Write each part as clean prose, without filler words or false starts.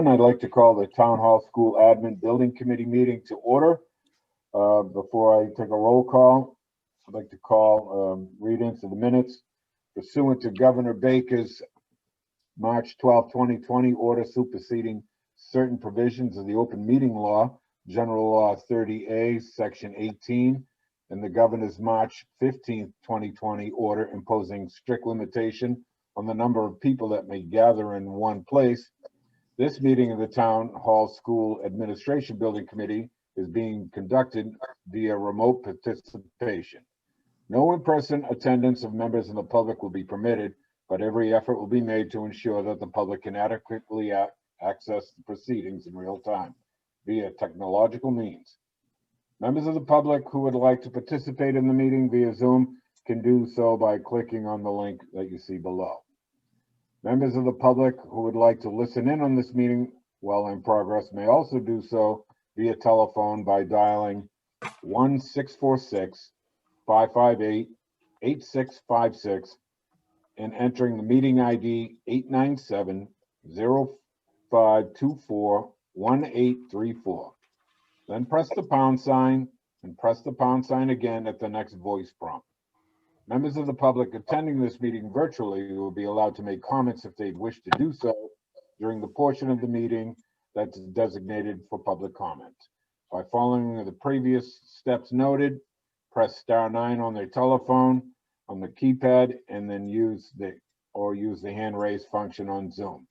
I'd like to call the Town Hall School Admin Building Committee meeting to order. Before I take a roll call, I'd like to call read-ins of the minutes pursuant to Governor Baker's March 12, 2020 order superseding certain provisions of the open meeting law, General Law 30A, Section 18, and the Governor's March 15, 2020 order imposing strict limitation on the number of people that may gather in one place. This meeting of the Town Hall School Administration Building Committee is being conducted via remote participation. No in-person attendance of members of the public will be permitted, but every effort will be made to ensure that the public can adequately access the proceedings in real time via technological means. Members of the public who would like to participate in the meeting via Zoom can do so by clicking on the link that you see below. Members of the public who would like to listen in on this meeting while in progress may also do so via telephone by dialing 1-646-558-8656 and entering the meeting ID 897-0524-1834. Then press the pound sign and press the pound sign again at the next voice prompt. Members of the public attending this meeting virtually will be allowed to make comments if they wish to do so during the portion of the meeting that's designated for public comment. By following the previous steps noted, press *9 on their telephone on the keypad and then use the hand raise function on Zoom.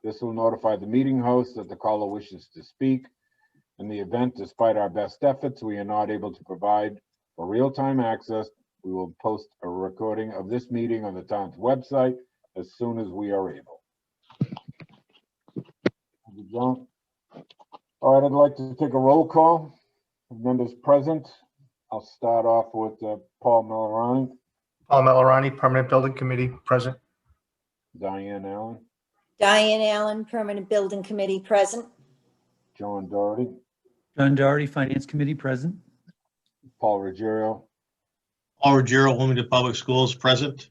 This will notify the meeting host that the caller wishes to speak. In the event, despite our best efforts, we are not able to provide for real-time access, we will post a recording of this meeting on the town's website as soon as we are able. Thank you, John. All right, I'd like to take a roll call of members present. I'll start off with Paul Millerani. Paul Millerani, Permanent Building Committee, present. Diane Allen. Diane Allen, Permanent Building Committee, present. John Doherty. John Doherty, Finance Committee, present. Paul Ruggiero. Paul Ruggiero, Wilmington Public Schools, present.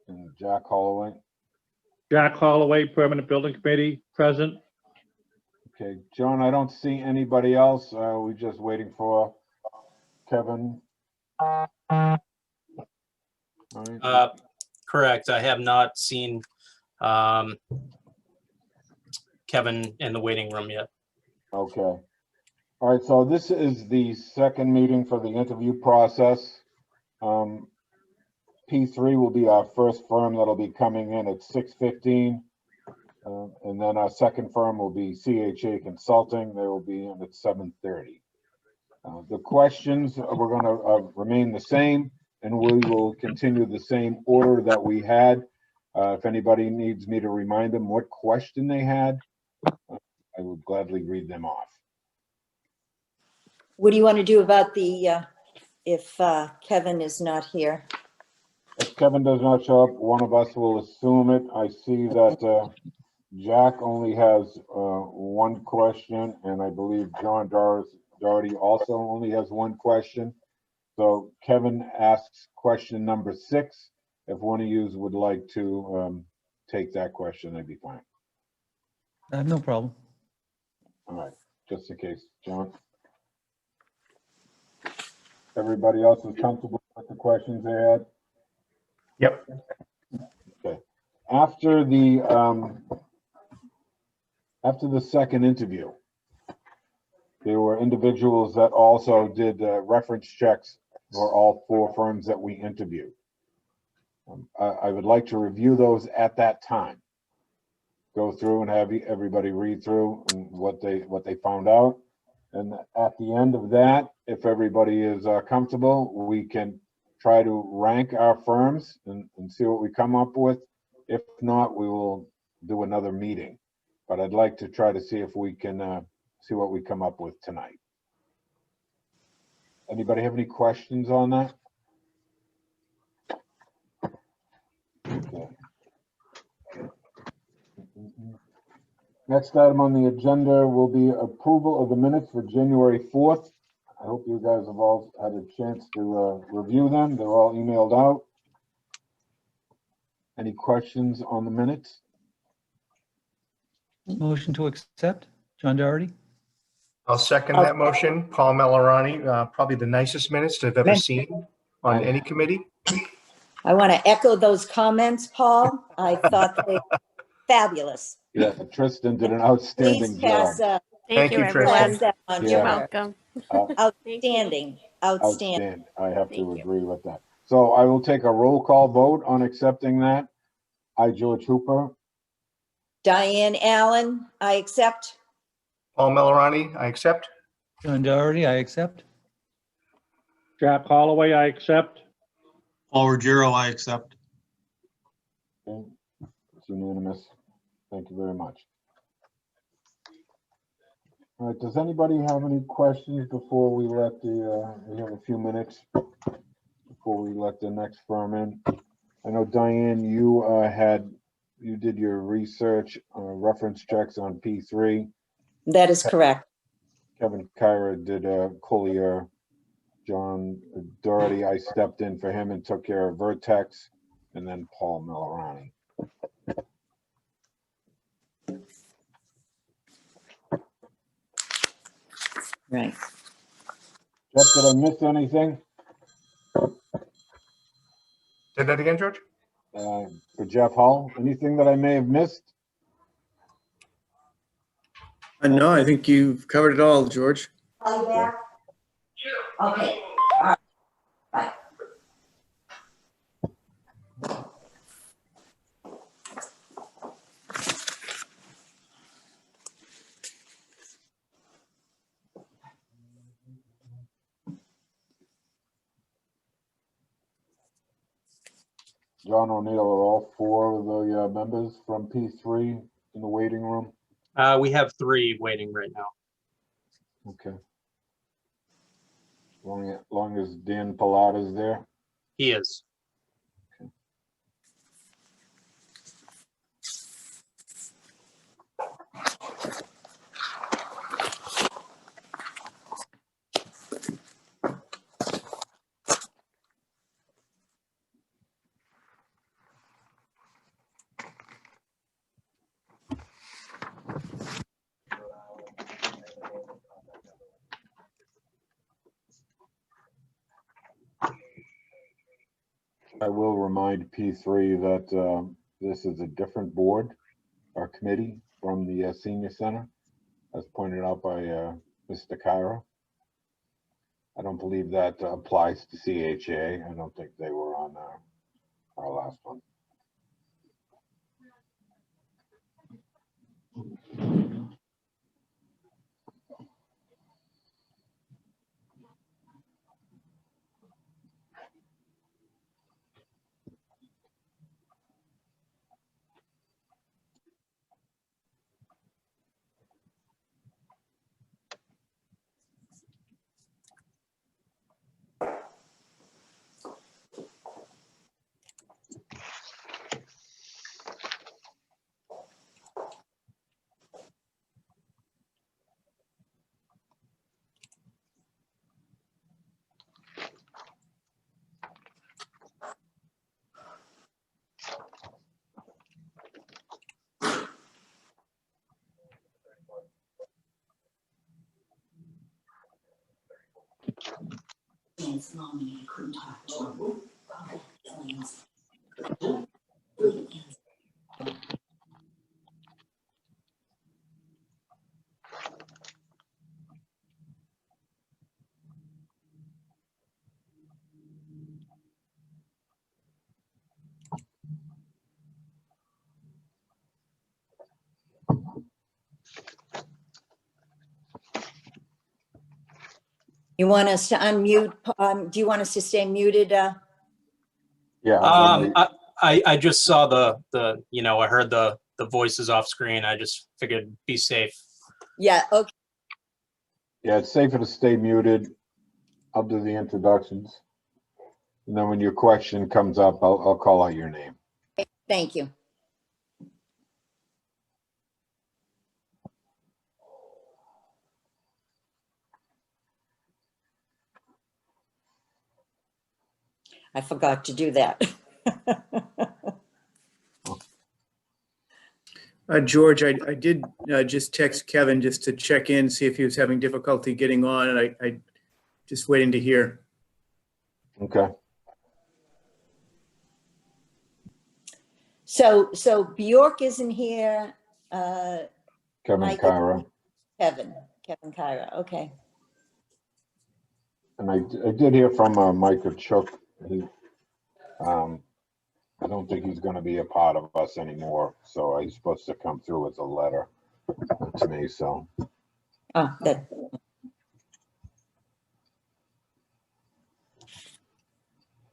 And Jack Holloway. Jack Holloway, Permanent Building Committee, present. Okay, John, I don't see anybody else. We're just waiting for Kevin. All right. Correct. I have not seen Kevin in the waiting room yet. Okay. All right, so this is the second meeting for the interview process. P3 will be our first firm that'll be coming in at 6:15. And then our second firm will be CHA Consulting. They will be in at 7:30. The questions we're going to remain the same, and we will continue the same order that we had. If anybody needs me to remind them what question they had, I would gladly read them off. What do you want to do about the, if Kevin is not here? If Kevin does not show up, one of us will assume it. I see that Jack only has one question, and I believe John Doherty also only has one question. So Kevin asks question number 6. If one of you would like to take that question, that'd be fine. I have no problem. All right, just in case, John. Everybody else is comfortable with the questions they had? Yep. Okay. After the second interview, there were individuals that also did reference checks for all 4 firms that we interviewed. I would like to review those at that time. Go through and have everybody read through and what they found out. And at the end of that, if everybody is comfortable, we can try to rank our firms and see what we come up with. If not, we will do another meeting. But I'd like to try to see if we can see what we come up with tonight. Anybody have any questions on that? Okay. Next item on the agenda will be approval of the minutes for January 4th. I hope you guys have all had a chance to review them. They're all emailed out. Any questions on the minutes? Motion to accept, John Doherty. I'll second that motion. Paul Malorani, probably the nicest minutes I've ever seen on any committee. I want to echo those comments, Paul. I thought they were fabulous. Yeah, Tristan did an Please outstanding pass, job. Thank Thank you, you, Tristan. pass everyone. that on. Yeah. You're welcome. Outstanding, outstanding. Outstanding. I have Thank to you. agree with that. So I will take a roll call vote on accepting that. I, George Hooper. Diane Allen, I accept. Paul Malorani, I accept. John Doherty, I accept. Jack Holloway, I accept. Paul Ruggiero, I accept. Okay. It's unanimous. Thank you very much. All right, does anybody have any questions before we let we have a few minutes before we let the next firm in? I know Diane, you did your research, reference checks on P3. That is correct. Kevin Kyra did Collier. John Doherty, I stepped in for him and took care of Vertex, and then Paul Malorani. Right. Jeff, did I miss anything Say that again, George? for Jeff Hull? Anything that I may have missed? No, I think you've covered it all, George. Are you back? Okay. All right. Bye. John O'Neill, are all four of the members from P3 in the waiting room? We have 3 waiting right now. Okay. Long as Dan Pilata's there? He is. I will remind P3 that this is a different board or committee from the senior center, as pointed out by Mr. Kyra. I don't believe that applies to CHA. I don't think they were on our last one. You want us to unmute? Do you want us to stay muted? Yeah. I just saw the I heard the voices off screen. I just figured be safe. Yeah, okay. Yeah, it's safer to stay muted. I'll do the introductions. And then when your question comes up, I'll call out your name. Thank you. I forgot to do that. George, I did just text Kevin just to check in, see if he was having difficulty getting on, and I just waiting to hear. Okay. So Bjork isn't here. Kevin Mike, Kyra. Kevin Kyra. Okay. And I did hear from Micah Chook. I don't think he's going to be a part of us anymore. So he's supposed to come through with a letter to me. So Oh, that.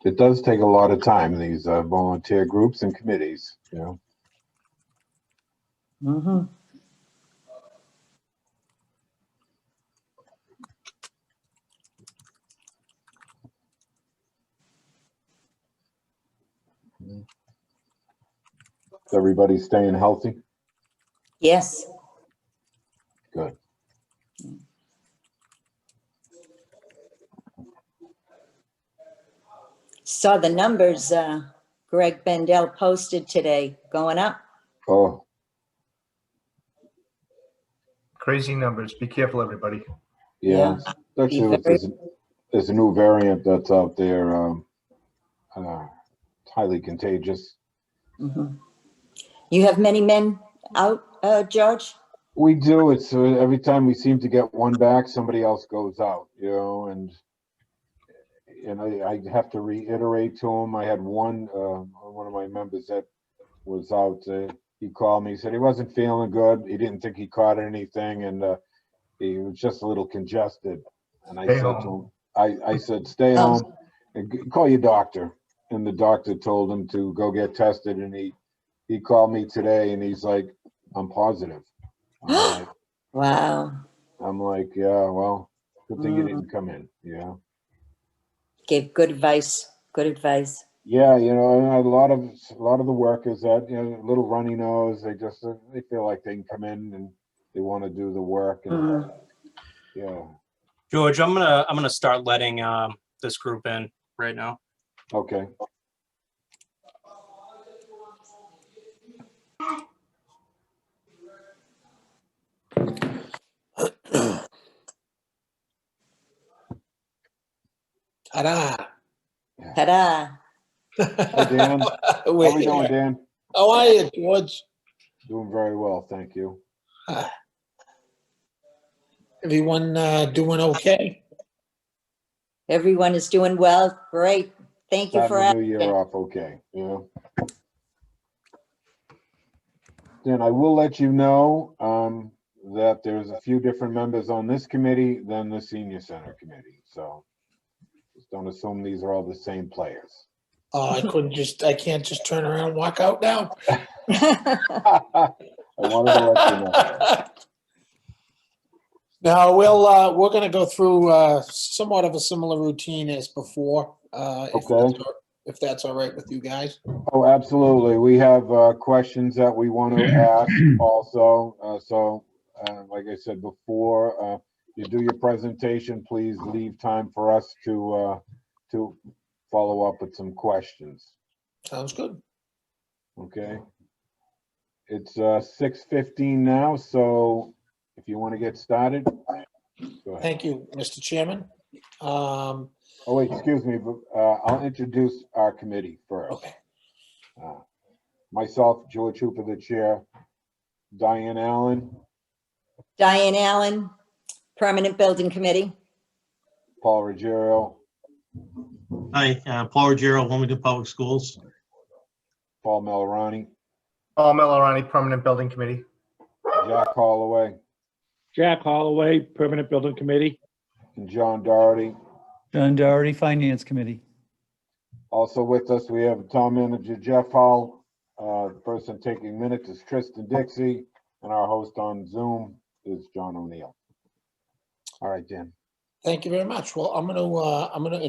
it does take a lot of time, these volunteer groups and committees, you know. Mhm. Is everybody staying healthy? Yes. Good. Saw the numbers Greg Bendel posted today going up. Oh, Crazy numbers. Be careful, everybody. yeah. Yeah. Especially with there's a new variant that's out there. It's highly contagious. Mhm. You have many men out, George? We do. It's every time we seem to get one back, somebody else goes out, you know, and I have to reiterate to him. I had one of my members that was out. He called me. He said he wasn't feeling good. He didn't think he caught anything, and he was just a little congested. And I Stay said to home. him, I said, stay Oh. home and call your doctor. And the doctor told him to go get tested. And he called me today, and he's like, I'm positive. Wow. I'm like, yeah, well, good thing you Mm. didn't come in, you know? Gave good advice. Good advice. Yeah, you know, and a lot of the workers that, you know, little runny nose, they feel like they can come in and they want to do the work, and Mhm. yeah, George, I'm gonna start letting this group in right now. okay. Ta-da. Ta-da. Hi, Dan. How We're we doing, here. Dan? How are you, George? Doing very well, thank you. Everyone doing okay? Everyone is doing well. Great. Thank you for Starting the new asking. year off okay, you know? Dan, I will let you know that there's a few different members on this committee than the senior center committee, so just don't assume these are all the same players. Oh, I can't just turn around and walk out now. I wanted to let you know. No, we're gonna go through somewhat of a similar routine as before. Okay. If that's all right with you guys. Oh, absolutely. We have questions that we want to ask also. Like I said before, you do your presentation, please leave time for us to follow up with some questions. Sounds good. Okay. It's 6:15 now, so if you want to get started, go ahead. Thank you, Mr. Chairman. Oh, wait, excuse me, but I'll introduce our committee first. Okay. Myself, George Hooper, the chair, Diane Allen, Diane Allen, Permanent Building Committee. Paul Ruggiero, Hi, Paul Ruggiero, Wilmington Public Schools. Paul Malorani, Paul Melorani, Permanent Building Committee. Jack Holloway, Jack Holloway, Permanent Building Committee. and John Doherty. John Doherty, Finance Committee. Also with us, we have town manager Jeff Hull. The person taking minutes is Tristan Dixie, and our host on Zoom is John O'Neill. All right, Dan. Thank you very much. Well, I'm gonna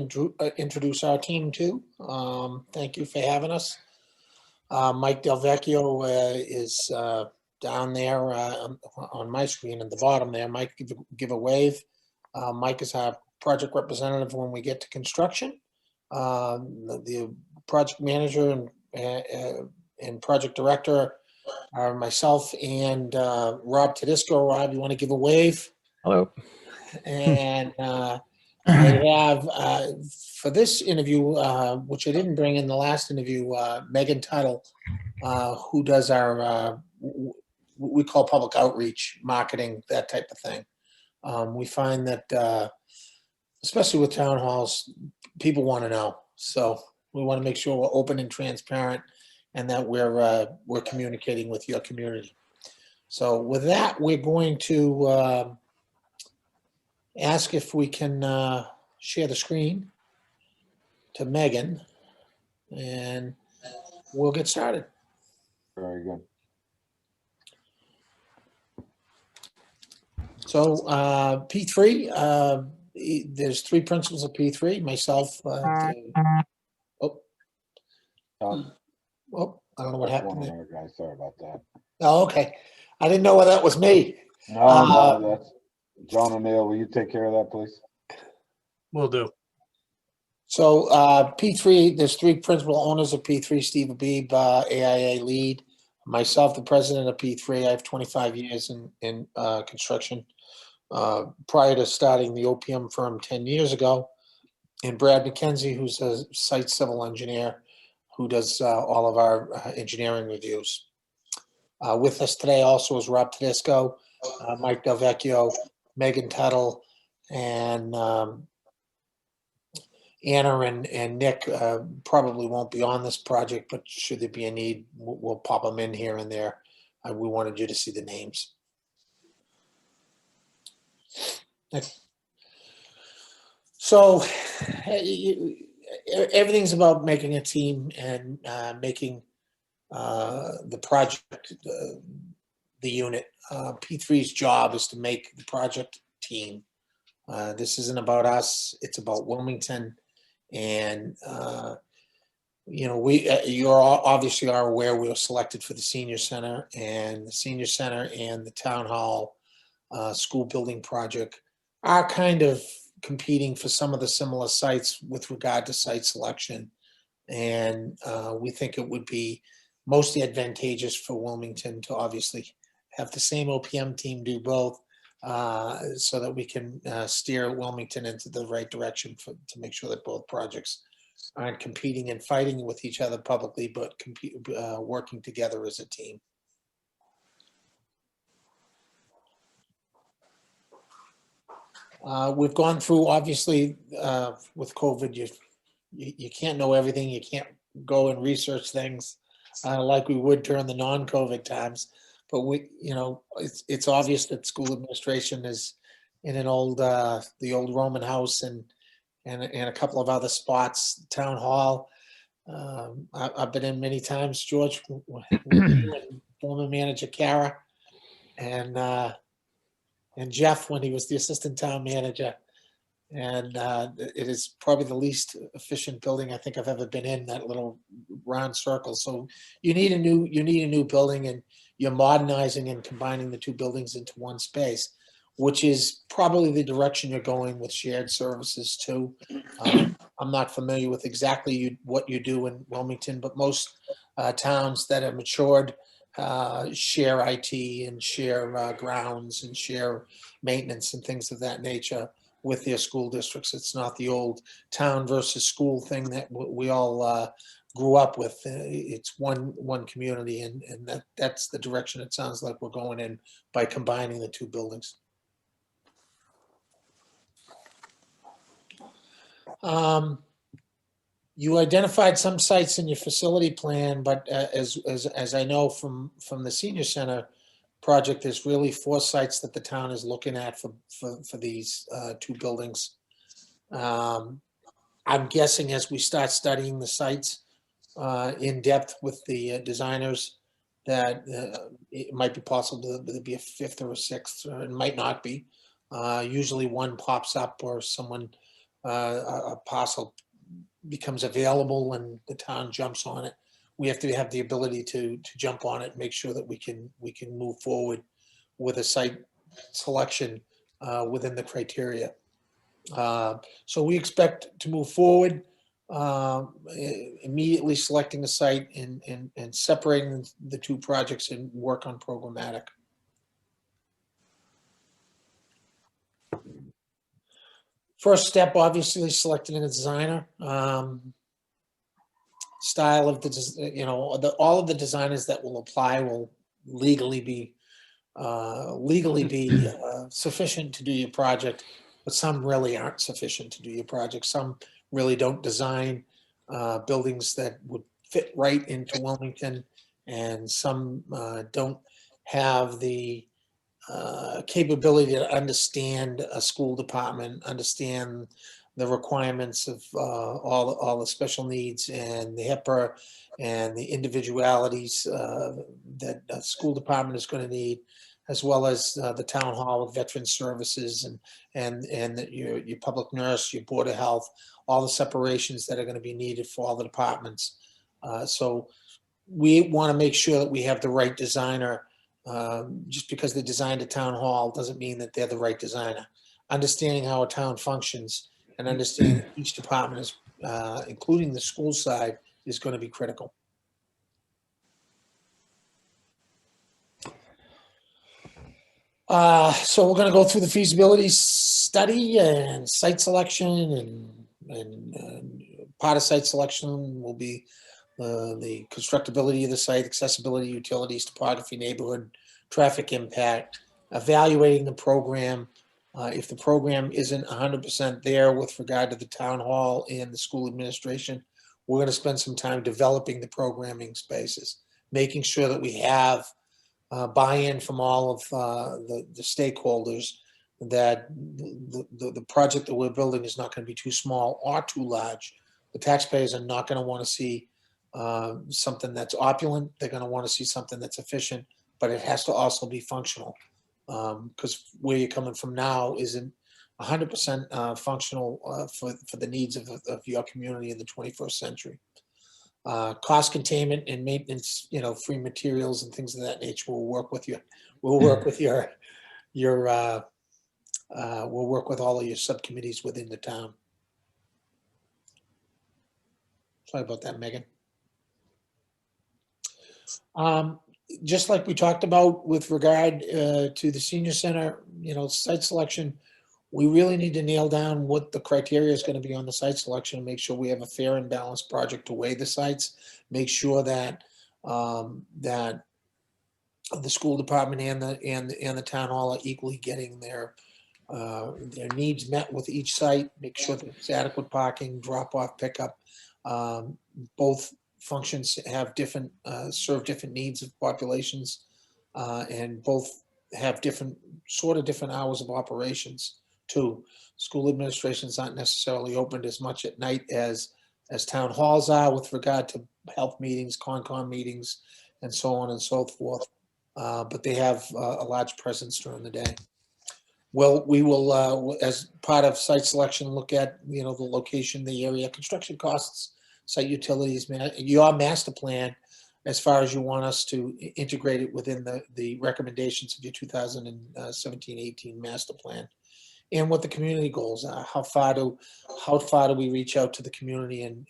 introduce our team too. Thank you for having us. Mike Del Vecchio is down there on my screen at the bottom there. Mike, give a wave. Mike is our project representative when we get to construction. The project manager and project director are myself and Rob Tedisco. Rob, you want to give a wave? Hello. And I have, for this interview, which I didn't bring in the last interview, Megan Tuttle, who does our, we call public outreach, marketing, that type of thing. We find that, especially with town halls, people want to know. So we want to make sure we're open and transparent and that we're communicating with your community. So with that, we're going to ask if we can share the screen to Megan, and we'll get started. Very good. So P3, there's 3 principles of P3, myself. I don't know what happened One of there. our guys, sorry about that. Oh, okay. I didn't know whether that was me. No, that's John O'Neill. Will you take care of that, please? Will do. So P3, there's 3 principal owners of P3, Steve Abib, AIA lead, myself, the president of P3. I have 25 years in construction. Prior to starting the OPM firm 10 years ago, and Brad McKenzie, who's a site civil engineer who does all of our engineering reviews. With us today also is Rob Tedisco, Mike Delvecchio, Megan Tuttle, and Anna and Nick probably won't be on this project, but should there be a need, we'll pop them in here and there. We wanted you to see the names. So everything's about making a team and making the project, the unit. P3's job is to make the project team. This isn't about us, it's about Wilmington. And, you know, you obviously are aware we were selected for the senior center, and the senior center and the town hall school building project are kind of competing for some of the similar sites with regard to site selection. And we think it would be mostly advantageous for Wilmington to obviously have the same OPM team do both, so that we can steer Wilmington into the right direction to make sure that both projects aren't competing and fighting with each other publicly, but working together as a team. We've gone through, obviously, with COVID, you can't know everything. You can't go and research things like we would during the non-COVID times. But you know, it's obvious that school administration is in an old, the old Roman house and a couple of other spots, town hall. I've been in many times, George, with you and former manager Kara, and Jeff when he was the assistant town manager. And it is probably the least efficient building I think I've ever been in, that little round circle. So you need a new building, and you're modernizing and combining the 2 buildings into one space, which is probably the direction you're going with shared services too. I'm not familiar with exactly what you do in Wilmington, but most towns that are matured share IT and share grounds and share maintenance and things of that nature with their school districts. It's not the old town versus school thing that we all grew up with. It's one community, and that's the direction it sounds like we're going in by combining the 2 buildings. You identified some sites in your facility plan, but as I know from the senior center project, there's really 4 sites that the town is looking at for these 2 buildings. I'm guessing as we start studying the sites in depth with the designers, that it might be possible that there'd be a 5th or a 6th, or it might not be. Usually one pops up, or someone, a parcel becomes available and the town jumps on it. We have to have the ability to jump on it and make sure that we can move forward with a site selection within the criteria. So we expect to move forward. immediately selecting a site and separating the two projects and work on programmatic. First step, obviously, selecting a designer. Style of the, all of the designers that will apply will legally be sufficient to do your project, but some really aren't sufficient to do your project. Some really don't design buildings that would fit right into Wilmington, and some don't have the capability to understand a school department, understand the requirements of all the special needs and the HIPAA and the individualities that a school department is going to need, as well as the town hall of veteran services and your public nurse, your board of health, all the separations that are going to be needed for all the departments. So we want to make sure that we have the right designer. Just because they designed a town hall doesn't mean that they're the right designer. Understanding how a town functions and understanding that each department is, including the school side, is going to be critical. So we're going to go through the feasibility study and site selection, and part of site selection will be the constructability of the site, accessibility, utilities, topography, neighborhood, traffic impact, evaluating the program. If the program isn't 100% there with regard to the town hall and the school administration, we're going to spend some time developing the programming spaces, making sure that we have buy-in from all of the stakeholders, that the project that we're building is not going to be too small or too large. The taxpayers are not going to want to see something that's opulent. They're going to want to see something that's efficient, but it has to also be functional, because where you're coming from now isn't 100% functional for the needs of your community in the 21st century. Cost containment and maintenance, free materials and things of that nature will work with you. We'll work with we'll work with all of your subcommittees within the town. Sorry about that, Megan. Just like we talked about with regard to the senior center, site selection, we really need to nail down what the criteria is going to be on the site selection and make sure we have a fair and balanced project to weigh the sites. Make sure that that the school department and the town hall are equally getting their needs met with each site. Make sure that it's adequate parking, drop off, pickup. Both functions have serve different needs of populations, and both have different hours of operations too. School administrations aren't necessarily opened as much at night as town halls are with regard to health meetings, Concom meetings, and so on and so forth. But they have a large presence during the day. Well, we will, as part of site selection, look at the location, the area, construction costs, site utilities, your master plan, as far as you want us to integrate it within the recommendations of your 2017-18 master plan, and what the community goals are. How far do we reach out to the community and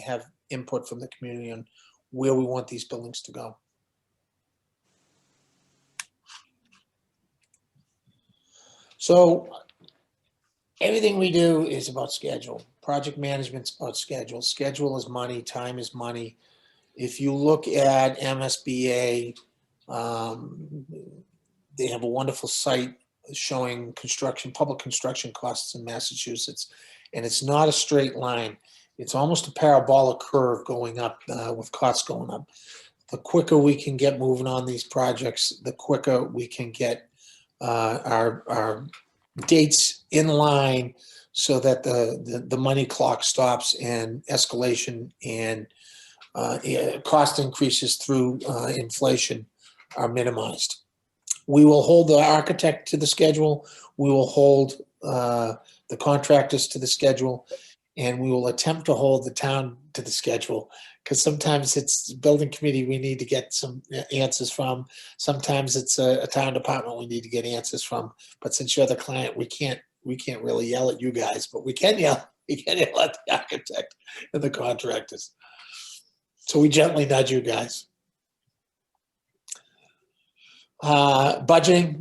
have input from the community on where we want these buildings to go. So everything we do is about schedule. Project management's about schedule. Schedule is money, time is money. If you look at MSBA, they have a wonderful site showing public construction costs in Massachusetts, and it's not a straight line. It's almost a parabolic curve going up with costs going up. The quicker we can get moving on these projects, the quicker we can get our dates in line so that the money clock stops and escalation and cost increases through inflation are minimized. We will hold the architect to the schedule. We will hold the contractors to the schedule, and we will attempt to hold the town to the schedule, because sometimes it's building committee we need to get some answers from. Sometimes it's a town department we need to get answers from. But since you're the client, we can't really yell at you guys, but we can yell You can't let the architect and the contractors. So we gently nudge you guys. Budgeting,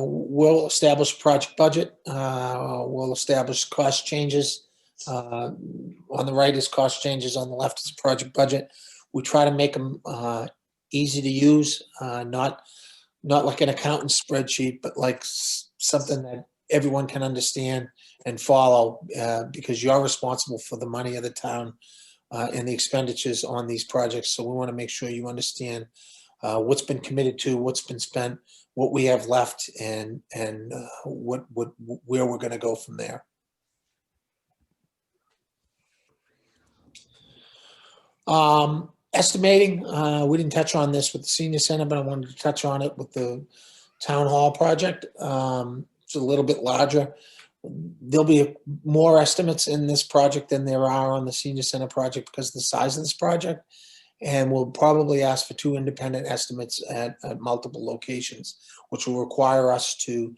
we'll establish project budget. We'll establish cost changes. On the right is cost changes, on the left is project budget. We try to make them easy to use, not like an accountant spreadsheet, but like something that everyone can understand and follow, because you're responsible for the money of the town and the expenditures on these projects. So we want to make sure you understand what's been committed to, what's been spent, what we have left, and where we're going to go from there. Estimating, we didn't touch on this with the senior center, but I wanted to touch on it with the town hall project. It's a little bit larger. There'll be more estimates in this project than there are on the senior center project because of the size of this project. And we'll probably ask for 2 independent estimates at multiple locations, which will require us to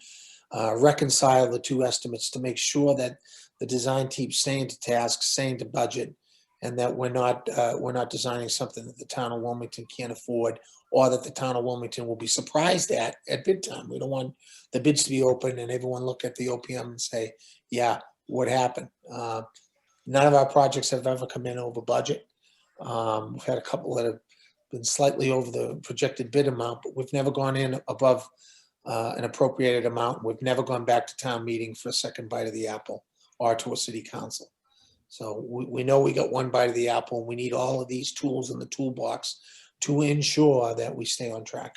reconcile the 2 estimates to make sure that the design team's staying to task, staying to budget, and that we're not designing something that the town of Wilmington can't afford, or that the town of Wilmington will be surprised at bid time. We don't want the bids to be open and everyone look at the OPM and say, yeah, what happened? None of our projects have ever come in over budget. We've had a couple that have been slightly over the projected bid amount, but we've never gone in above an appropriated amount. We've never gone back to town meeting for a second bite of the apple or to a city council. So we know we got one bite of the apple, and we need all of these tools in the toolbox to ensure that we stay on track.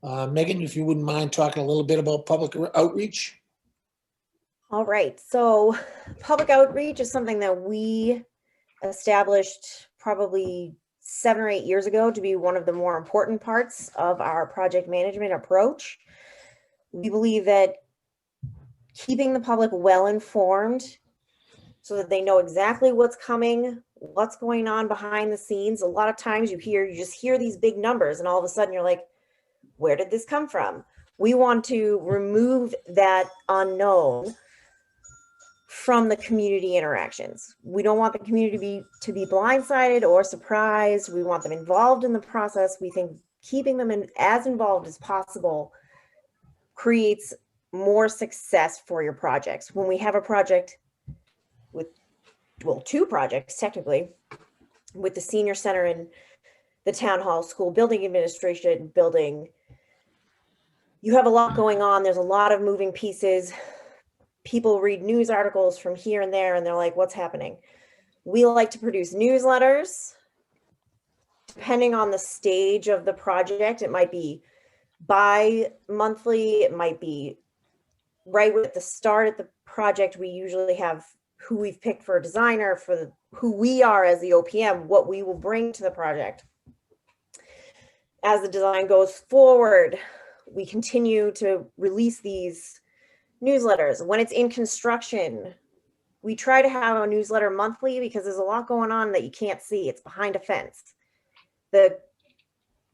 Megan, if you wouldn't mind talking a little bit about public outreach. All right, so public outreach is something that we established probably 7 or 8 years ago to be one of the more important parts of our project management approach. We believe that keeping the public well informed so that they know exactly what's coming, what's going on behind the scenes. A lot of times you just hear these big numbers and all of a sudden you're like, where did this come from? We want to remove that unknown from the community interactions. We don't want the community to be blindsided or surprised. We want them involved in the process. We think keeping them as involved as possible creates more success for your projects. When we have a project with, well, 2 projects technically, with the senior center and the town hall school building administration building, you have a lot going on. There's a lot of moving pieces. People read news articles from here and there, and they're like, what's happening? We like to produce newsletters. Depending on the stage of the project, it might be bi-monthly, it might be right at the start of the project. We usually have who we've picked for a designer, for who we are as the OPM, what we will bring to the project. As the design goes forward, we continue to release these newsletters. When it's in construction, we try to have a newsletter monthly because there's a lot going on that you can't see. It's behind a fence. The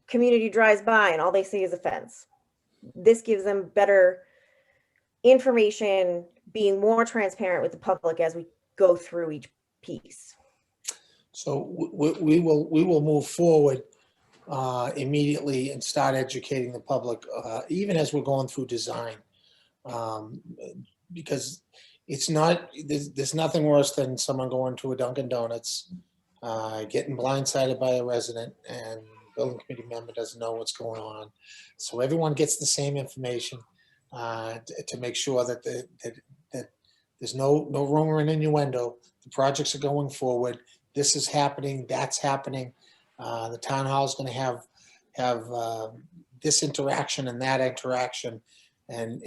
community drives by and all they see is a fence. This gives them better information, being more transparent with the public as we go through each piece. So we will move forward immediately and start educating the public, even as we're going through design, because it's not, there's nothing worse than someone going to a Dunkin' Donuts, getting blindsided by a resident, and building committee member doesn't know what's going on. So everyone gets the same information to make sure that that there's no rumor and innuendo. The projects are going forward. This is happening. That's happening. The town hall is going to have this interaction and that interaction, and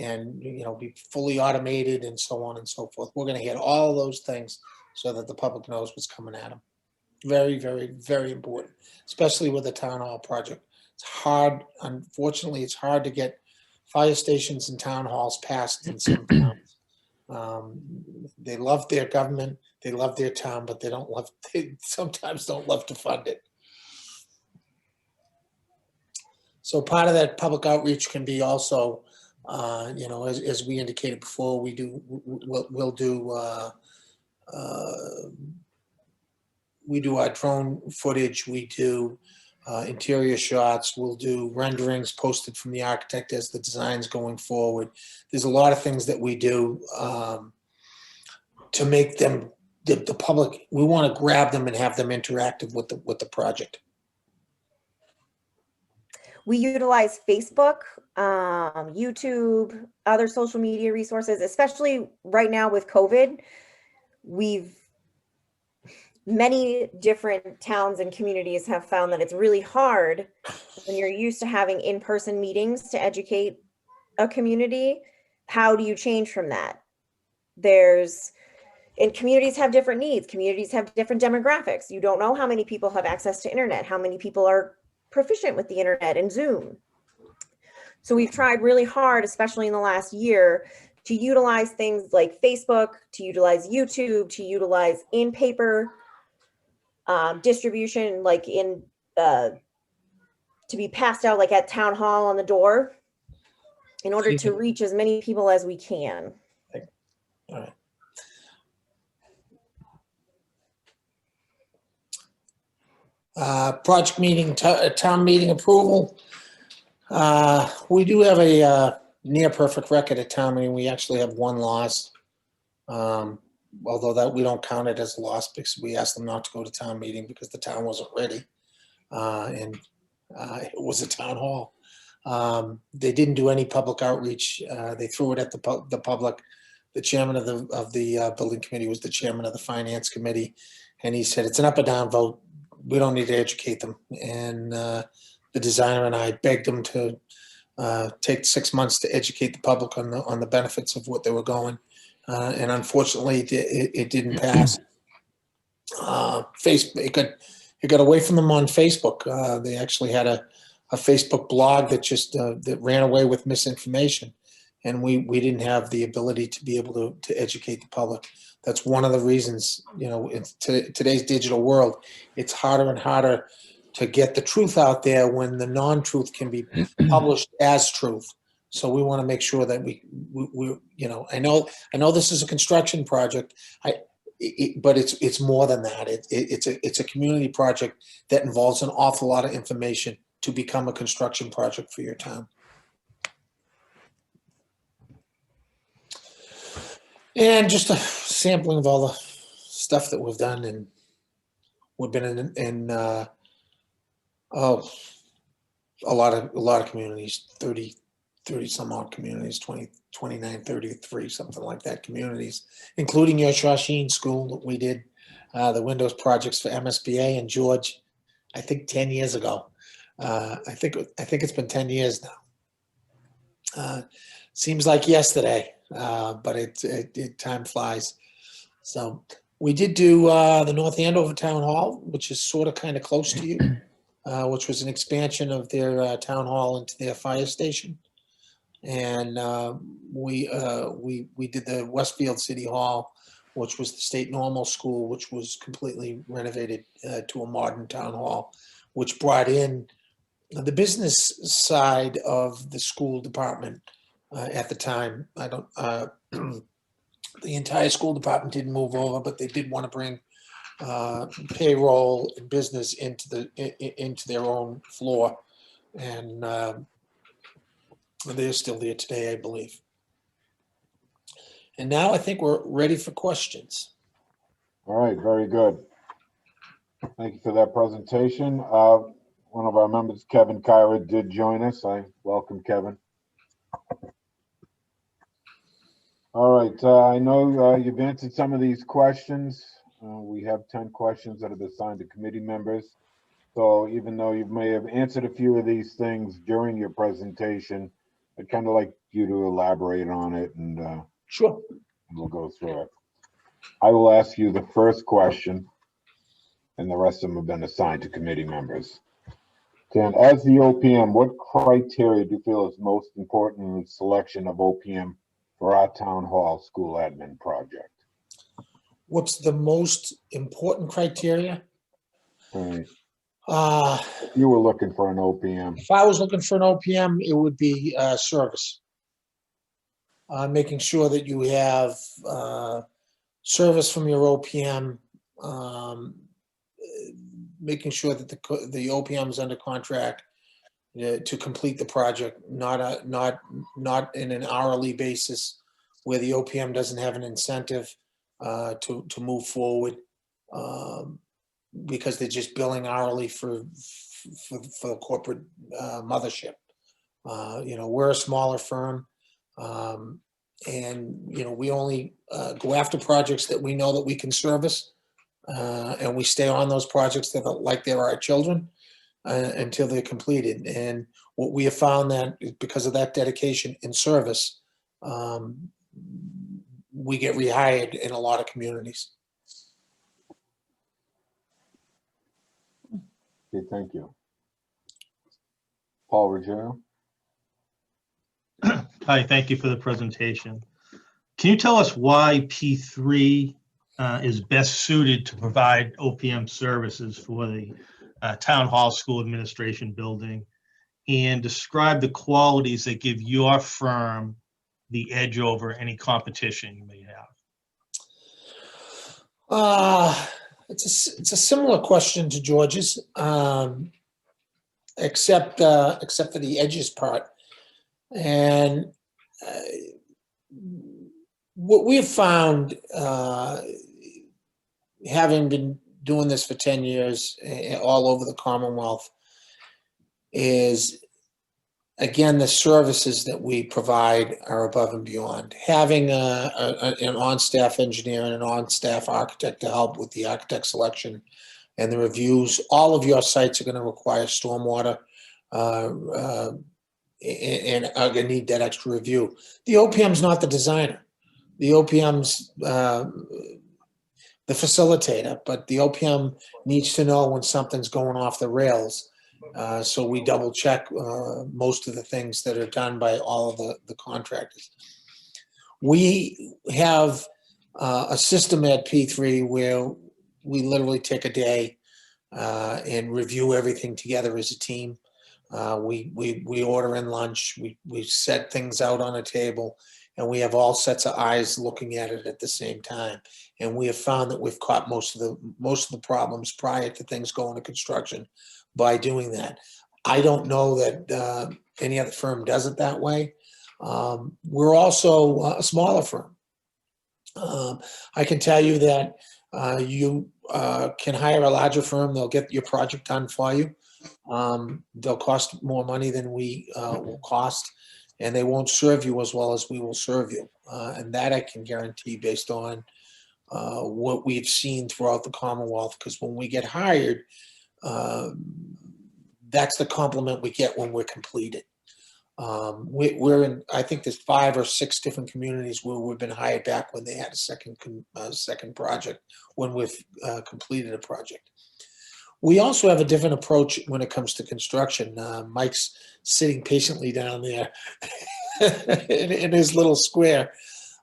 be fully automated and so on and so forth. We're going to hit all those things so that the public knows what's coming at them. Very, very, very important, especially with the town hall project. It's hard. Unfortunately, it's hard to get fire stations and town halls passed in some towns. They love their government, they love their town, but they sometimes don't love to fund it. So part of that public outreach can be also You know, as we indicated before, we'll do we do our drone footage, we do interior shots, we'll do renderings posted from the architect as the design's going forward. There's a lot of things that we do to make them, the public, we want to grab them and have them interactive with the project. We utilize Facebook, YouTube, other social media resources, especially right now with COVID. Many different towns and communities have found that it's really hard when you're used to having in-person meetings to educate a community. How do you change from that? And communities have different needs. Communities have different demographics. You don't know how many people have access to internet, how many people are proficient with the internet and Zoom. So we've tried really hard, especially in the last year, to utilize things like Facebook, to utilize YouTube, to utilize in-paper distribution, like to be passed out like at town hall on the door, in order to reach as many people as we can. All right. Project meeting, town meeting approval. We do have a near perfect record at town meeting. We actually have one loss. Although that we don't count it as a loss because we asked them not to go to town meeting because the town wasn't ready. And it was a town hall. They didn't do any public outreach. They threw it at the public. The chairman of the building committee was the chairman of the finance committee. And he said, it's an up or down vote. We don't need to educate them. And the designer and I begged them to take 6 months to educate the public on the benefits of what they were going. And unfortunately, it didn't pass. Facebook, it got away from them on Facebook. They actually had a Facebook blog that just that ran away with misinformation, and we didn't have the ability to be able to educate the public. That's one of the reasons, you know, in today's digital world, it's harder and harder to get the truth out there when the non-truth can be published as truth. So we want to make sure that we you know, I know this is a construction project, but it's more than that. It's a community project that involves an awful lot of information to become a construction project for your town. And just a sampling of all the stuff that we've done, and we've been in a lot of communities, 30 some odd communities, 29, 33, something like that communities, including your Shawsheen school that we did the Windows projects for MSBA and George, I think 10 years ago. I think it's been 10 years now. Seems like yesterday, but time flies. So we did do the North Andover Town Hall, which is sort of kind of close to you, which was an expansion of their town hall into their fire station. And we did the Westfield City Hall, which was the state normal school, which was completely renovated to a modern town hall, which brought in the business side of the school department at the time. I don't, the entire school department didn't move over, but they did want to bring payroll and business into their own floor. And they're still there today, I believe. And now I think we're ready for questions. All right, very good. Thank you for that presentation. One of our members, Kevin Kyra, did join us. I welcome Kevin. All right, I know you've answered some of these questions. We have 10 questions that have been assigned to committee members. So even though you may have answered a few of these things during your presentation, I'd kind of like you to elaborate on it, and Sure. we'll go through it. I will ask you the first question, and the rest of them have been assigned to committee members. Dan, as the OPM, what criteria do you feel is most important in the selection of OPM for our town hall school admin project? What's the most important criteria? Right. You were looking for an OPM. If I was looking for an OPM, it would be service. making sure that you have service from your OPM, making sure that the OPM is under contract to complete the project, not in an hourly basis where the OPM doesn't have an incentive to move forward because they're just billing hourly for the corporate mothership. We're a smaller firm, and we only go after projects that we know that we can service, and we stay on those projects that are like they're our children until they're completed. And what we have found that because of that dedication in service, we get rehired in a lot of communities. Okay, thank you. Paul Ruggiero? Hi, thank you for the presentation. Can you tell us why P3 is best suited to provide OPM services for the Town Hall School Administration Building, and describe the qualities that give your firm the edge over any competition you may have? It's a similar question to George's, except for the edges part. And what we have found, having been doing this for 10 years all over the Commonwealth, is, again, the services that we provide are above and beyond. Having an on-staff engineer and an on-staff architect to help with the architect selection and the reviews. All of your sites are going to require stormwater and are going to need that extra review. The OPM's not the designer. The OPM's the facilitator, but the OPM needs to know when something's going off the rails. So we double check most of the things that are done by all of the contractors. We have a system at P3 where we literally take a day and review everything together as a team. We order in lunch, we set things out on a table, and we have all sets of eyes looking at it at the same time. And we have found that we've caught most of the problems prior to things going to construction by doing that. I don't know that any other firm does it that way. We're also a smaller firm. I can tell you that you can hire a larger firm. They'll get your project done for you. They'll cost more money than we will cost, and they won't serve you as well as we will serve you. And that I can guarantee based on what we've seen throughout the Commonwealth, because when we get hired, that's the compliment we get when we're completed. We're in, I think there's 5 or 6 different communities where we've been hired back when they had a second project, when we've completed a project. We also have a different approach when it comes to construction. Mike's sitting patiently down there in his little square.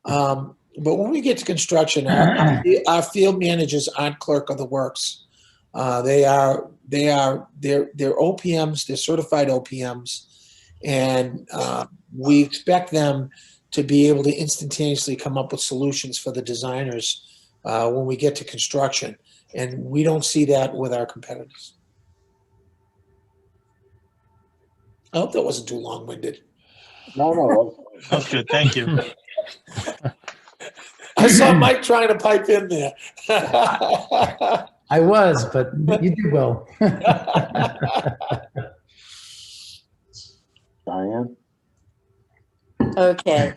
But when we get to construction, our field managers aren't clerk of the works. They're OPMs, they're certified OPMs, and we expect them to be able to instantaneously come up with solutions for the designers when we get to construction. And we don't see that with our competitors. I hope that wasn't too long-winded. No. That's good, thank you. I saw Mike trying to pipe in there. I was, but you did well. Diane? Okay.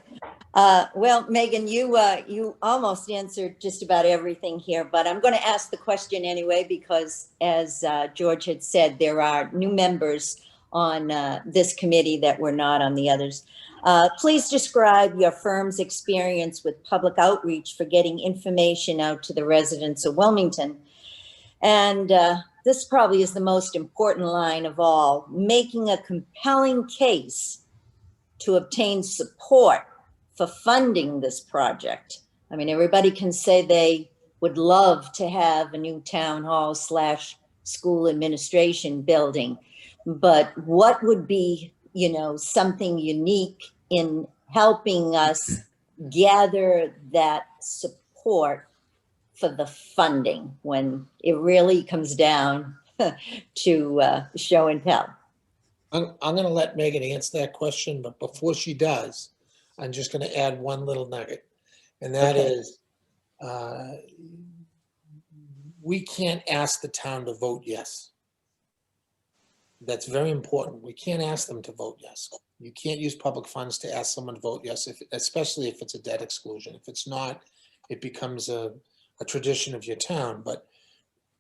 Well, Megan, you almost answered just about everything here, but I'm going to ask the question anyway, because as George had said, there are new members on this committee that were not on the others. Please describe your firm's experience with public outreach for getting information out to the residents of Wilmington. And this probably is the most important line of all, making a compelling case to obtain support for funding this project. I mean, everybody can say they would love to have a new town hall / school administration building, but what would be, something unique in helping us gather that support for the funding when it really comes down to show and tell. I'm going to let Megan answer that question, but before she does, I'm just going to add one little nugget. And that Okay. is, we can't ask the town to vote yes. That's very important. We can't ask them to vote yes. You can't use public funds to ask someone to vote yes, especially if it's a debt exclusion. If it's not, it becomes a tradition of your town, but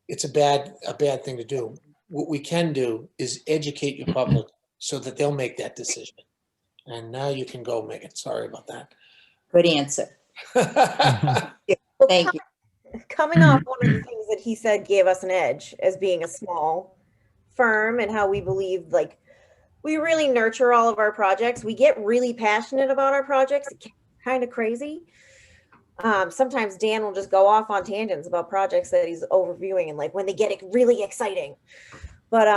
it's a bad thing to do. What we can do is educate your public so that they'll make that decision. And now you can go, Megan. Sorry about that. Good answer. Well, Thank you. coming off one of the things that he said gave us an edge as being a small firm, and how we believe like we really nurture all of our projects. We get really passionate about our projects. It gets kind of crazy. Sometimes Dan will just go off on tangents about projects that he's overviewing, and like when they get really exciting. But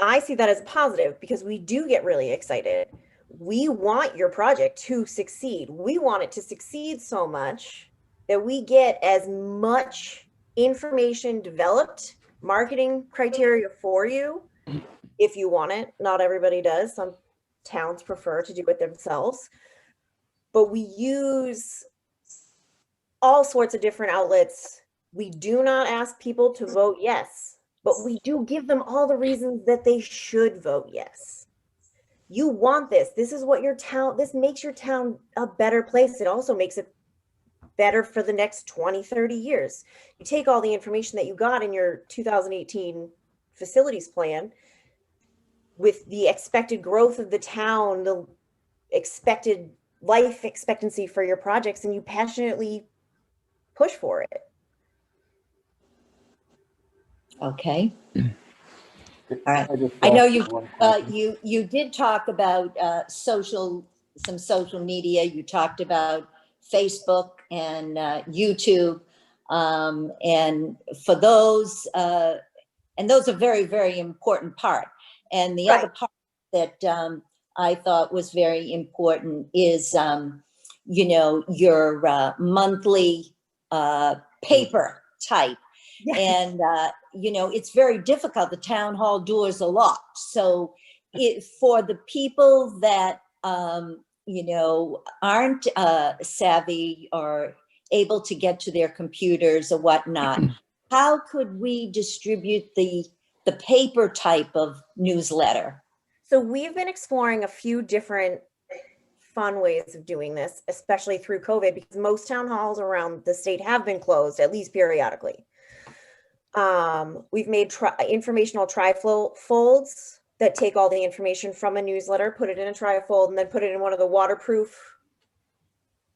I see that as positive because we do get really excited. We want your project to succeed. We want it to succeed so much that we get as much information developed, marketing criteria for you, if you want it. Not everybody does. Some towns prefer to do it themselves. But we use all sorts of different outlets. We do not ask people to vote yes, but we do give them all the reasons that they should vote yes. You want this. This is what your town, this makes your town a better place. It also makes it better for the next 20, 30 years. You take all the information that you got in your 2018 facilities plan with the expected growth of the town, the expected life expectancy for your projects, and you passionately push for it. Okay. All right. just I know ask you, one question. you did talk about some social media. You talked about Facebook and YouTube. And for those, and those are very, very important part. And the other part that I thought was very important is, you know, your monthly paper type. Yeah. And, you know, it's very difficult. The town hall doors are locked. So for the people that, you know, aren't savvy or able to get to their computers or whatnot, how could we distribute the paper type of newsletter? So we've been exploring a few different fun ways of doing this, especially through COVID, because most town halls around the state have been closed, at least periodically. We've made informational trifolds that take all the information from a newsletter, put it in a trifold, and then put it in one of the waterproof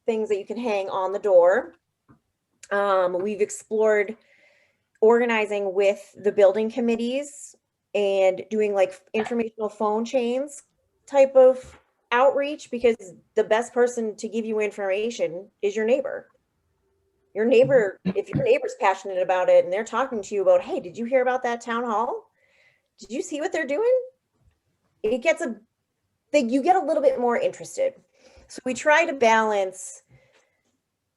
things that you can hang on the door. We've explored organizing with the building committees and doing like informational phone chains type of outreach, because the best person to give you information is your neighbor. Your neighbor, if your neighbor's passionate about it and they're talking to you about, hey, did you hear about that town hall? Did you see what they're doing? It gets you get a little bit more interested. So we try to balance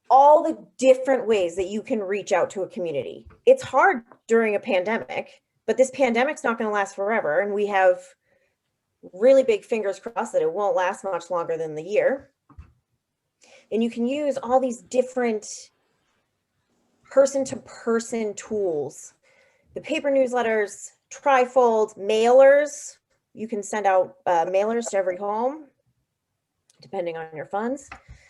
all the different ways that you can reach out to a community. It's hard during a pandemic, but this pandemic's not going to last forever. And we have really big fingers crossed that it won't last much longer than the year. And you can use all these different person-to-person tools, the paper newsletters, trifolds, mailers. You can send out mailers to every home, depending on your funds.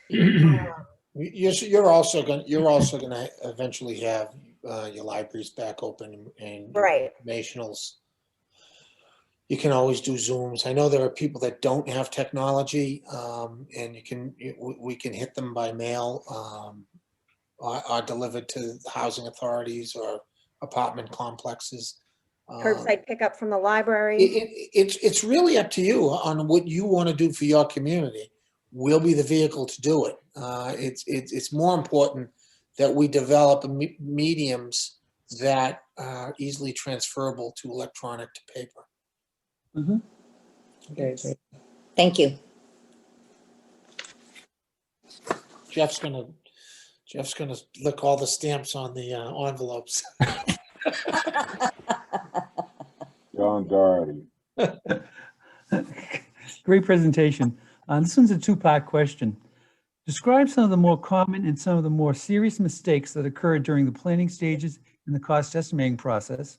You're also going to eventually have your libraries back open and Right. informationals. You can always do Zooms. I know there are people that don't have technology, and we can hit them by mail. Are delivered to housing authorities or apartment complexes. Curbside pickup from the library. It's really up to you on what you want to do for your community. We'll be the vehicle to do it. It's more important that we develop mediums that are easily transferable to electronic to paper. Mm-hmm. Very good. Thank you. Jeff's gonna lick all the stamps on the envelopes. John Doherty. Great presentation. This one's a two-part question. Describe some of the more common and some of the more serious mistakes that occurred during the planning stages in the cost estimating process.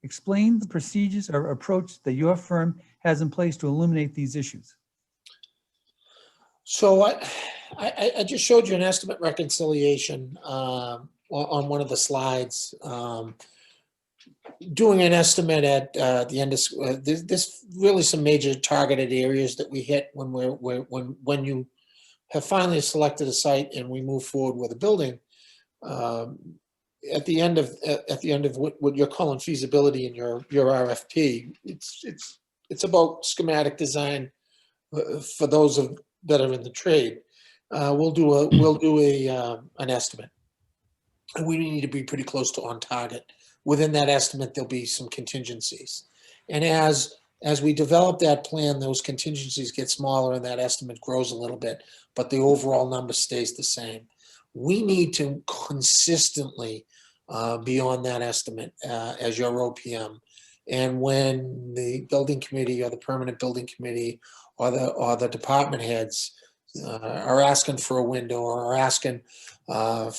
Explain the procedures or approach that your firm has in place to eliminate these issues. So I just showed you an estimate reconciliation on one of the slides. Doing an estimate at the end of there's really some major targeted areas that we hit when you have finally selected a site and we move forward with a building. At the end of what you're calling feasibility in your RFP, it's about schematic design for those that are in the trade. We'll do an estimate, and we need to be pretty close to on target. Within that estimate, there'll be some contingencies, and as we develop that plan, those contingencies get smaller and that estimate grows a little bit, but the overall number stays the same. We need to consistently be on that estimate as your OPM. And when the building committee or the permanent building committee or the department heads are asking for a window or are asking for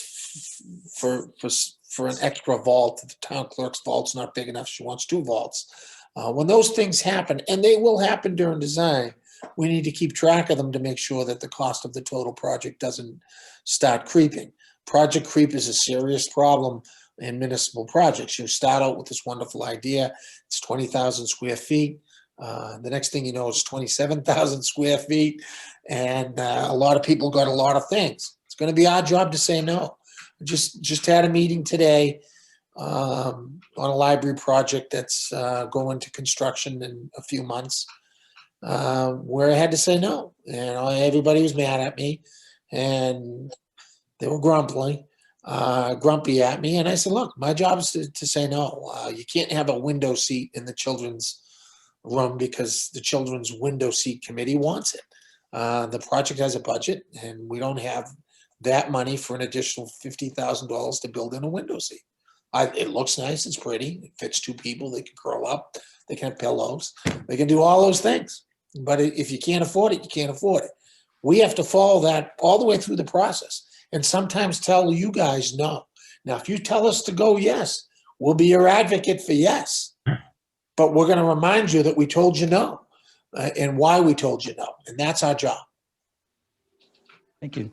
an extra vault, the town clerk's vault's not big enough, she wants 2 vaults. When those things happen, and they will happen during design, we need to keep track of them to make sure that the cost of the total project doesn't start creeping. Project creep is a serious problem in municipal projects. You start out with this wonderful idea, it's 20,000 square feet. The next thing you know, it's 27,000 square feet, and a lot of people got a lot of things. It's going to be our job to say no. Just had a meeting today on a library project that's going to construction in a few months, where I had to say no. And everybody was mad at me, and they were grumpy at me. And I said, look, my job is to say no. You can't have a window seat in the children's room because the children's window seat committee wants it. The project has a budget, and we don't have that money for an additional $50,000 to build in a window seat. It looks nice, it's pretty, it fits 2 people, they can curl up, they can have pillows, they can do all those things. But if you can't afford it, you can't afford it. We have to follow that all the way through the process and sometimes tell you guys no. Now, if you tell us to go yes, we'll be your advocate for yes. But we're going to remind you that we told you no and why we told you no. And that's our job. Thank you.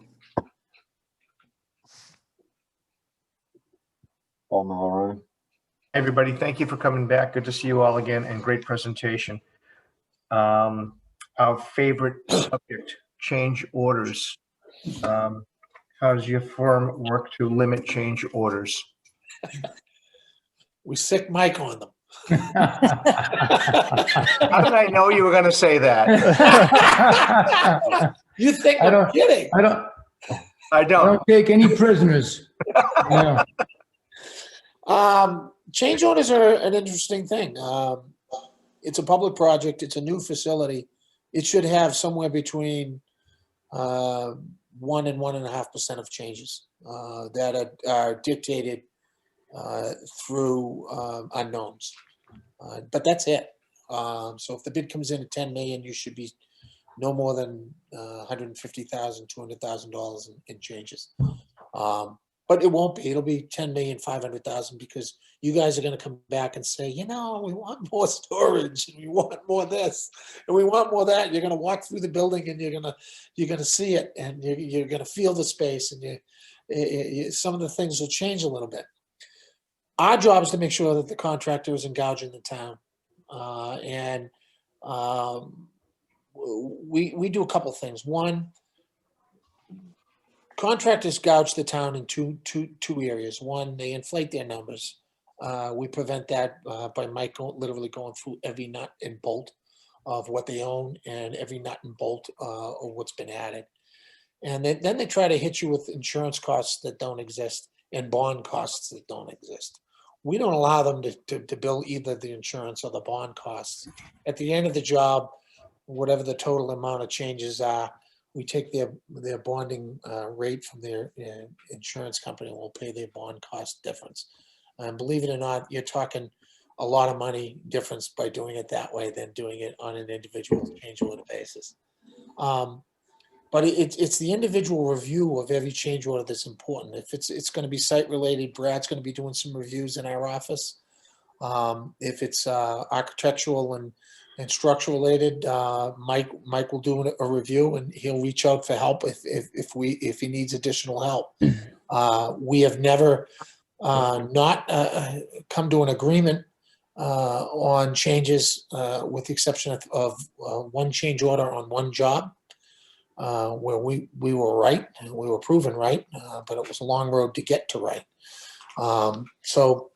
Paul Malorani. Everybody, thank you for coming back. Good to see you all again, and great presentation. Our favorite subject, change orders. How does your firm work to limit change orders? We sick Mike on them. How did I know you were going to say that? You think I'm kidding? I don't take any prisoners. Yeah. Change orders are an interesting thing. It's a public project. It's a new facility. It should have somewhere between 1 and 1.5% of changes that are dictated through unknowns. But that's it. So if the bid comes in at 10 million, you should be no more than $150,000, $200,000 in changes. But it won't be. It'll be 10 million, 500,000, because you guys are going to come back and say, you know, we want more storage, and we want more this, and we want more that. You're going to walk through the building, and you're going to see it, and you're going to feel the space, and some of the things will change a little bit. Our job is to make sure that the contractor is engaging the town, and we do a couple things. One, contractors gouge the town in two areas. One, they inflate their numbers. We prevent that by Mike literally going through every nut and bolt of what they own and every nut and bolt of what's been added. And then they try to hit you with insurance costs that don't exist and bond costs that don't exist. We don't allow them to bill either the insurance or the bond costs. At the end of the job, whatever the total amount of changes are, we take their bonding rate from their insurance company and we'll pay their bond cost difference. And believe it or not, you're talking a lot of money difference by doing it that way than doing it on an individual change order basis. But it's the individual review of every change order that's important. If it's going to be site related, Brad's going to be doing some reviews in our office. If it's architectural and structural related, Mike will do a review and he'll reach out for help if he needs additional help. We have never not come to an agreement on changes, with the exception of one change order on one job, where we were right and we were proven right, but it was a long road to get to right. So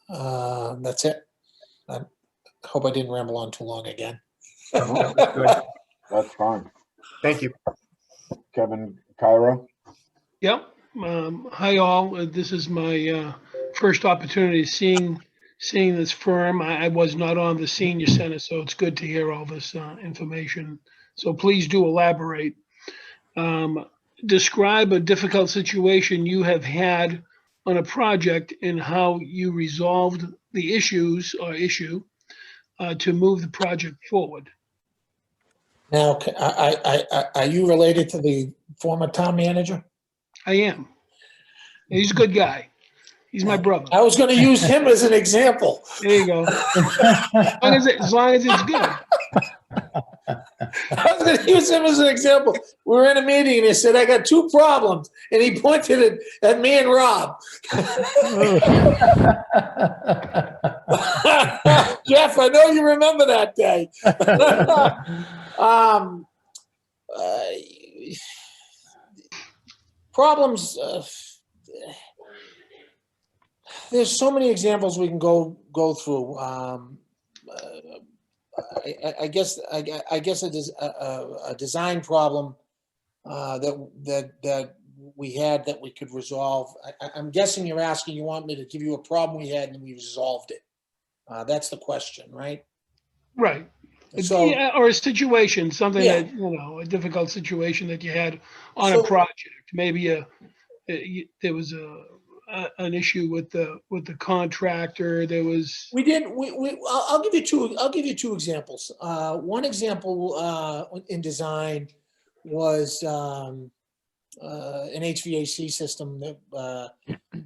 that's it. I hope I didn't ramble on too long again. Good. That's fine. Thank you. Kevin, Kyra? Yep. Hi, all. This is my first opportunity seeing this firm. I was not on the senior center, so it's good to hear all this information. So please do elaborate. Describe a difficult situation you have had on a project and how you resolved the issue to move the project forward. Now, are you related to the former town manager? I am. He's a good guy. He's my brother. I was going to use him as an example. There you go. As long as it's good. I was going to use him as an example. We were in a meeting and he said, I got two problems. And he pointed at me and Rob. Jeff, I know you remember that day. Problems. There's so many examples we can go through. I guess it is a design problem that we had that we could resolve. I'm guessing you're asking, you want me to give you a problem we had and we resolved it. That's the question, right? Right. So, yeah, or a situation, something Yeah. that, a difficult situation that you had on a project. Maybe there was an issue with the contractor. There was. I'll give you two examples. One example in design was an HVAC system that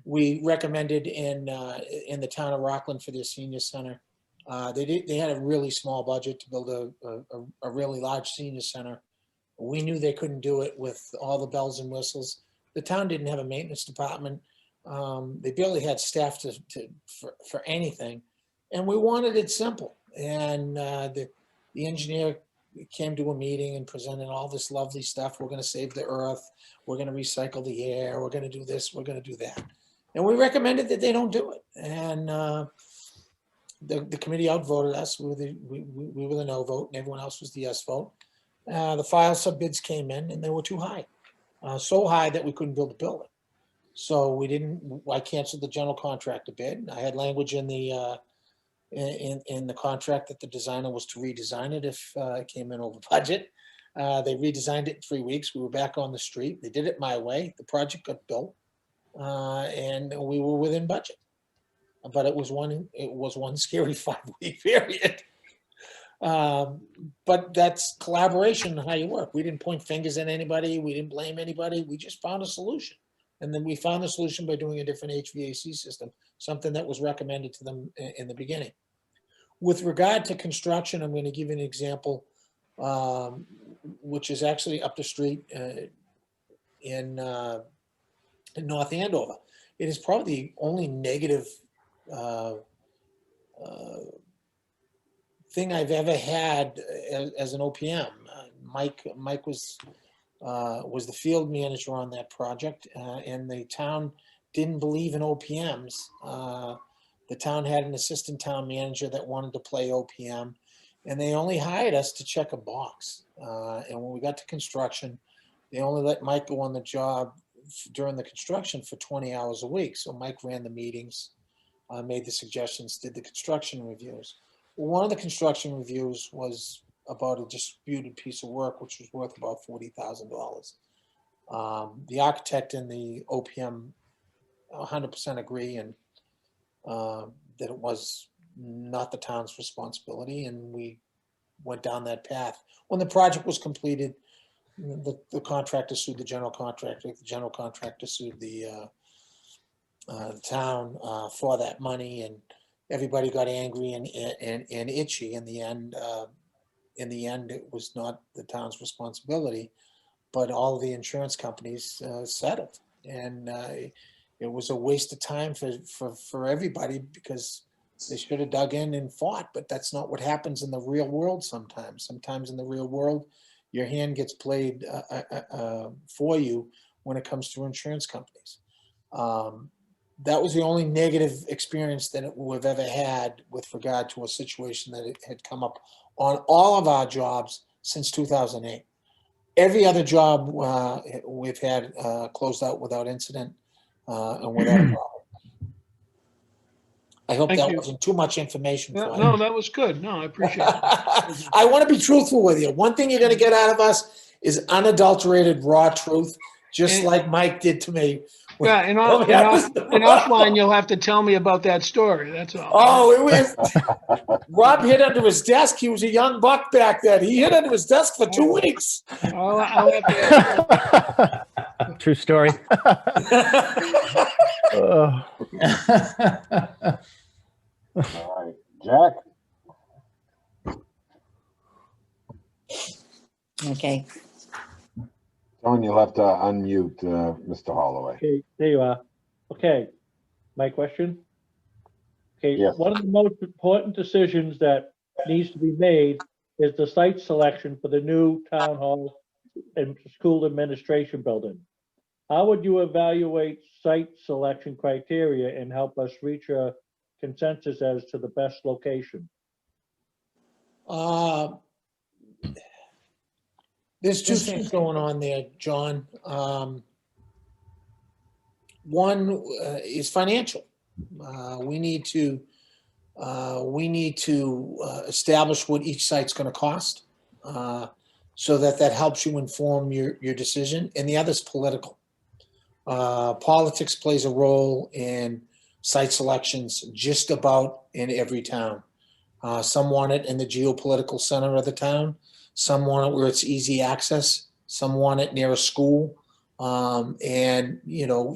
we recommended in the town of Rockland for their senior center. They had a really small budget to build a really large senior center. We knew they couldn't do it with all the bells and whistles. The town didn't have a maintenance department. They barely had staff for anything, and we wanted it simple. And the engineer came to a meeting and presented all this lovely stuff. We're going to save the earth. We're going to recycle the air. We're going to do this. We're going to do that. And we recommended that they don't do it. And the committee outvoted us. We were the no vote, and everyone else was the yes vote. The file sub bids came in, and they were too high, so high that we couldn't build the building. So I canceled the general contractor bid. I had language in the contract that the designer was to redesign it if it came in over budget. They redesigned it in 3 weeks. We were back on the street. They did it my way. The project got built, and we were within budget. But it was one scary 5-week period. But that's collaboration and how you work. We didn't point fingers at anybody. We didn't blame anybody. We just found a solution. And then we found the solution by doing a different HVAC system, something that was recommended to them in the beginning. With regard to construction, I'm going to give you an example, which is actually up the street in North Andover. It is probably the only negative thing I've ever had as an OPM. Mike was the field manager on that project, and the town didn't believe in OPMs. The town had an assistant town manager that wanted to play OPM, and they only hired us to check a box. And when we got to construction, they only let Mike go on the job during the construction for 20 hours a week. So Mike ran the meetings, made the suggestions, did the construction reviews. Well, one of the construction reviews was about a disputed piece of work, which was worth about $40,000. The architect and the OPM 100% agree and that it was not the town's responsibility, and we went down that path. When the project was completed, the contractor sued the general contractor. The general contractor sued the town for that money, and everybody got angry and itchy. In the end, it was not the town's responsibility, but all of the insurance companies settled, and it was a waste of time for everybody because they should have dug in and fought. But that's not what happens in the real world. Sometimes in the real world, your hand gets played for you when it comes to insurance companies. That was the only negative experience that we've ever had with regard to a situation that had come up on all of our jobs since 2008. Every other job we've had closed out without incident and without a problem. I hope Thank that you. wasn't too much information for you. No, that was good. No, I appreciate it. I want to be truthful with you. One thing you're going to get out of us is unadulterated, raw truth, just like Mike did to me. Yeah, and offline, you'll have to tell me about that story. That's all. Oh, it was Rob hid under his desk. He was a young buck back then. He hid under his desk for 2 weeks. I'll have to True story. All right, Jack? Okay. John, you'll have to unmute Mr. Holloway. Okay, there you are. Okay, my question. Okay, Yes. one of the most important decisions that needs to be made is the site selection for the new town hall and school administration building. How would you evaluate site selection criteria and help us reach a consensus as to the best location? There's two things going on there, John. One is financial. We need to establish what each site's going to cost, so that helps you inform your decision. And the other is political. Politics plays a role in site selections just about in every town. Some want it in the geopolitical center of the town. Some want it where it's easy access. Some want it near a school. And you know,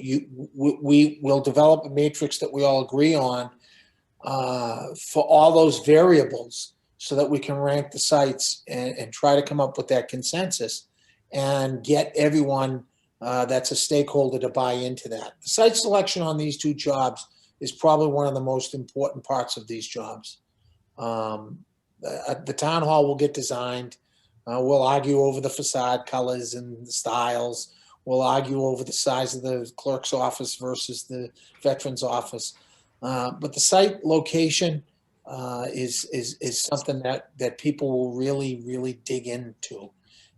we will develop a matrix that we all agree on for all those variables, so that we can rank the sites and try to come up with that consensus and get everyone that's a stakeholder to buy into that. The site selection on these two jobs is probably one of the most important parts of these jobs. The town hall will get designed. We'll argue over the facade colors and the styles. We'll argue over the size of the clerk's office versus the veteran's office. But the site location is something that people will really dig into.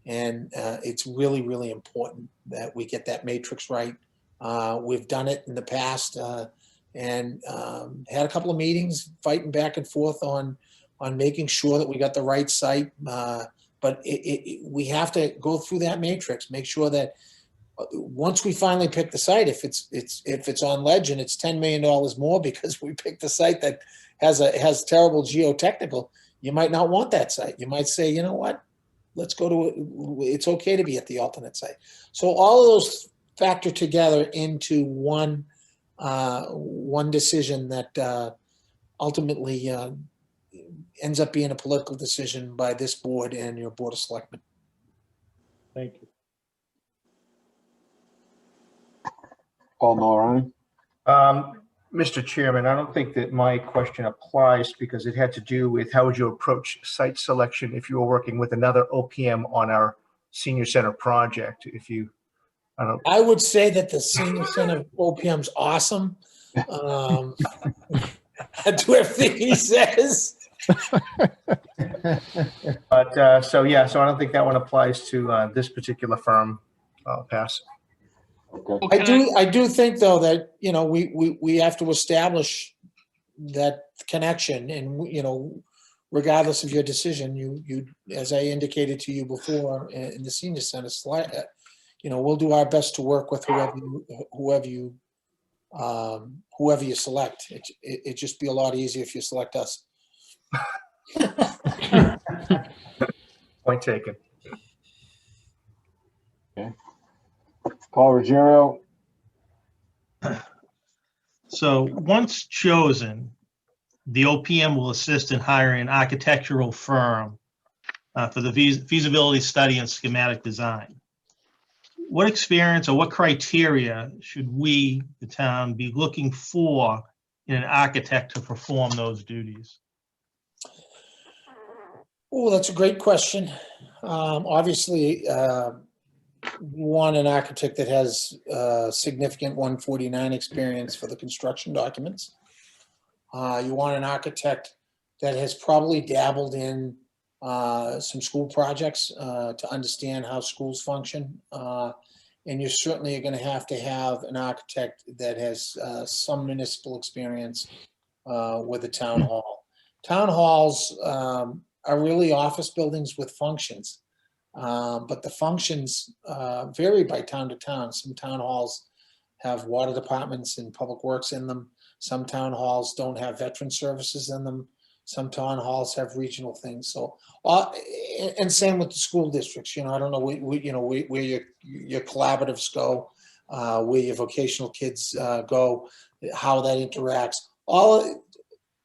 And it's really important that we get that matrix right. We've done it in the past and had a couple of meetings fighting back and forth on making sure that we got the right site. But we have to go through that matrix, make sure that once we finally pick the site, if it's on ledge and it's $10 million more because we picked a site that has terrible geotechnical, you might not want that site. You might say, you know what, let's go to it's okay to be at the alternate site. So all of those factor together into one decision that ultimately ends up being a political decision by this board and your board of selectmen. Thank you. Paul Mulroney? Mr. Chairman, I don't think that my question applies because it had to do with how would you approach site selection if you were working with another OPM on our senior center project. I would say that the senior center OPM's awesome. I do everything he says. But so I don't think that one applies to this particular firm. I'll pass. Okay. I do think though that, you know, we have to establish that connection, and, you know, regardless of your decision, you, as I indicated to you before in the senior center slide, we'll do our best to work with whoever you select. It'd just be a lot easier if you select us. Point taken. Paul Ruggiero, So once chosen, the OPM will assist in hiring an architectural firm for the feasibility study and schematic design. What experience or what criteria should we, the town, be looking for in an architect to perform those duties? Oh, that's a great question. Obviously, we want an architect that has significant 149 experience for the construction documents. You want an architect that has probably dabbled in some school projects to understand how schools function. And you certainly are going to have an architect that has some municipal experience with a town hall. Town halls are really office buildings with functions. But the functions vary by town to town. Some town halls have water departments and public works in them. Some town halls don't have veteran services in them. Some town halls have regional things. So, and same with the school districts. I don't know where your collaboratives go, where your vocational kids go, how that interacts.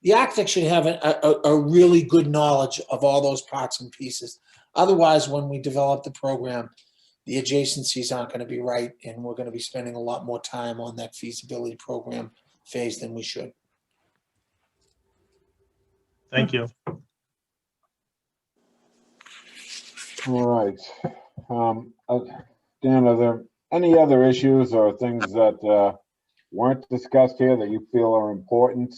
The architect should have a really good knowledge of all those parts and pieces. Otherwise, when we develop the program, the adjacencies aren't going to be right, and we're going to be spending a lot more time on that feasibility program phase than we should. Thank you. all right. Dan, are there any other issues or things that weren't discussed here that you feel are important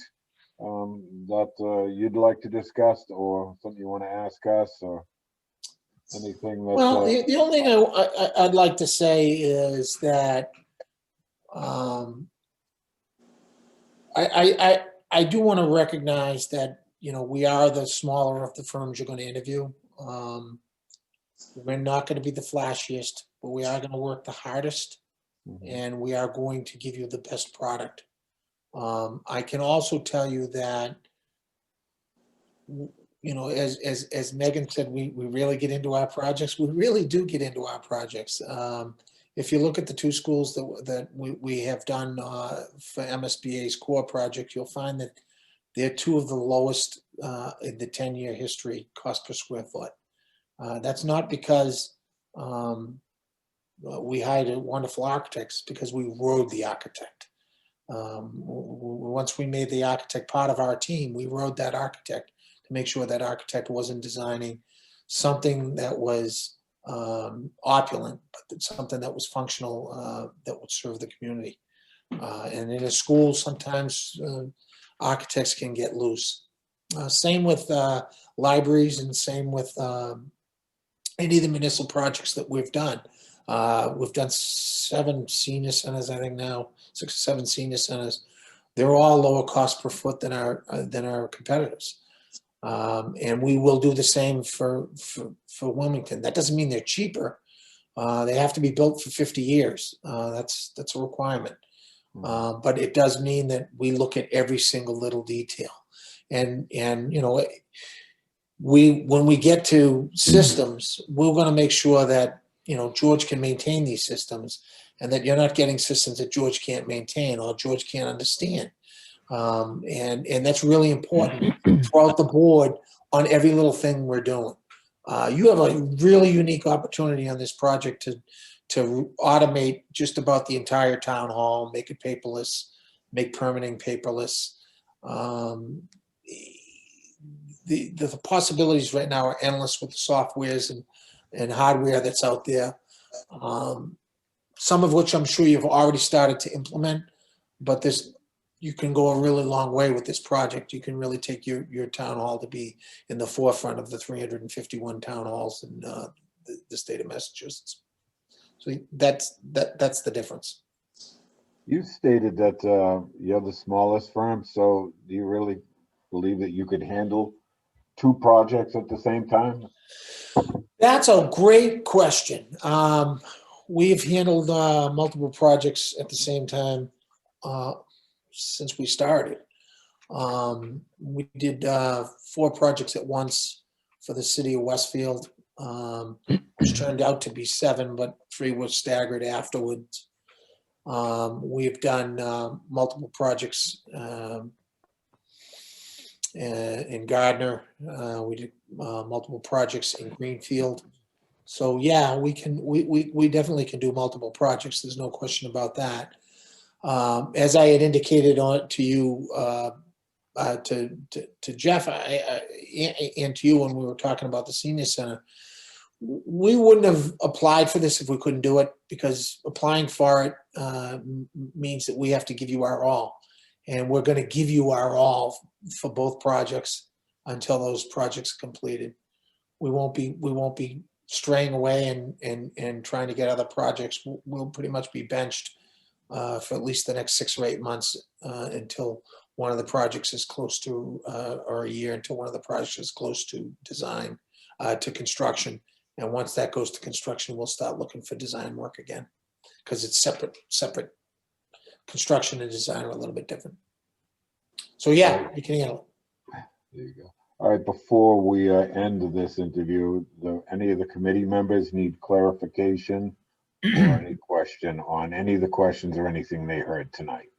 that you'd like to discuss, or something you want to ask us, or anything that? Well, the only thing I'd like to say is that I do want to recognize that we are the smaller of the firms you're going to interview. We're not going to be the flashiest, but we are going to work the hardest, and we are going to give you the best product. I can also tell you that, as Megan said, we really get into our projects. We really do get into our projects. If you look at the two schools that we have done for MSBA's core project, you'll find that they're two of the lowest in the 10-year history cost per square foot. That's not because we hired wonderful architects, because we rode the architect. Once we made the architect part of our team, we rode that architect to make sure that architect wasn't designing something that was opulent, but something that was functional, that would serve the community. And in a school, sometimes architects can get loose. Same with libraries, and same with any of the municipal projects that we've done. We've done 7 senior centers, I think now, 6 or 7 senior centers. They're all lower cost per foot than our competitors. And we will do the same for Wilmington. That doesn't mean they're cheaper. They have to be built for 50 years. That's a requirement. But it does mean that we look at every single little detail. And when we get to systems, we're going to make sure that George can maintain these systems, and that you're not getting systems that George can't maintain or George can't understand. And that's really important throughout the board on every little thing we're doing. You have a really unique opportunity on this project to automate just about the entire town hall, make it paperless, make permitting paperless. The possibilities right now are endless with the softwares and hardware that's out there. Some of which I'm sure you've already started to implement, but you can go a really long way with this project. You can really take your town hall to be in the forefront of the 351 town halls in the state of Massachusetts. So that's the difference. You stated that you're the smallest firm, so do you really believe that you could handle two projects at the same time? That's a great question. We've handled multiple projects at the same time since we started. We did 4 projects at once for the city of Westfield, which turned out to be 7, but 3 were staggered afterwards. We've done multiple projects in Gardner. We did multiple projects in Greenfield. So yeah, we definitely can do multiple projects. There's no question about that. As I had indicated to you, to Jeff and to you when we were talking about the senior center, we wouldn't have applied for this if we couldn't do it, because applying for it means that we have to give you our all, and we're going to give you our all for both projects until those projects are completed. We won't be straying away and trying to get other projects. We'll pretty much be benched for at least the next 6 or 8 months until one of the projects is close to, or a year until one of the projects is close to design, to construction. And once that goes to construction, we'll start looking for design work again, because it's separate. Construction and design are a little bit different. So yeah, we can handle it. There you go. All right, before we end this interview, any of the committee members need clarification or any question on any of the questions or anything they heard tonight?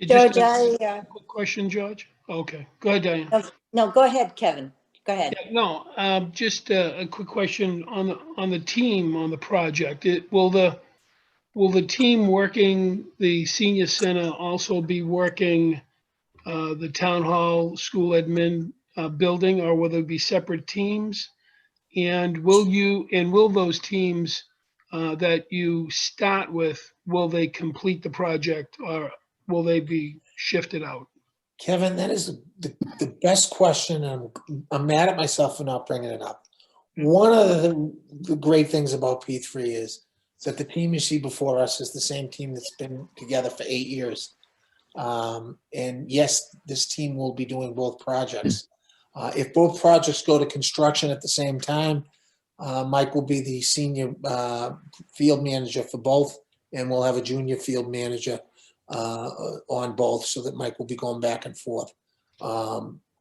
Just George, a quick question, George. Okay, go ahead, Diane. no, go ahead, Kevin. Go ahead. Yeah, no, just a quick question on the team on the project. Will the team working the senior center also be working the town hall school admin building, or will there be separate teams? And will those teams that you start with, will they complete the project, or will they be shifted out? Kevin, that is the best question, and I'm mad at myself for not bringing it up. One of the great things about P3 is that the team you see before us is the same team that's been together for 8 years. And yes, this team will be doing both projects. If both projects go to construction at the same time, Mike will be the senior field manager for both, and we'll have a junior field manager on both, so that Mike will be going back and forth.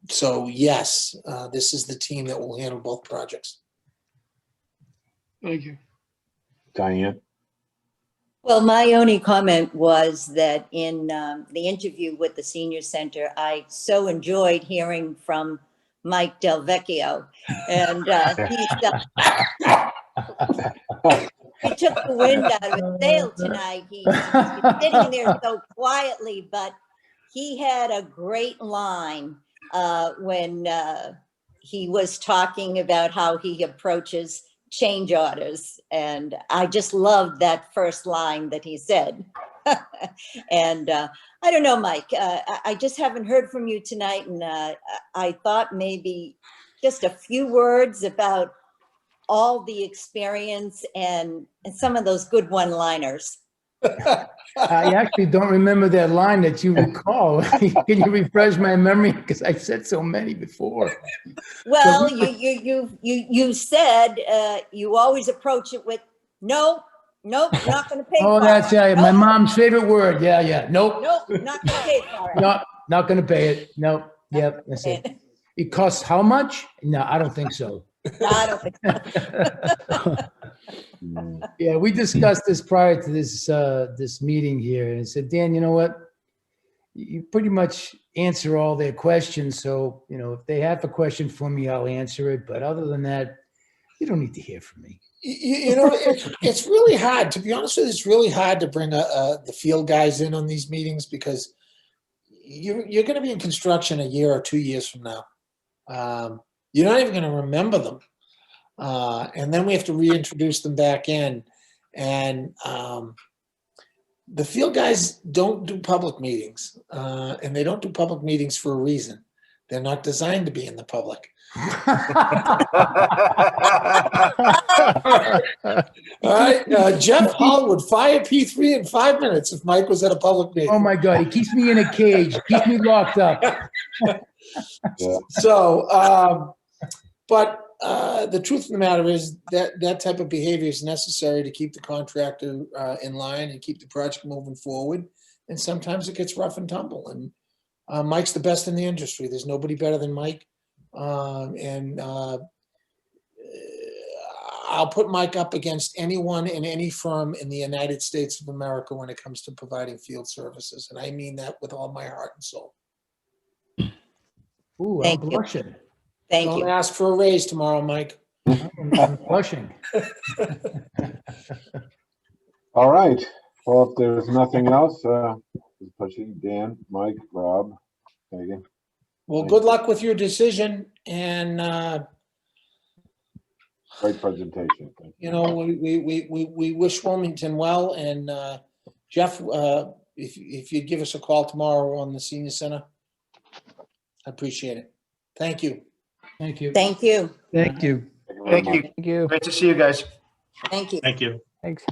So yes, this is the team that will handle both projects. Thank you. Diane? Well, my only comment was that in the interview with the senior center, I so enjoyed hearing from Mike Del Vecchio, and he took the wind out of his sail tonight. He's sitting there so quietly, but he had a great line when he was talking about how he approaches change orders. And I just loved that first line that he said. And I don't know, Mike, I just haven't heard from you tonight. And I thought maybe just a few words about all the experience and some of those good one-liners. I actually don't remember that line that you recall. Can you refresh my memory? Because I said so many before. Well, you said you always approach it with nope, not going to pay for it. Oh, that's Nope. my mom's favorite word. Yeah. Nope. Nope, not going to pay for it. No, not going to pay it. Nope. Yep. That's it. It costs how much? No, I don't think so. No, I don't think so. Yeah, we discussed this prior to this meeting here, and I said, Dan, you know what? You pretty much answer all their questions. So, if they have a question for me, I'll answer it. But other than that, you don't need to hear from me. It's really hard, to be honest with you. It's really hard to bring the field guys in on these meetings, because you're going to be in construction a year or 2 years from now. You're not even going to remember them. And then we have to reintroduce them back in. And the field guys don't do public meetings. And they don't do public meetings for a reason. They're not designed to be in the public. All right. Jeff Hall would fire P3 in 5 minutes if Mike was at a public meeting. Oh my God, he keeps me in a cage, keeps me locked up. Yeah. So, but the truth of the matter is that that type of behavior is necessary to keep the contractor in line and keep the project moving forward. And sometimes it gets rough and tumble. And Mike's the best in the industry. There's nobody better than Mike. And I'll put Mike up against anyone in any firm in the United States of America when it comes to providing field services. And I mean that with all my heart and soul. Ooh, I'm Thank you. blushing. Thank Don't you. ask for a raise tomorrow, Mike. I'm blushing. All right. Well, if there's nothing else, pushing Dan, Mike, Rob, Megan. Well, good luck with your decision. And, Great presentation. Thank you. you know, we wish Wilmington well. And Jeff, if you'd give us a call tomorrow on the senior center, I appreciate it. Thank you. Thank you. Thank you. Thank you. very Thank you. much. Thank you. Great to see you guys. Thank you. Thank you. Thanks.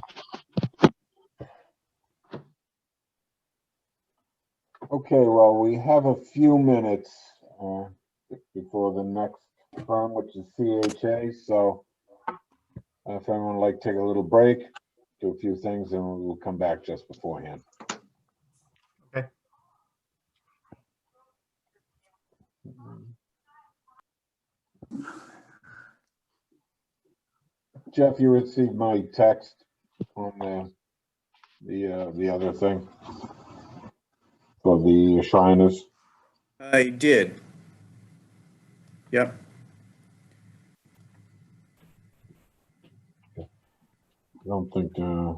Okay, well, we have a few minutes before the next firm, which is CHA. So if anyone would like to take a little break, do a few things, and we'll come back just beforehand. Okay. Jeff, you received my text on the other thing for the Shriners. I did. Yep. I don't think. Yeah,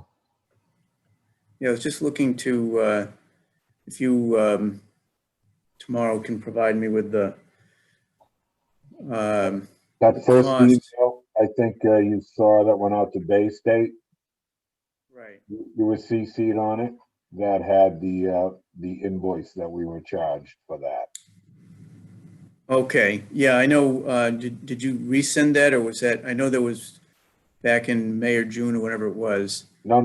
I was just looking to, if you tomorrow can provide me with the That first cost. email, I think you saw that went out to Bay State. Right. You were CC'd on it. That had the invoice that we were charged for that. Okay, yeah, I know, did you resend that, or was that, I know there was back in May or June or whatever it was. No,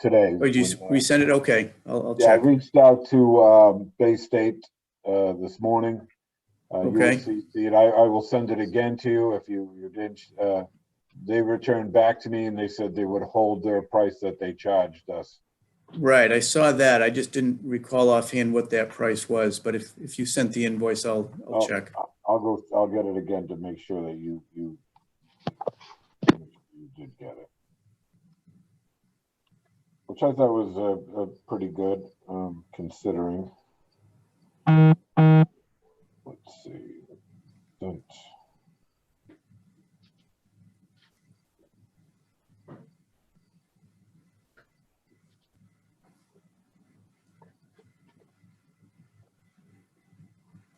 today. Oh, did you resend it? Okay, I'll Yeah, I check. reached out to Bay State this morning. You were Okay. CC'd. I will send it again to you if you did. They returned back to me and they said they would hold their price that they charged us. Right, I saw that. I just didn't recall offhand what that price was, but if you sent the invoice, I'll check. I'll get it again to make sure that you did get it. Which I thought was pretty good, considering. Let's see. Don't.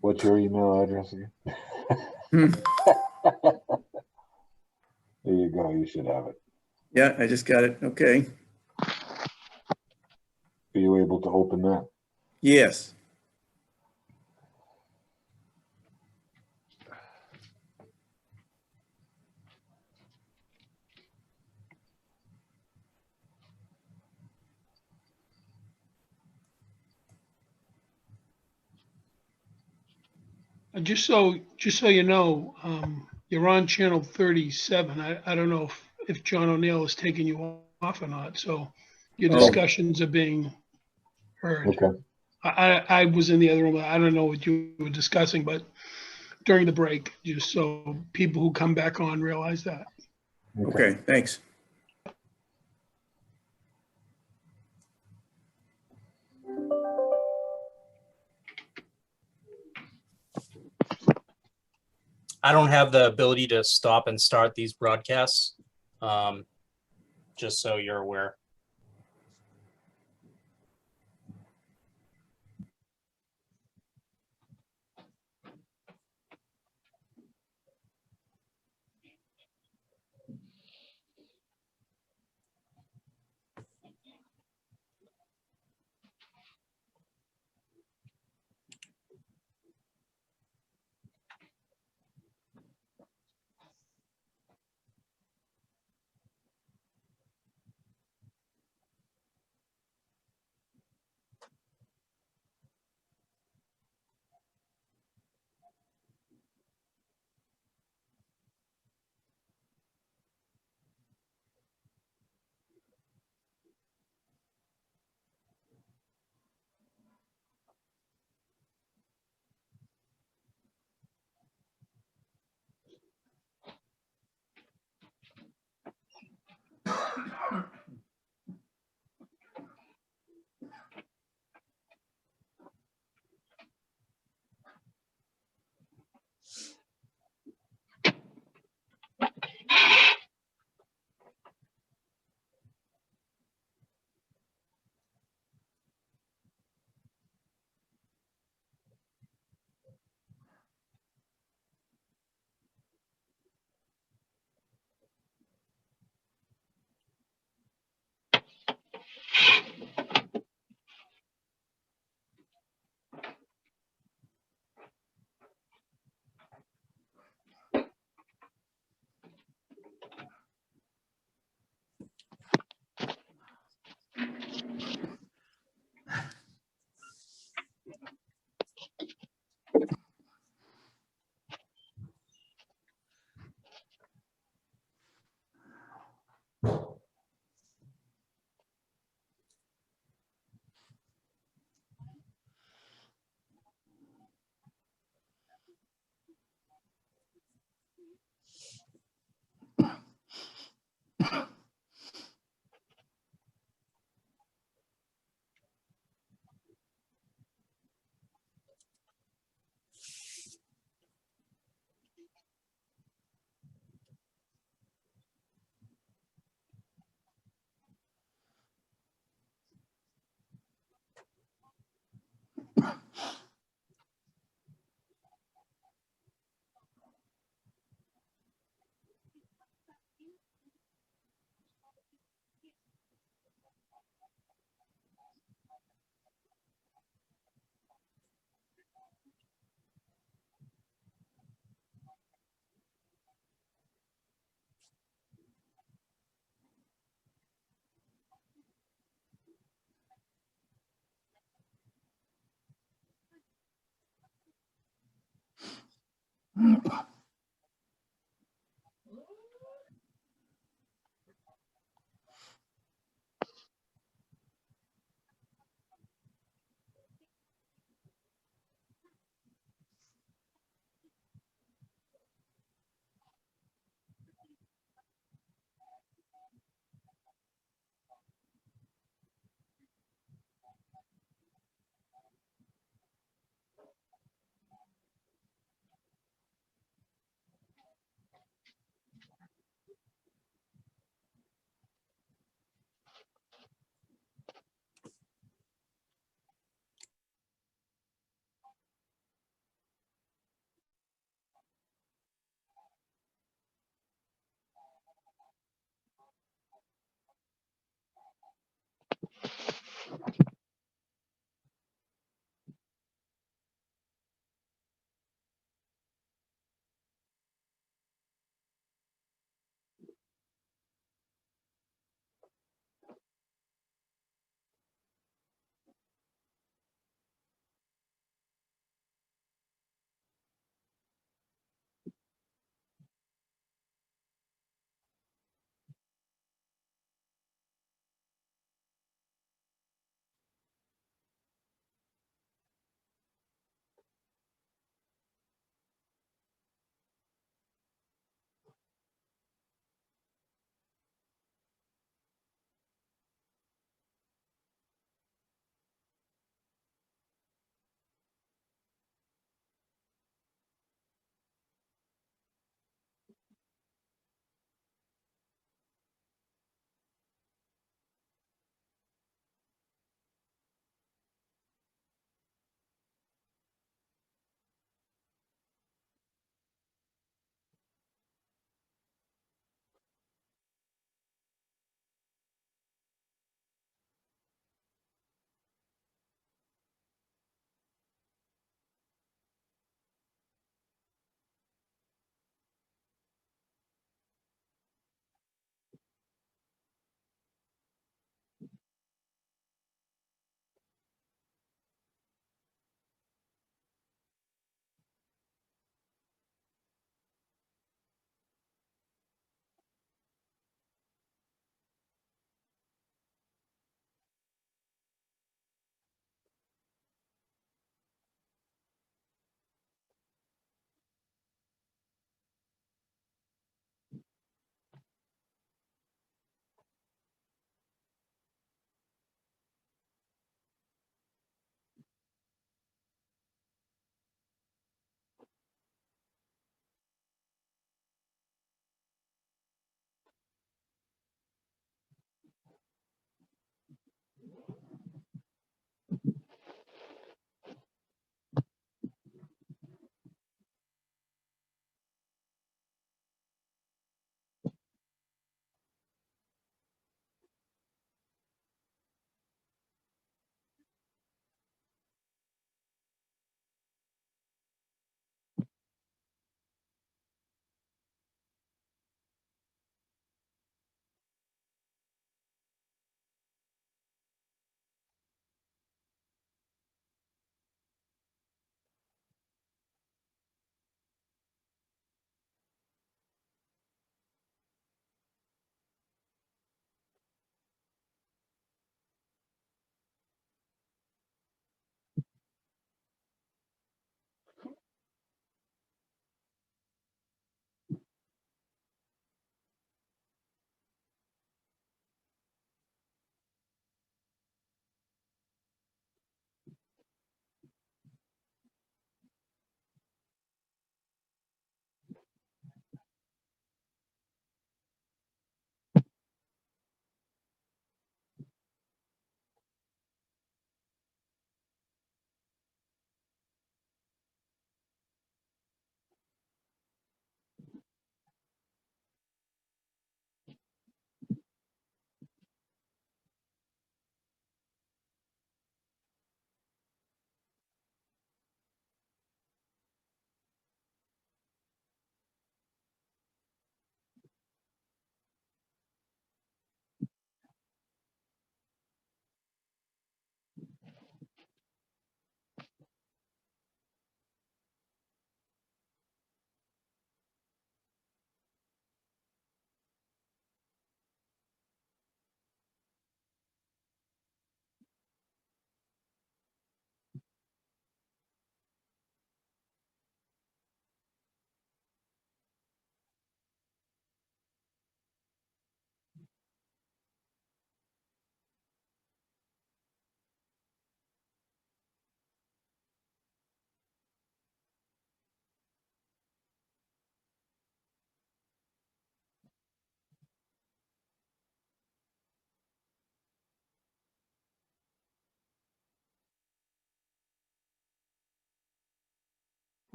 What's your email address again? There you go. You should have it. Yeah, I just got it. Okay. Are you able to open that? Yes. Just so you know, you're on channel 37. I don't know if John O'Neill is taking you off or not. So your Oh. discussions are being heard. Okay. I was in the other room. I don't know what you were discussing, but during the break, just so people who come back on realize that. Okay, thanks. I don't have the ability to stop and start these broadcasts, just so you're aware.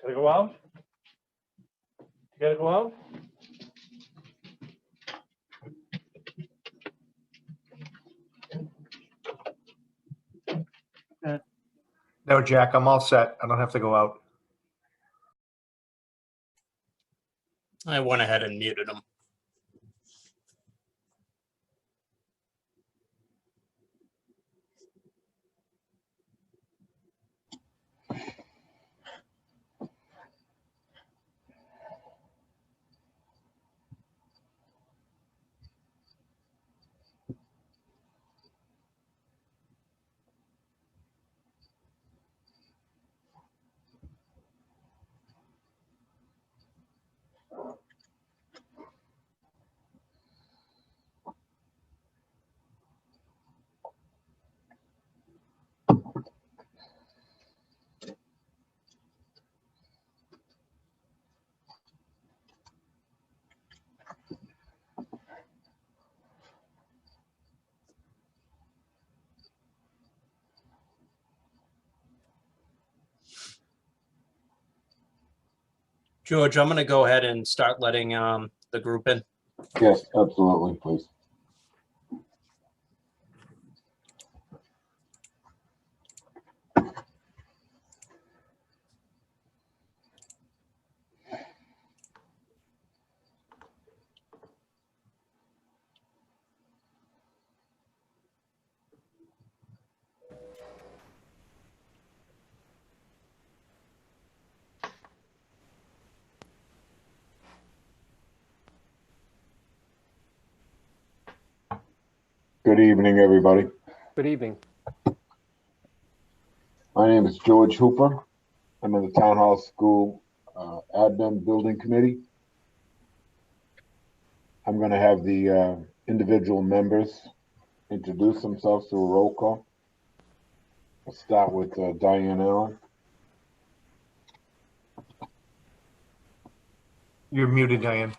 Gotta go out? You gotta go out? No, Jack, I'm all set. I don't have to go out. I went ahead and muted him. George, I'm going to go ahead and start letting the group in. Yes, absolutely, please. Good evening, everybody. Good evening. My name is George Hooper. I'm in the Town Hall School Admin Building Committee. I'm going to have the individual members introduce themselves through a roll call. I'll start with Diane Allen. You're muted, Diane.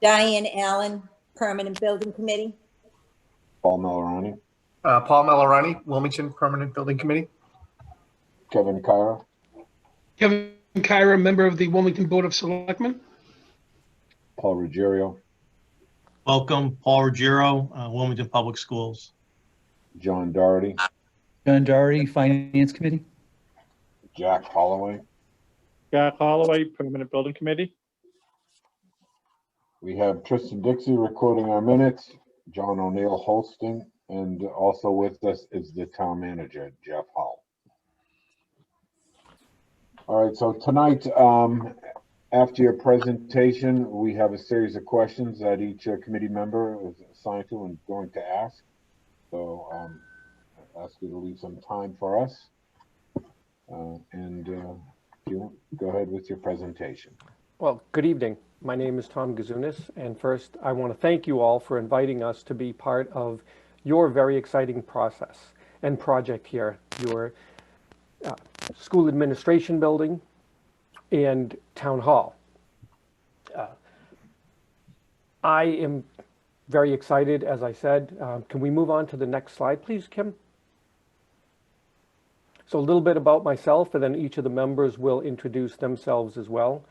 Diane Allen, Permanent Building Committee. Paul Malorani. Paul Malorani, Wilmington Permanent Building Committee. Kevin Kyra. Kevin Kyra, member of the Wilmington Board of Selectmen. Paul Ruggiero. Welcome, Paul Ruggiero, Wilmington Public Schools. John Doherty. John Doherty, Finance Committee. Jack Holloway. Jack Holloway, Permanent Building Committee. We have Tristan Dixie recording our minutes, John O'Neill hosting, and also with us is the town manager, Jeff Hull. All right, so tonight, after your presentation, we have a series of questions that each committee member is assigned to and going to ask. So I ask you to leave some time for us. You go ahead with your presentation. Well, good evening. My name is Tom Gazunas, and first I want to thank you all for inviting us to be part of your very exciting process and project here, your school administration building and town hall. I am very excited, as I said. Can we move on to the next slide, please, Kim? So a little bit about myself, and then each of the members will introduce themselves as well.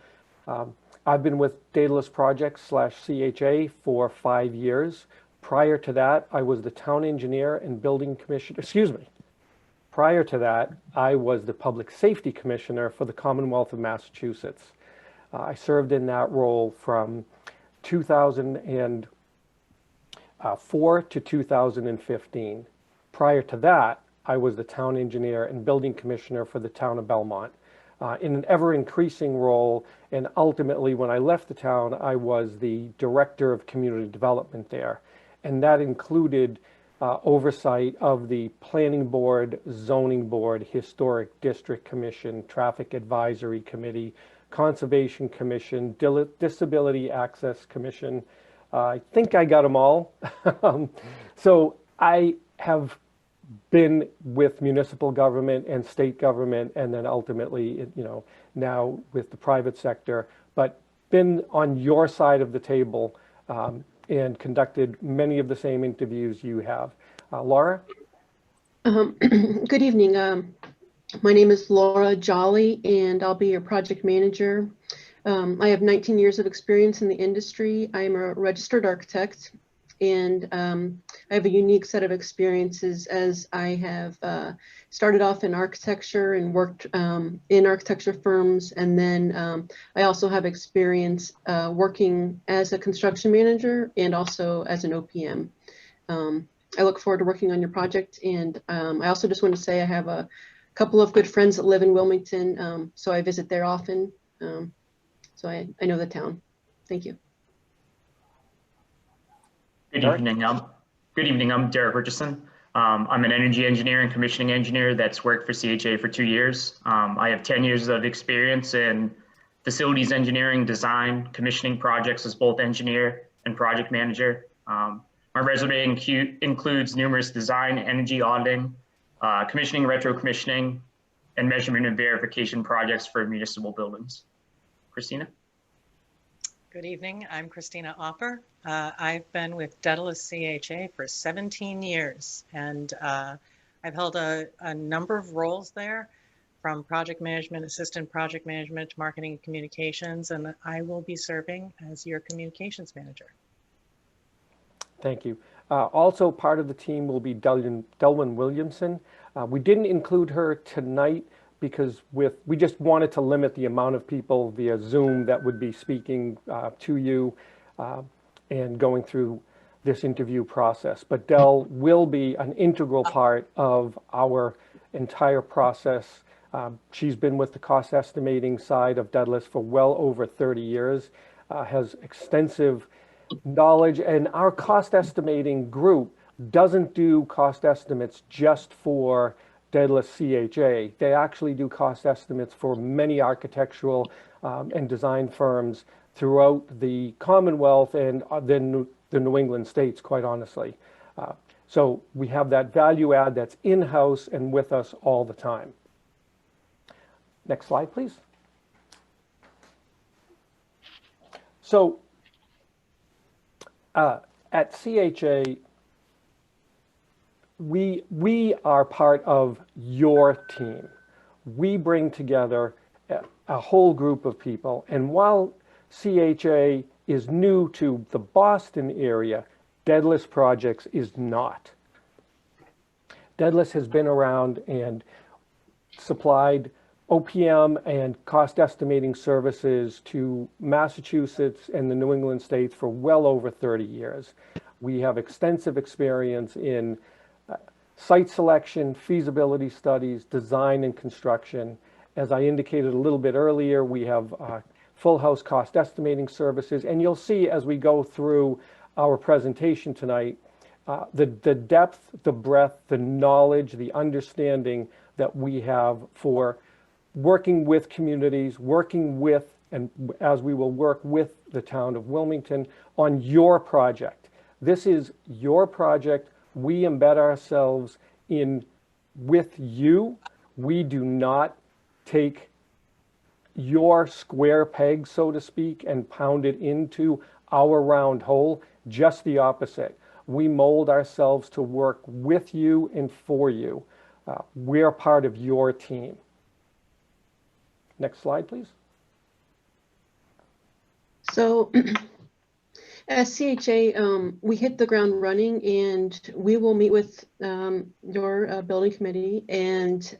I've been with Daedalus Projects /CHA for 5 years. Prior to that, I was the town engineer and building commissioner, Prior to that, I was the public safety commissioner for the Commonwealth of Massachusetts. I served in that role from 2004 to 2015. Prior to that, I was the town engineer and building commissioner for the town of Belmont. In an ever-increasing role, and ultimately when I left the town, I was the director of community development there. And that included oversight of the planning board, zoning board, historic district commission, traffic advisory committee, Conservation Commission, Disability Access Commission. I think I got them all. So I have been with municipal government and state government, and then ultimately, now with the private sector, but been on your side of the table and conducted many of the same interviews you have. Laura? Good evening. My name is Laura Jolly, and I'll be your project manager. I have 19 years of experience in the industry. I am a registered architect, and I have a unique set of experiences as I have started off in architecture and worked in architecture firms. And then I also have experience working as a construction manager and also as an OPM. I look forward to working on your project. And I also just want to say I have a couple of good friends that live in Wilmington, so I visit there often. So I know the town. Thank you. Good evening. I'm Derek Richardson. I'm an energy engineer and commissioning engineer that's worked for CHA for 2 years. I have 10 years of experience in facilities engineering, design, commissioning projects as both engineer and project manager. My resume includes numerous design, energy auditing, commissioning, retro commissioning, and measurement and verification projects for municipal buildings. Christina? Good evening, I'm Christina Offer. I've been with Daedalus CHA for 17 years, and I've held a number of roles there, from project management, assistant project management, to marketing and communications, and I will be serving as your communications manager. Thank you. Also part of the team will be Delwyn Williamson. We didn't include her tonight because we just wanted to limit the amount of people via Zoom that would be speaking to you and going through this interview process. But Del will be an integral part of our entire process. She's been with the cost estimating side of Daedalus for well over 30 years, has extensive knowledge, and our cost estimating group doesn't do cost estimates just for Daedalus CHA. They actually do cost estimates for many architectural and design firms throughout the Commonwealth and then the New England states, quite honestly. So we have that value add that's in-house and with us all the time. Next slide, please. So at CHA, we are part of your team. We bring together a whole group of people. And while CHA is new to the Boston area, Daedalus Projects is not. Daedalus has been around and supplied OPM and cost estimating services to Massachusetts and the New England states for well over 30 years. We have extensive experience in site selection, feasibility studies, design and construction. As I indicated a little bit earlier, we have full house cost estimating services, and you'll see as we go through our presentation tonight, the depth, the breadth, the knowledge, the understanding that we have for working with communities, working with, and as we will work with the town of Wilmington on your project. This is your project. We embed ourselves in with you. We do not take your square peg, so to speak, and pound it into our round hole. Just the opposite. We mold ourselves to work with you and for you. We're part of your team. Next slide, please. So at CHA, we hit the ground running, and we will meet with your building committee, and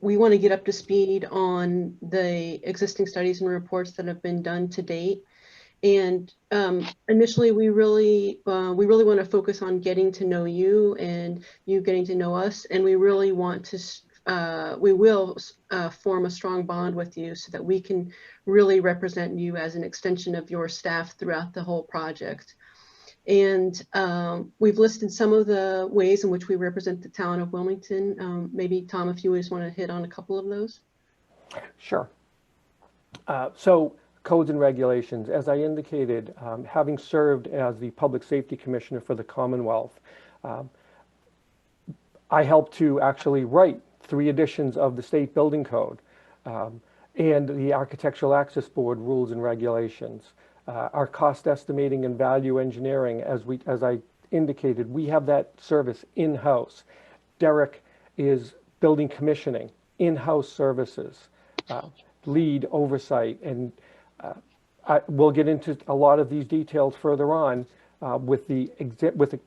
we want to get up to speed on the existing studies and reports that have been done to date. And initially, we really want to focus on getting to know you and you getting to know us, and we really want to we will form a strong bond with you so that we can really represent you as an extension of your staff throughout the whole project. And we've listed some of the ways in which we represent the town of Wilmington. Maybe Tom, if you just want to hit on a couple of those. Sure. So codes and regulations, as I indicated, having served as the Public Safety Commissioner for the Commonwealth, I helped to actually write 3 editions of the state building code and the Architectural Access Board rules and regulations. Our cost estimating and value engineering, as I indicated, we have that service in-house. Derek is building commissioning, in-house services, lead oversight, and we'll get into a lot of these details further on with the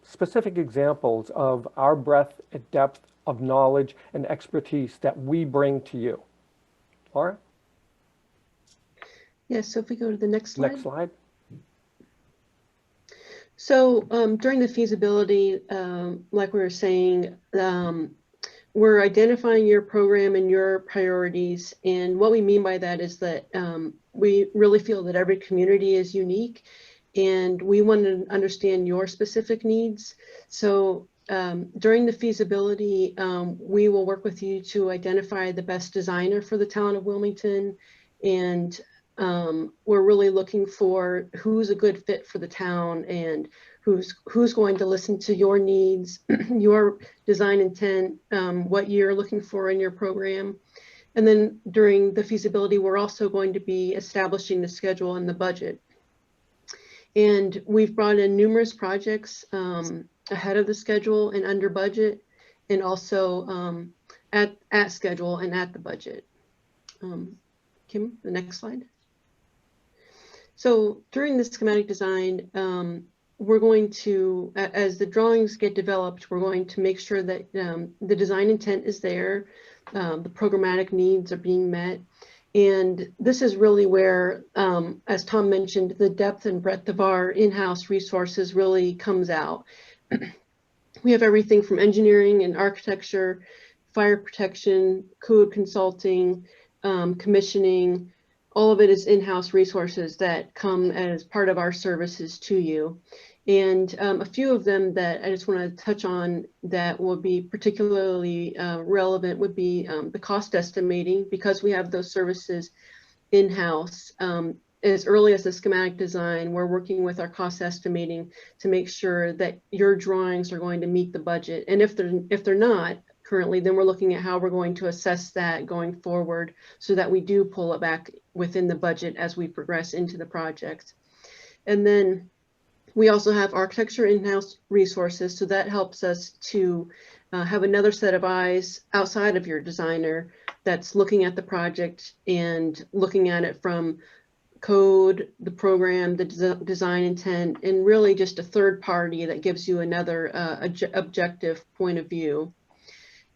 specific examples of our breadth and depth of knowledge and expertise that we bring to you. Laura? Yes, so if we go to the next slide. Next slide. So during the feasibility, like we were saying, we're identifying your program and your priorities. And what we mean by that is that we really feel that every community is unique and we want to understand your specific needs. So during the feasibility, we will work with you to identify the best designer for the town of Wilmington. And we're really looking for who's a good fit for the town and who's going to listen to your needs, your design intent, what you're looking for in your program. And then during the feasibility, we're also going to be establishing the schedule and the budget. And we've brought in numerous projects ahead of the schedule and under budget, and also at schedule and at the budget. Kim, the next slide. So during the schematic design, we're going to, as the drawings get developed, we're going to make sure that the design intent is there, the programmatic needs are being met. And this is really where, as Tom mentioned, the depth and breadth of our in-house resources really comes out. We have everything from engineering and architecture, fire protection, code consulting, commissioning. All of it is in-house resources that come as part of our services to you. And a few of them that I just want to touch on that will be particularly relevant would be the cost estimating, because we have those services in-house. As early as the schematic design, we're working with our cost estimating to make sure that your drawings are going to meet the budget. And if they're not currently, then we're looking at how we're going to assess that going forward so that we do pull it back within the budget as we progress into the project. And then we also have architecture in-house resources, so that helps us to have another set of eyes outside of your designer that's looking at the project and looking at it from code, the program, the design intent, and really just a third party that gives you another objective point of view.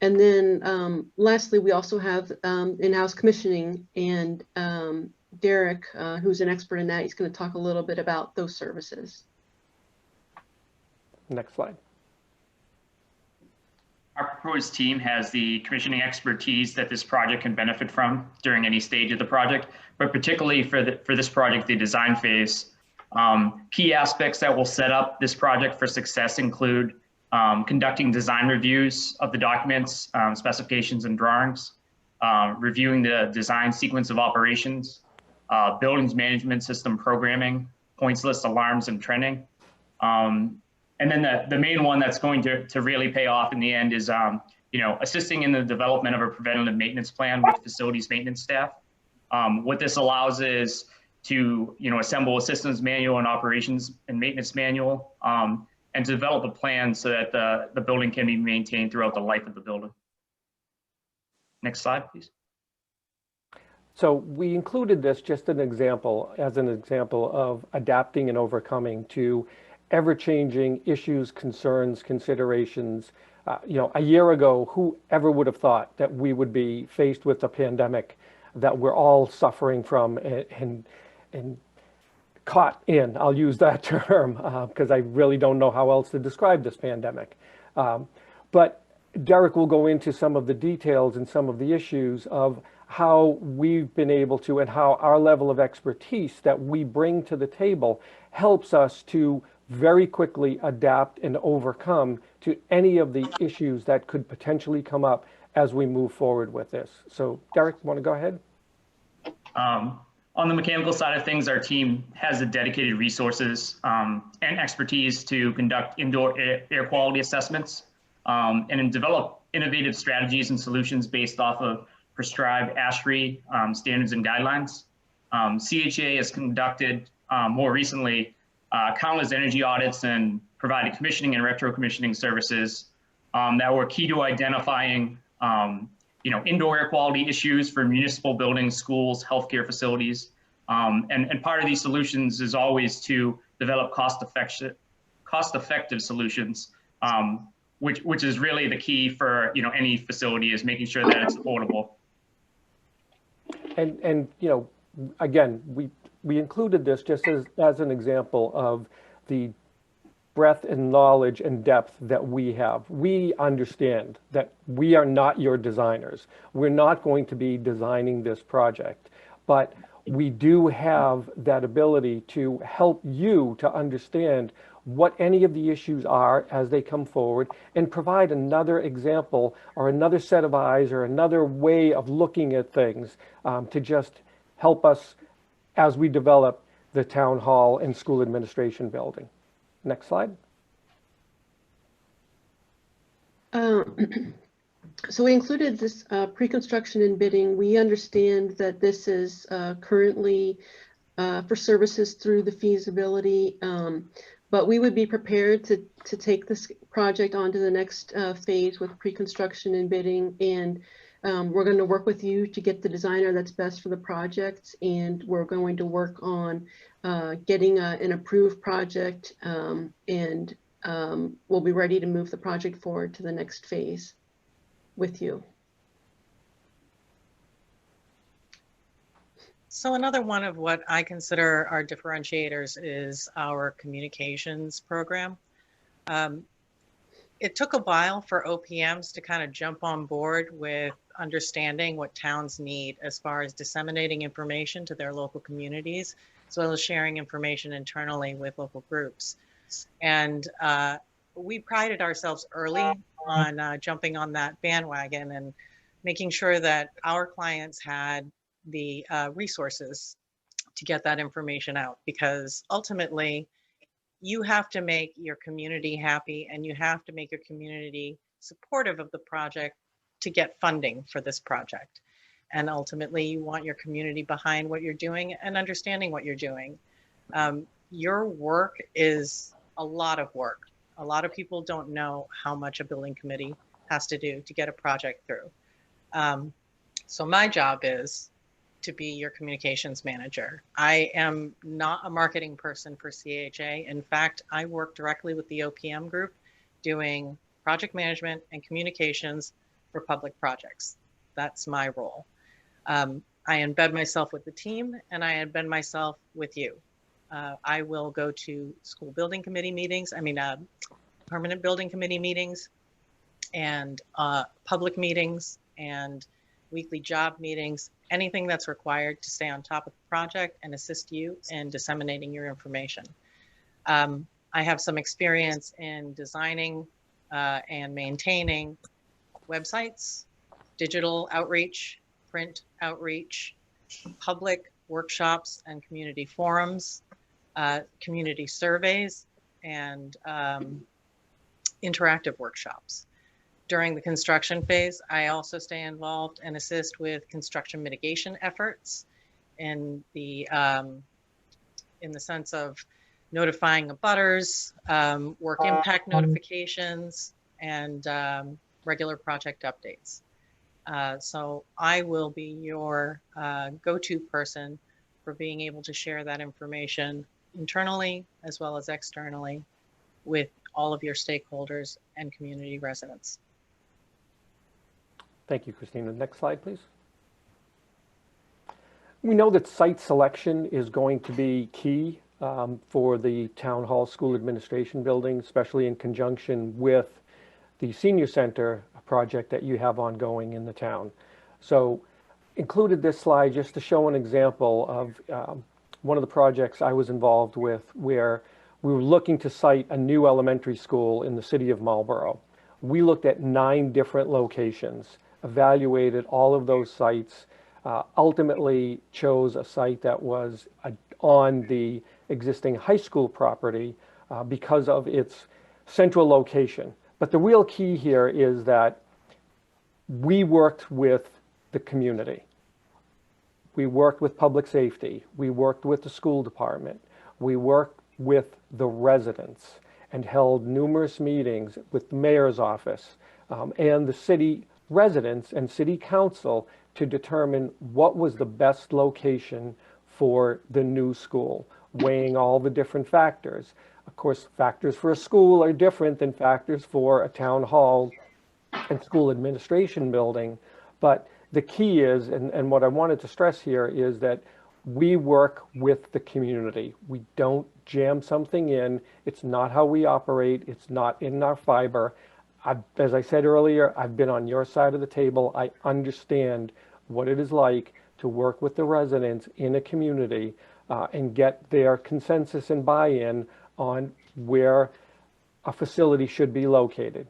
And then lastly, we also have in-house commissioning, and Derek, who's an expert in that, he's going to talk a little bit about those services. Next slide. Our proposed team has the commissioning expertise that this project can benefit from during any stage of the project, but particularly for this project, the design phase. Key aspects that will set up this project for success include conducting design reviews of the documents, specifications, and drawings, reviewing the design sequence of operations, buildings management system programming, points list alarms and trending. And then the main one that's going to really pay off in the end is assisting in the development of a preventative maintenance plan with facilities maintenance staff. What this allows is to assemble a systems manual and operations and maintenance manual, and to develop a plan so that the building can be maintained throughout the life of the building. Next slide, please. So we included this just as an example of adapting and overcoming to ever-changing issues, concerns, considerations. A year ago, whoever would have thought that we would be faced with a pandemic that we're all suffering from and caught in, I'll use that term, because I really don't know how else to describe this pandemic. But Derek will go into some of the details and some of the issues of how we've been able to, and how our level of expertise that we bring to the table helps us to very quickly adapt and overcome to any of the issues that could potentially come up as we move forward with this. So Derek, want to go ahead? On the mechanical side of things, our team has the dedicated resources and expertise to conduct indoor air quality assessments and develop innovative strategies and solutions based off of prescribed ASHRAE standards and guidelines. CHA has conducted more recently countless energy audits and provided commissioning and retro commissioning services that were key to identifying indoor air quality issues for municipal buildings, schools, healthcare facilities. And part of these solutions is always to develop cost-effective solutions, which is really the key for any facility, is making sure that it's affordable. And again, we included this just as an example of the breadth and knowledge and depth that we have. We understand that we are not your designers. We're not going to be designing this project, but we do have that ability to help you to understand what any of the issues are as they come forward, and provide another example or another set of eyes or another way of looking at things to just help us as we develop the town hall and school administration building. Next slide. So we included this pre-construction and bidding. We understand that this is currently for services through the feasibility, but we would be prepared to take this project on to the next phase with pre-construction and bidding. And we're going to work with you to get the designer that's best for the project. And we're going to work on getting an approved project, and we'll be ready to move the project forward to the next phase with you. So another one of what I consider our differentiators is our communications program. It took a while for OPMs to kind of jump on board with understanding what towns need as far as disseminating information to their local communities, as well as sharing information internally with local groups. And we prided ourselves early on jumping on that bandwagon and making sure that our clients had the resources to get that information out, because ultimately you have to make your community happy and you have to make your community supportive of the project to get funding for this project. And ultimately you want your community behind what you're doing and understanding what you're doing. Your work is a lot of work. A lot of people don't know how much a building committee has to do to get a project through. So my job is to be your communications manager. I am not a marketing person for CHA. In fact, I work directly with the OPM group doing project management and communications for public projects. That's my role. I embed myself with the team and I embed myself with you. I will go to school building committee meetings, permanent building committee meetings, and public meetings and weekly job meetings, anything that's required to stay on top of the project and assist you in disseminating your information. I have some experience in designing and maintaining websites, digital outreach, print outreach, public workshops and community forums, community surveys, and interactive workshops. During the construction phase, I also stay involved and assist with construction mitigation efforts in the sense of notifying abutters, work impact notifications, and regular project updates. So I will be your go-to person for being able to share that information internally as well as externally with all of your stakeholders and community residents. Thank you, Christina. Next slide, please. We know that site selection is going to be key for the Town Hall School Administration Building, especially in conjunction with the Senior Center project that you have ongoing in the town. So included this slide just to show an example of one of the projects I was involved with, where we were looking to site a new elementary school in the city of Marlborough. We looked at 9 different locations, evaluated all of those sites, ultimately chose a site that was on the existing high school property because of its central location. But the real key here is that we worked with the community. We worked with public safety. We worked with the school department. We worked with the residents and held numerous meetings with the mayor's office and the city residents and city council to determine what was the best location for the new school, weighing all the different factors. Of course, factors for a school are different than factors for a town hall and school administration building. But the key is, and what I wanted to stress here, is that we work with the community. We don't jam something in. It's not how we operate. It's not in our fiber. As I said earlier, I've been on your side of the table. I understand what it is like to work with the residents in a community and get their consensus and buy-in on where a facility should be located.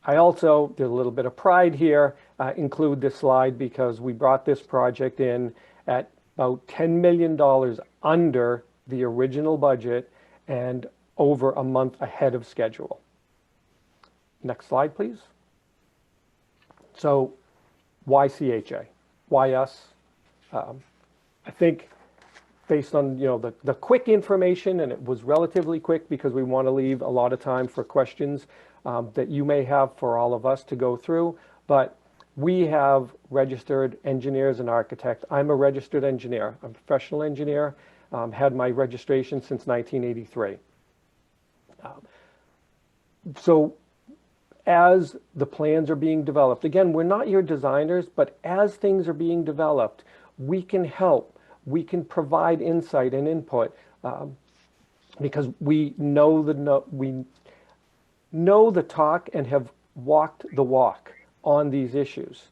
I also, there's a little bit of pride here, include this slide because we brought this project in at about $10 million under the original budget and over a month ahead of schedule. Next slide, please. So why CHA? Why us? I think based on the quick information, and it was relatively quick because we want to leave a lot of time for questions that you may have for all of us to go through, but we have registered engineers and architects. I'm a registered engineer. I'm a professional engineer, had my registration since 1983. So as the plans are being developed, again, we're not your designers, but as things are being developed, we can help. We can provide insight and input because we know the talk and have walked the walk on these issues.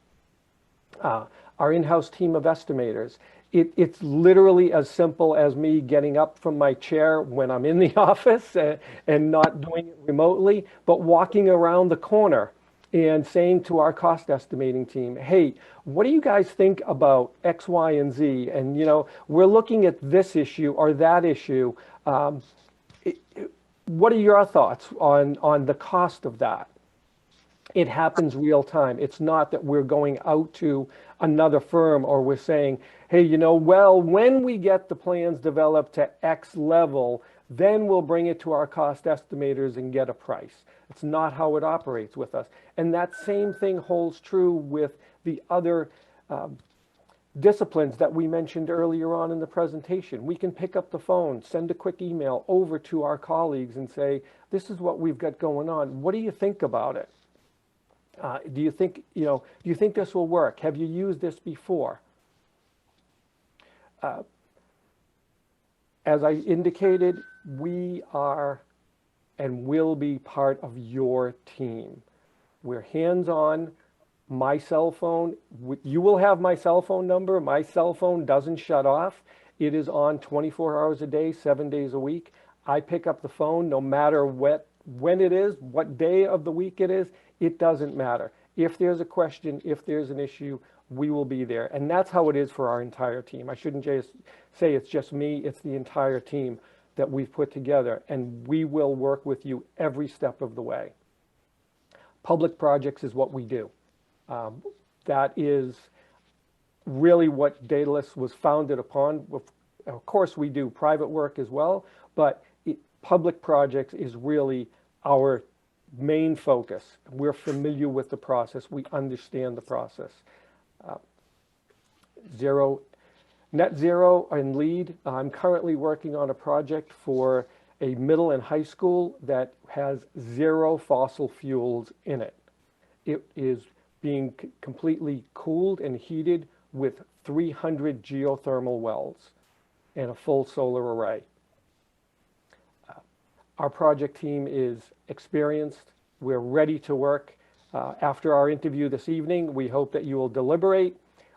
Our in-house team of estimators, it's literally as simple as me getting up from my chair when I'm in the office and not doing it remotely, but walking around the corner and saying to our cost estimating team, hey, what do you guys think about X, Y, and Z? And, we're looking at this issue or that issue. What are your thoughts on the cost of that? It happens real time. It's not that we're going out to another firm or we're saying, hey, well, when we get the plans developed to X level, then we'll bring it to our cost estimators and get a price. It's not how it operates with us. And that same thing holds true with the other disciplines that we mentioned earlier on in the presentation. We can pick up the phone, send a quick email over to our colleagues and say, this is what we've got going on. What do you think about it? Do you think this will work? Have you used this before? As I indicated, we are and will be part of your team. We're hands-on. My cell phone, you will have my cell phone number. My cell phone doesn't shut off. It is on 24 hours a day, 7 days a week. I pick up the phone no matter when it is, what day of the week it is. It doesn't matter. If there's a question, if there's an issue, we will be there. And that's how it is for our entire team. I shouldn't just say it's just me, it's the entire team that we've put together. And we will work with you every step of the way. Public projects is what we do. That is really what Daedalus was founded upon. Of course, we do private work as well, but public projects is really our main focus. We're familiar with the process. We understand the process. Net zero and LEED. I'm currently working on a project for a middle and high school that has 0 fossil fuels in it. It is being completely cooled and heated with 300 geothermal wells and a full solar array. Our project team is experienced. We're ready to work. After our interview this evening, we hope that you will deliberate,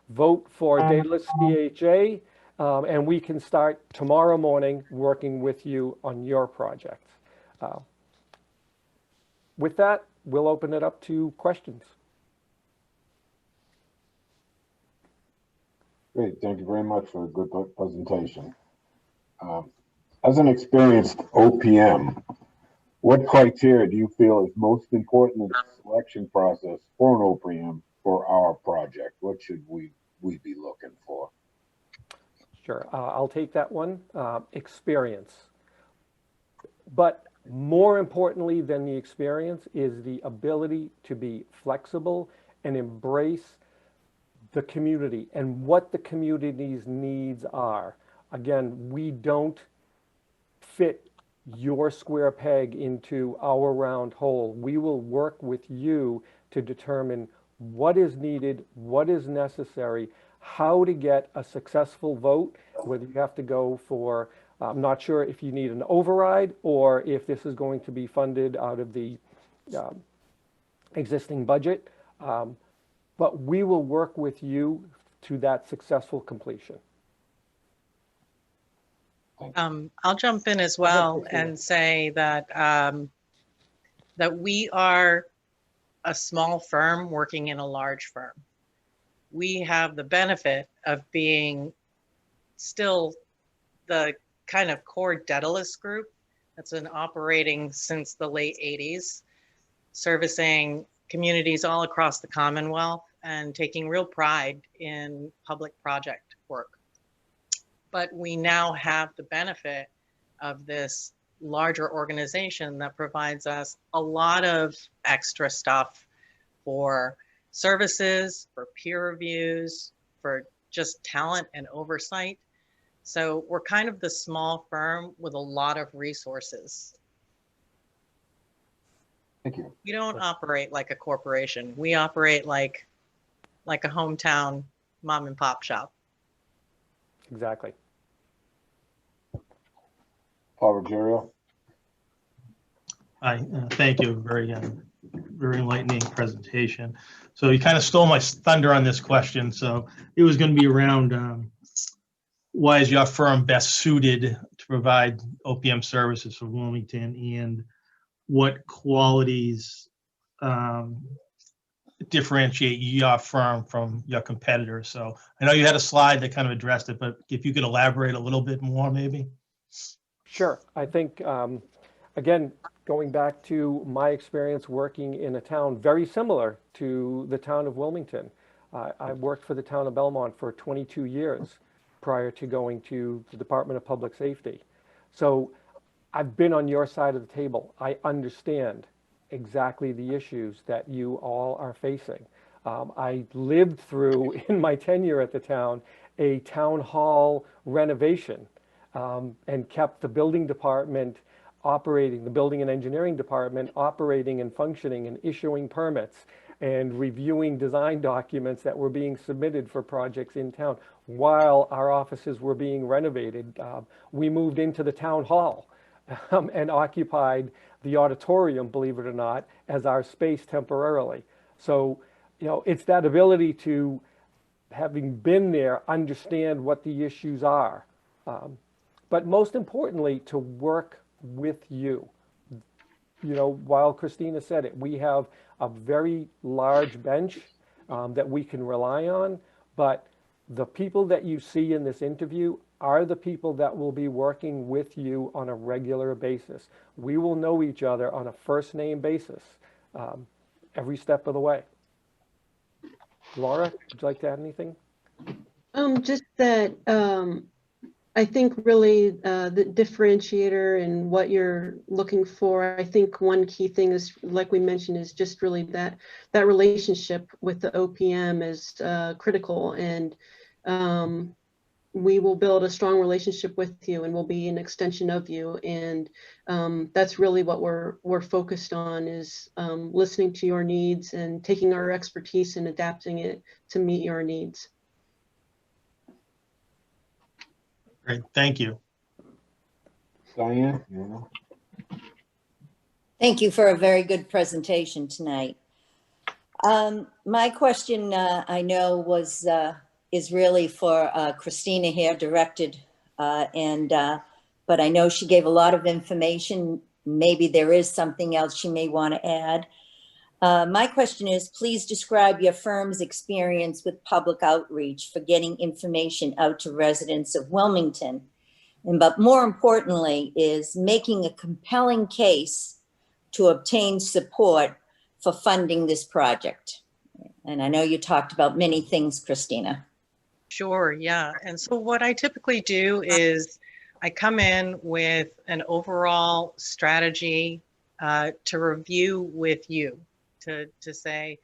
vote for Daedalus CHA, and we can start tomorrow morning working with you on your project. With that, we'll open it up to questions. Great, thank you very much for a good presentation. As an experienced OPM, what criteria do you feel is most important in the selection process for an OPM for our project? What should we be looking for? Sure, I'll take that one. Experience. But more importantly than the experience is the ability to be flexible and embrace the community and what the community's needs are. Again, we don't fit your square peg into our round hole. We will work with you to determine what is needed, what is necessary, how to get a successful vote, whether you have to go for, I'm not sure if you need an override or if this is going to be funded out of the existing budget. But we will work with you to that successful completion. I'll jump in as well and say that that we are a small firm working in a large firm. We have the benefit of being still the kind of core Daedalus group that's been operating since the late 80s, servicing communities all across the Commonwealth and taking real pride in public project work. But we now have the benefit of this larger organization that provides us a lot of extra stuff for services, for peer reviews, for just talent and oversight. So we're kind of the small firm with a lot of resources. Thank you. We don't operate like a corporation. We operate like a hometown mom and pop shop. Exactly. Paul Ruggiero. Hi, thank you. Very enlightening presentation. So you kind of stole my thunder on this question. So it was going to be around why is your firm best suited to provide OPM services for Wilmington, and what qualities differentiate your firm from your competitors? So I know you had a slide that kind of addressed it, but if you could elaborate a little bit more, maybe. Sure. I think, again, going back to my experience working in a town very similar to the town of Wilmington. I worked for the town of Belmont for 22 years prior to going to the Department of Public Safety. So I've been on your side of the table. I understand exactly the issues that you all are facing. I lived through, in my tenure at the town, a town hall renovation. And kept the building department operating, the building and engineering department operating and functioning and issuing permits and reviewing design documents that were being submitted for projects in town while our offices were being renovated. We moved into the town hall and occupied the auditorium, believe it or not, as our space temporarily. So, you know, it's that ability to, having been there, understand what the issues are. But most importantly, to work with you. You know, while Christina said it, we have a very large bench that we can rely on, but the people that you see in this interview are the people that will be working with you on a regular basis. We will know each other on a first name basis every step of the way. Laura, would you like to add anything? Just that I think really the differentiator and what you're looking for, I think one key thing is, like we mentioned, is just really that relationship with the OPM is critical, and we will build a strong relationship with you and we'll be an extension of you. And that's really what we're focused on, is listening to your needs and taking our expertise and adapting it to meet your needs. Great, thank you. Diane? Thank you for a very good presentation tonight. My question, I know, is really for Christina here, directed, but I know she gave a lot of information. Maybe there is something else she may want to add. My question is, please describe your firm's experience with public outreach for getting information out to residents of Wilmington. But more importantly, is making a compelling case to obtain support for funding this project. And I know you talked about many things, Christina. Sure, yeah. And so what I typically do is I come in with an overall strategy to review with you, to say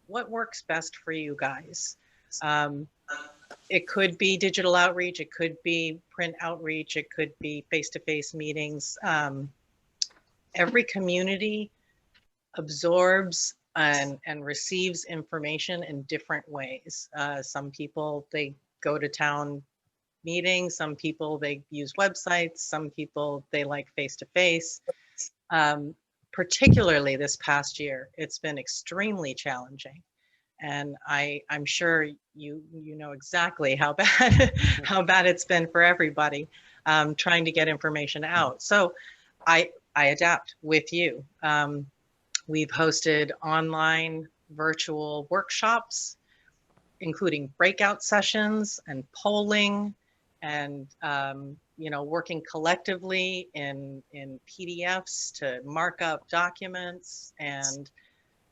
what works best for you guys. It could be digital outreach, it could be print outreach, it could be face-to-face meetings. Every community absorbs and receives information in different ways. Some people, they go to town meetings, some people, they use websites, some people, they like face-to-face. Particularly this past year, it's been extremely challenging. And I'm sure you know exactly how bad it's been for everybody trying to get information out. So I adapt with you. We've hosted online virtual workshops, including breakout sessions and polling, and working collectively in PDFs to mark up documents, and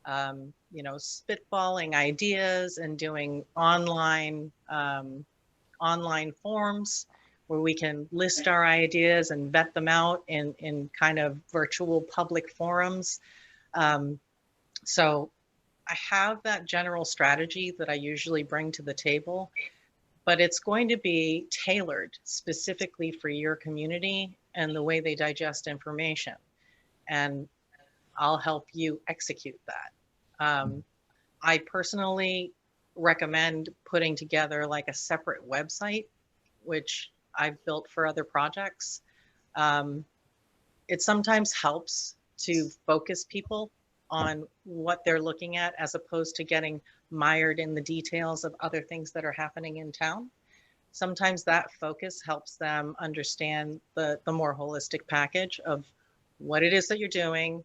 spitballing ideas, and doing online forms where we can list our ideas and vet them out in kind of virtual public forums. So I have that general strategy that I usually bring to the table, but it's going to be tailored specifically for your community and the way they digest information. And I'll help you execute that. I personally recommend putting together like a separate website, which I've built for other projects. It sometimes helps to focus people on what they're looking at, as opposed to getting mired in the details of other things that are happening in town. Sometimes that focus helps them understand the more holistic package of what it is that you're doing,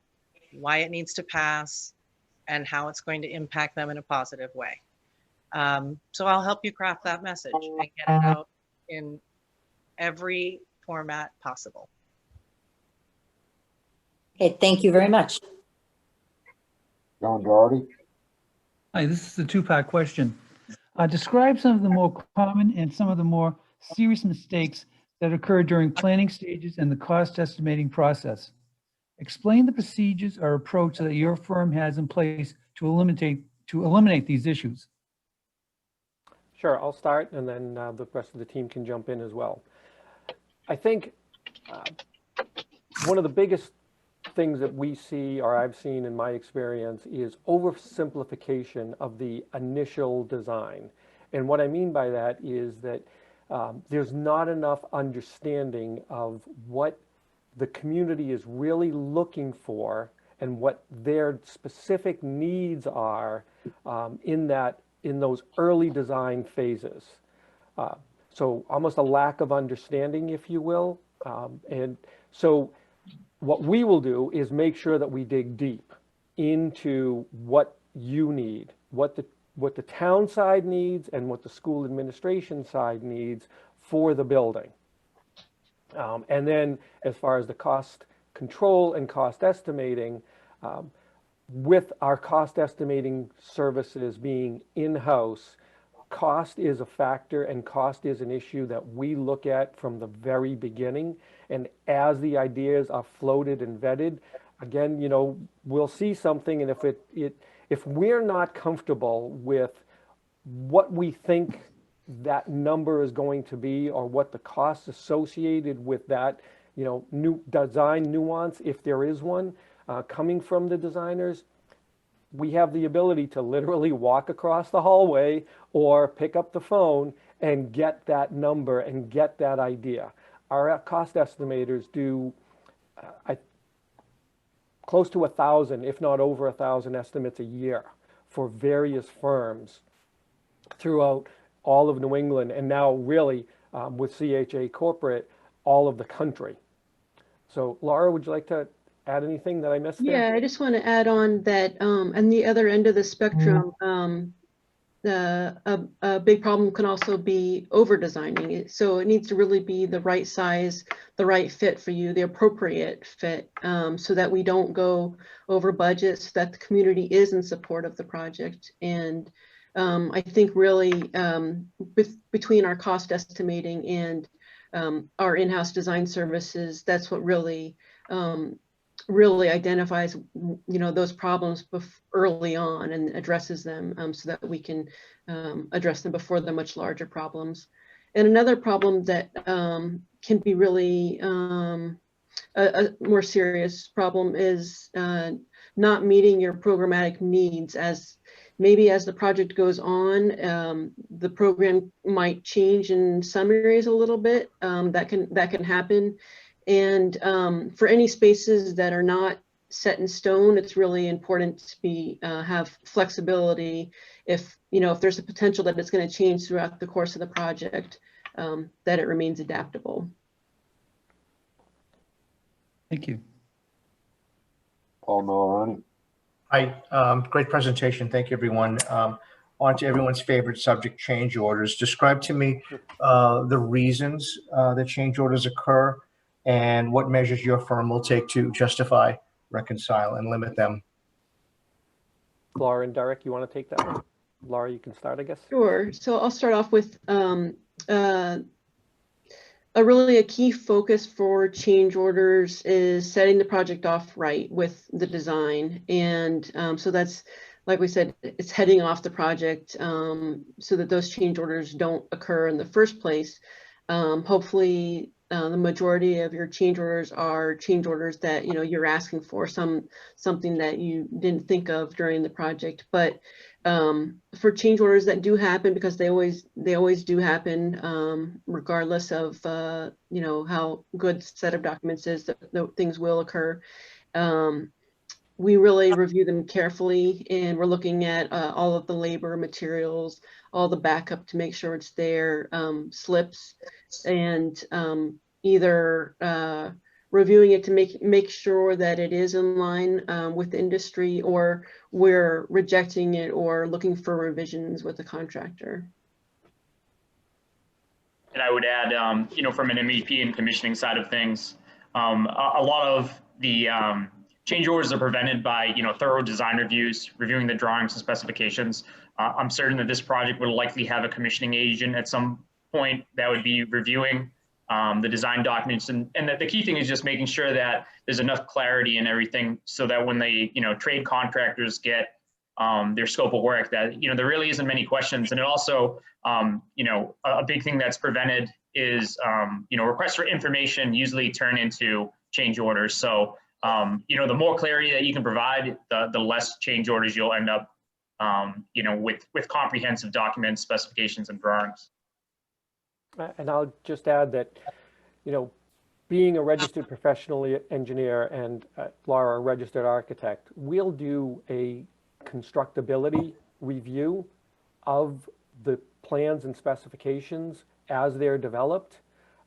why it needs to pass, and how it's going to impact them in a positive way. So I'll help you craft that message and get it out in every format possible. Okay, thank you very much. John Doherty. Hi, this is a two-part question. Describe some of the more common and some of the more serious mistakes that occur during planning stages and the cost estimating process. Explain the procedures or approach that your firm has in place to eliminate these issues. Sure, I'll start, and then the rest of the team can jump in as well. I think one of the biggest things that we see, or I've seen in my experience, is oversimplification of the initial design. And what I mean by that is that there's not enough understanding of what the community is really looking for and what their specific needs are in those early design phases. So almost a lack of understanding, if you will. And so what we will do is make sure that we dig deep into what you need, what the town side needs and what the school administration side needs for the building. And then as far as the cost control and cost estimating, with our cost estimating services being in-house, cost is a factor and cost is an issue that we look at from the very beginning. And as the ideas are floated and vetted, again, we'll see something, and if we're not comfortable with what we think that number is going to be, or what the costs associated with that, new design nuance, if there is one, coming from the designers, we have the ability to literally walk across the hallway or pick up the phone and get that number and get that idea. Our cost estimators do close to 1,000, if not over 1,000 estimates a year for various firms throughout all of New England, and now really with CHA Corporate, all of the country. So Laura, would you like to add anything that I missed there? Yeah, I just want to add on that on the other end of the spectrum, a big problem can also be over designing it. So it needs to really be the right size, the right fit for you, the appropriate fit, so that we don't go over budget, so that the community is in support of the project. And I think really between our cost estimating and our in-house design services, that's what really really identifies, those problems early on and addresses them, so that we can address them before the much larger problems. And another problem that can be really a more serious problem is not meeting your programmatic needs. As the project goes on, the program might change in some areas a little bit. That can happen. And for any spaces that are not set in stone, it's really important to have flexibility. If there's a potential that it's going to change throughout the course of the project, that it remains adaptable. Thank you. Paul Malorani. Hi, great presentation. Thank you, everyone. On to everyone's favorite subject, change orders. Describe to me the reasons that change orders occur and what measures your firm will take to justify, reconcile, and limit them. Laura and Derek, you want to take that one? Laura, you can start, I guess. Sure. So I'll start off with a key focus for change orders is setting the project off right with the design. And so that's, like we said, it's heading off the project so that those change orders don't occur in the first place. Hopefully, the majority of your change orders are change orders that you're asking for, something that you didn't think of during the project. But for change orders that do happen, because they always do happen, regardless of how good set of documents is, that things will occur. We really review them carefully, and we're looking at all of the labor, materials, all the backup to make sure it's there, slips, and either reviewing it to make sure that it is in line with the industry, or we're rejecting it or looking for revisions with the contractor. And I would add, from an MEP and commissioning side of things, a lot of the change orders are prevented by, thorough design reviews, reviewing the drawings and specifications. I'm certain that this project would likely have a commissioning agent at some point that would be reviewing the design documents. And the key thing is just making sure that there's enough clarity in everything so that when they, trade contractors get their scope of work, that, there really isn't many questions. And it also, a big thing that's prevented is, requests for information usually turn into change orders. So, the more clarity that you can provide, the less change orders you'll end up, with comprehensive documents, specifications, and drawings. And I'll just add that, being a registered professional engineer and Laura, a registered architect, we'll do a constructability review of the plans and specifications as they're developed.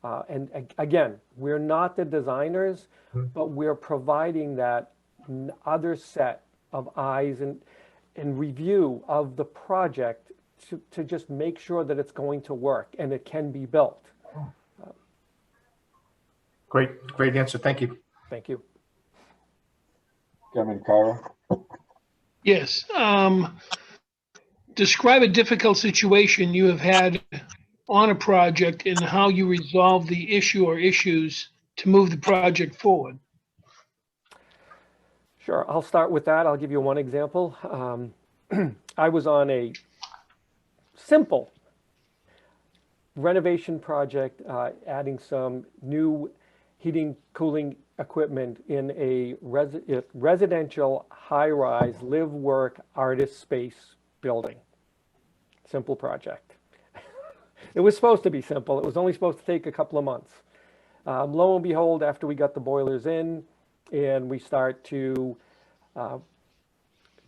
And again, we're not the designers, but we're providing that other set of eyes and review of the project to just make sure that it's going to work and it can be built. Great answer. Thank you. Thank you. Kevin Carr. Yes. Describe a difficult situation you have had on a project and how you resolve the issue or issues to move the project forward. Sure, I'll start with that. I'll give you one example. I was on a simple renovation project, adding some new heating, cooling equipment in a residential high-rise live, work, artist space building. Simple project. It was supposed to be simple. It was only supposed to take a couple of months. Lo and behold, after we got the boilers in and we start to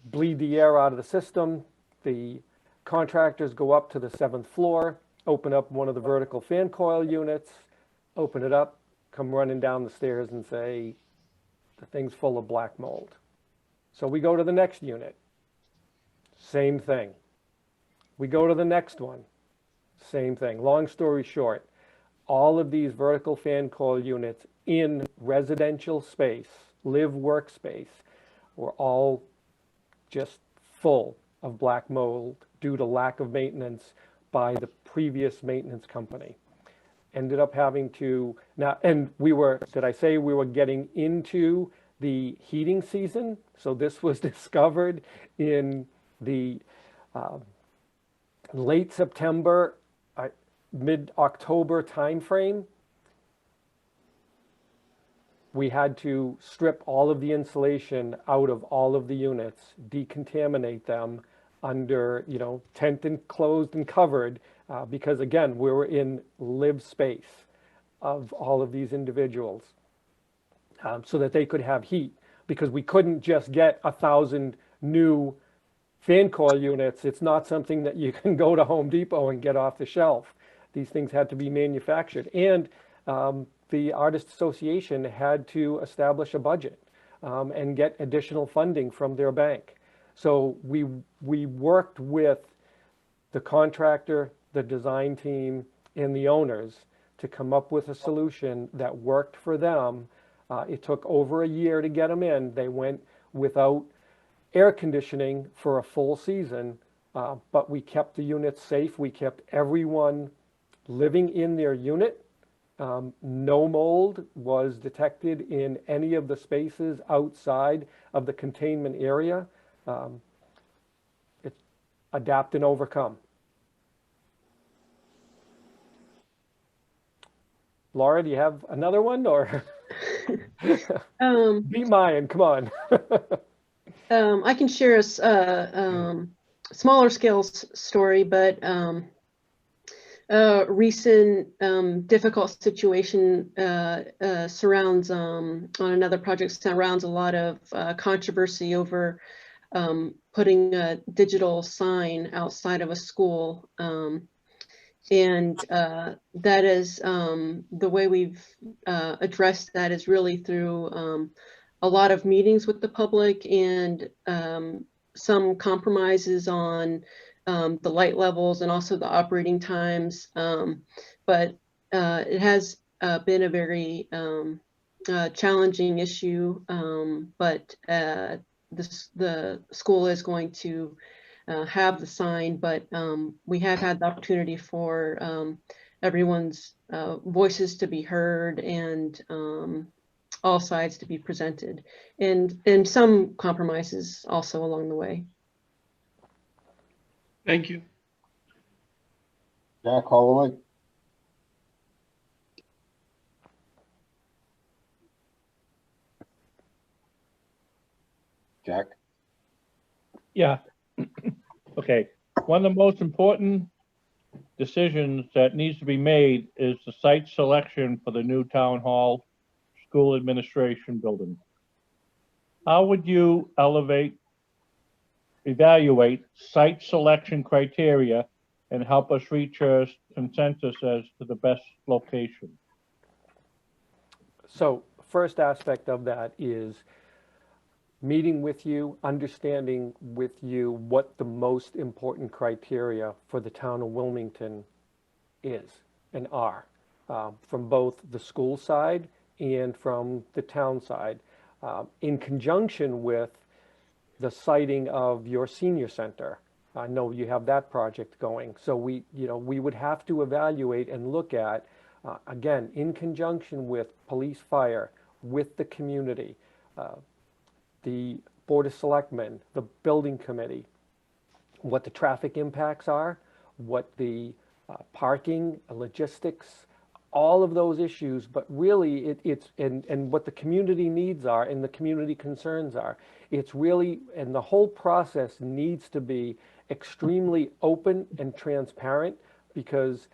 bleed the air out of the system, the contractors go up to the 7th floor, open up one of the vertical fan coil units, open it up, come running down the stairs and say, The thing's full of black mold. So we go to the next unit. Same thing. We go to the next one. Same thing. Long story short, all of these vertical fan coil units in residential space, live workspace, were all just full of black mold due to lack of maintenance by the previous maintenance company. Ended up having to, now, and we were, did I say we were getting into the heating season? So this was discovered in the late September, mid-October timeframe. We had to strip all of the insulation out of all of the units, decontaminate them under, tent enclosed and covered, because again, we were in live space of all of these individuals, so that they could have heat, because we couldn't just get 1,000 new fan coil units. It's not something that you can go to Home Depot and get off the shelf. These things had to be manufactured. And the Artists Association had to establish a budget and get additional funding from their bank. So we worked with the contractor, the design team, and the owners to come up with a solution that worked for them. It took over a year to get them in. They went without air conditioning for a full season, but we kept the units safe. We kept everyone living in their unit. No mold was detected in any of the spaces outside of the containment area. It's adapt and overcome. Laura, do you have another one, or? Be mine, come on. I can share a smaller scale story, but recent difficult situation surrounds on another project, surrounds a lot of controversy over putting a digital sign outside of a school. And that is the way we've addressed that is really through a lot of meetings with the public and some compromises on the light levels and also the operating times. But it has been a very challenging issue, but the school is going to have the sign, but we have had the opportunity for everyone's voices to be heard and all sides to be presented, and some compromises also along the way. Thank you. Jack Holloway. Jack. Yeah. Okay. One of the most important decisions that needs to be made is the site selection for the new town hall school administration building. How would you evaluate site selection criteria and help us reach a consensus as to the best location? So first aspect of that is meeting with you, understanding with you what the most important criteria for the town of Wilmington is and are, from both the school side and from the town side, in conjunction with the siting of your senior center. I know you have that project going. So we would have to evaluate and look at, again, in conjunction with police, fire, with the community, the Board of Selectmen, the building committee, what the traffic impacts are, what the parking, logistics, all of those issues, but really it's what the community needs are and the community concerns are. It's really, and the whole process needs to be extremely open and transparent, because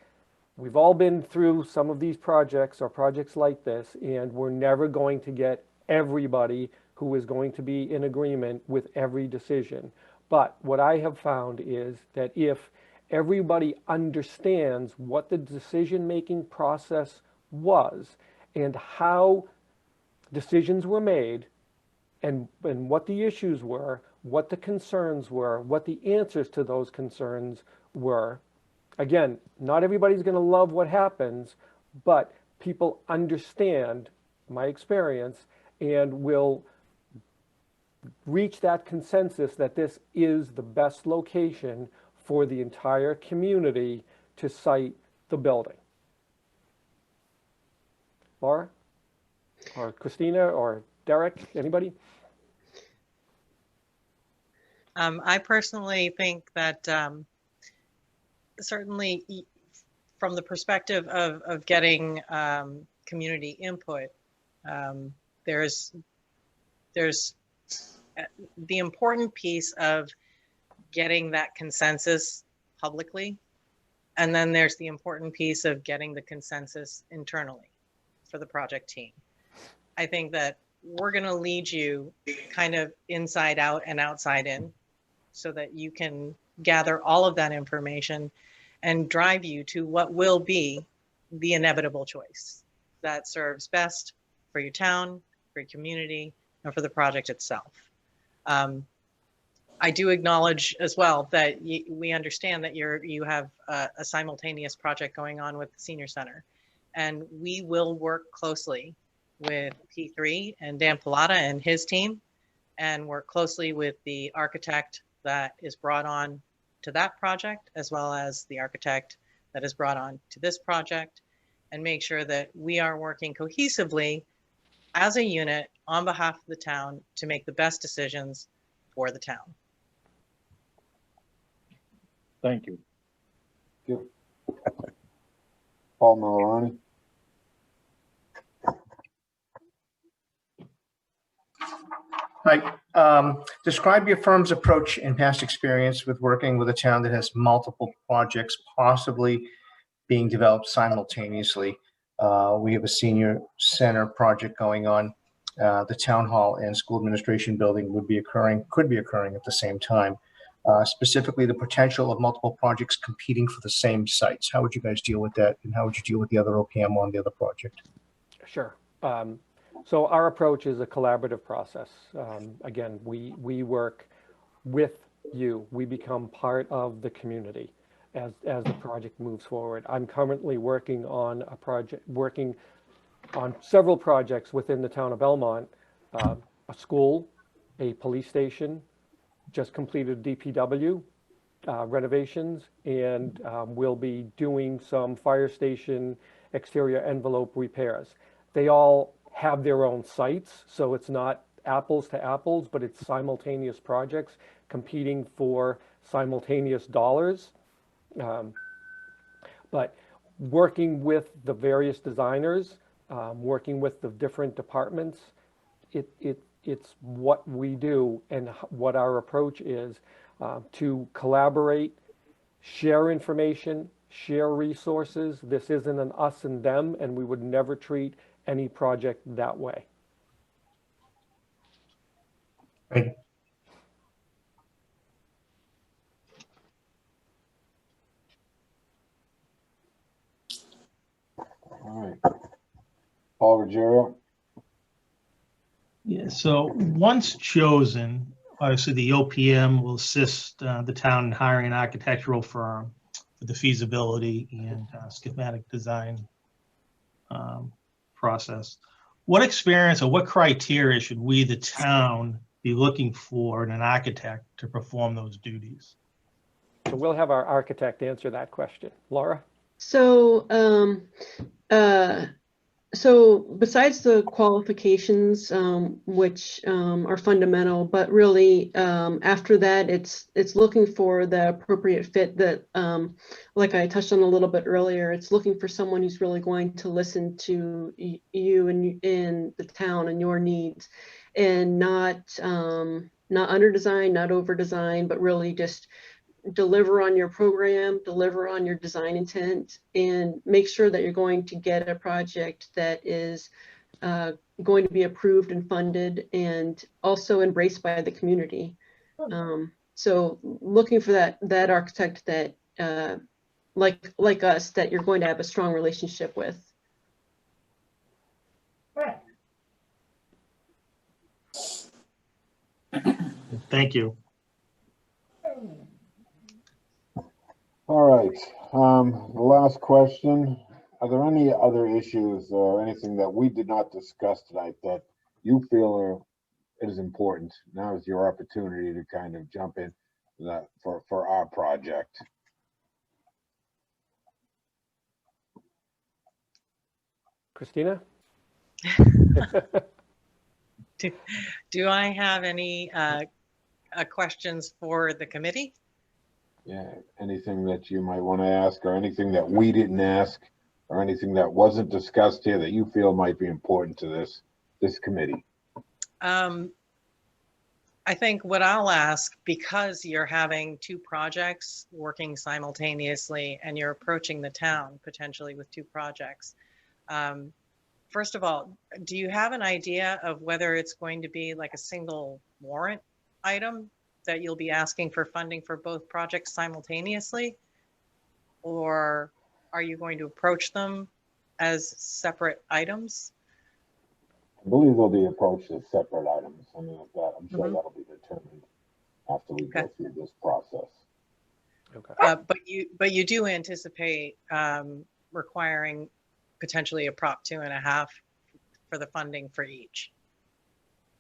we've all been through some of these projects or projects like this, and we're never going to get everybody who is going to be in agreement with every decision. But what I have found is that if everybody understands what the decision-making process was and how decisions were made, and what the issues were, what the concerns were, what the answers to those concerns were. Again, not everybody's going to love what happens, but people understand my experience and will reach that consensus that this is the best location for the entire community to site the building. Laura or Christina or Derek, anybody? I personally think that certainly from the perspective of getting community input, there's the important piece of getting that consensus publicly, and then there's the important piece of getting the consensus internally for the project team. I think that we're going to lead you kind of inside out and outside in, so that you can gather all of that information and drive you to what will be the inevitable choice that serves best for your town, for your community, and for the project itself. I do acknowledge as well that we understand that you have a simultaneous project going on with the senior center, and we will work closely with P3 and Dan Pilata and his team, and work closely with the architect that is brought on to that project, as well as the architect that is brought on to this project, and make sure that we are working cohesively as a unit on behalf of the town to make the best decisions for the town. Thank you. Thank you. Paul Maloney. Hi. Describe your firm's approach and past experience with working with a town that has multiple projects possibly being developed simultaneously. We have a senior center project going on. The town hall and school administration building could be occurring at the same time. Specifically, the potential of multiple projects competing for the same sites. How would you guys deal with that, and how would you deal with the other OPM on the other project? Sure. So our approach is a collaborative process. Again, we work with you. We become part of the community as the project moves forward. I'm currently working on several projects within the town of Belmont, a school, a police station, just completed DPW renovations, and we'll be doing some fire station exterior envelope repairs. They all have their own sites, so it's not apples to apples, but it's simultaneous projects competing for simultaneous dollars. But working with the various designers, working with the different departments, it's what we do, and what our approach is to collaborate, share information, share resources. This isn't an us and them, and we would never treat any project that way. Right. All right. Paul Ruggiero. Yeah, so once chosen, obviously the OPM will assist the town in hiring an architectural firm for the feasibility and schematic design process. What experience or what criteria should we, the town, be looking for in an architect to perform those duties? So we'll have our architect answer that question. Laura? So, so besides the qualifications, which are fundamental, but really after that, it's looking for the appropriate fit that, like I touched on a little bit earlier, it's looking for someone who's really going to listen to you and the town and your needs, and not under design, not over design, but really just deliver on your program, deliver on your design intent, and make sure that you're going to get a project that is going to be approved and funded and also embraced by the community. So looking for that architect that like us, that you're going to have a strong relationship with. Thank you. All right, the last question. Are there any other issues or anything that we did not discuss tonight that you feel is important? Now is your opportunity to kind of jump in for our project. Christina? Do I have any questions for the committee? Yeah, anything that you might want to ask, or anything that we didn't ask, or anything that wasn't discussed here that you feel might be important to this committee? I think what I'll ask, because you're having two projects working simultaneously and you're approaching the town potentially with two projects. First of all, do you have an idea of whether it's going to be like a single warrant item that you'll be asking for funding for both projects simultaneously? Or are you going to approach them as separate items? I believe they'll be approached as separate items. I mean, I'm sure that'll be determined after we go through this process. Okay. But you do anticipate requiring potentially a Prop 2.5 for the funding for each.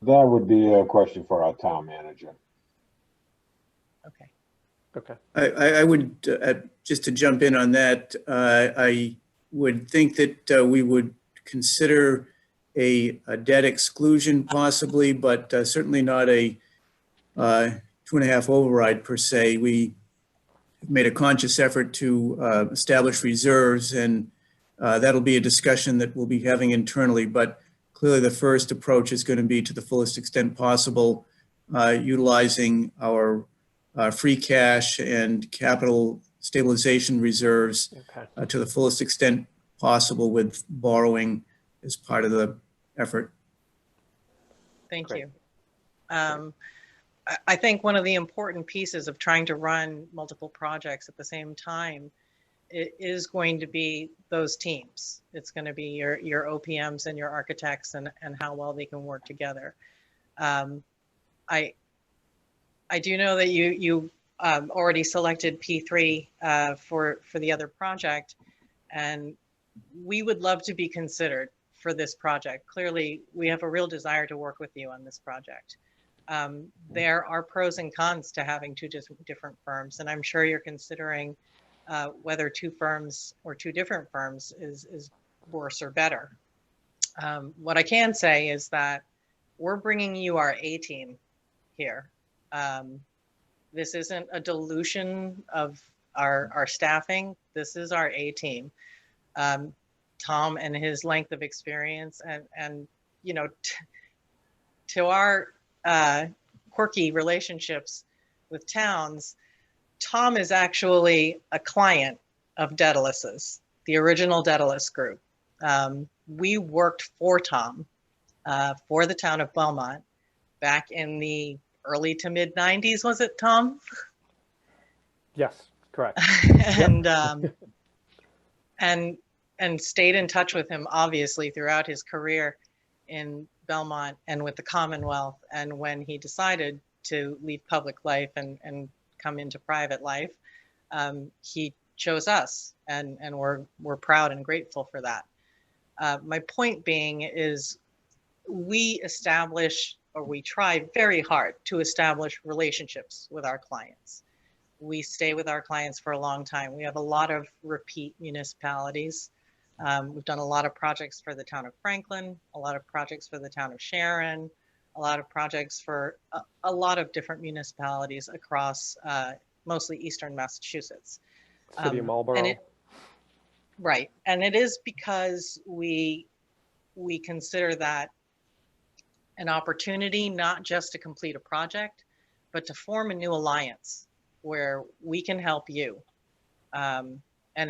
That would be a question for our town manager. Okay. Okay. I would, just to jump in on that, I would think that we would consider a debt exclusion possibly, but certainly not a 2.5 override per se. We made a conscious effort to establish reserves, and that'll be a discussion that we'll be having internally. But clearly the first approach is going to be to the fullest extent possible, utilizing our free cash and capital stabilization reserves to the fullest extent possible, with borrowing as part of the effort. Thank you. I think one of the important pieces of trying to run multiple projects at the same time, it is going to be those teams. It's going to be your OPMs and your architects and how well they can work together. I do know that you already selected P3 for the other project, and we would love to be considered for this project. Clearly, we have a real desire to work with you on this project. There are pros and cons to having two different firms, and I'm sure you're considering whether two firms or two different firms is worse or better. What I can say is that we're bringing you our A-team here. This isn't a dilution of our staffing. This is our A-team. Tom and his length of experience and you know, to our quirky relationships with towns, Tom is actually a client of Daedalus's, the original Daedalus group. We worked for Tom for the town of Belmont back in the early to mid 90s, was it, Tom? Yes, correct. and stayed in touch with him, obviously, throughout his career in Belmont and with the Commonwealth. And when he decided to leave public life and come into private life, he chose us, and we're proud and grateful for that. My point being is we try very hard to establish relationships with our clients. We stay with our clients for a long time. We have a lot of repeat municipalities. We've done a lot of projects for the town of Franklin, a lot of projects for the town of Sharon, a lot of projects for a lot of different municipalities across mostly eastern Massachusetts. City of Marlborough. Right, and it is because we consider that an opportunity not just to complete a project, but to form a new alliance where we can help you and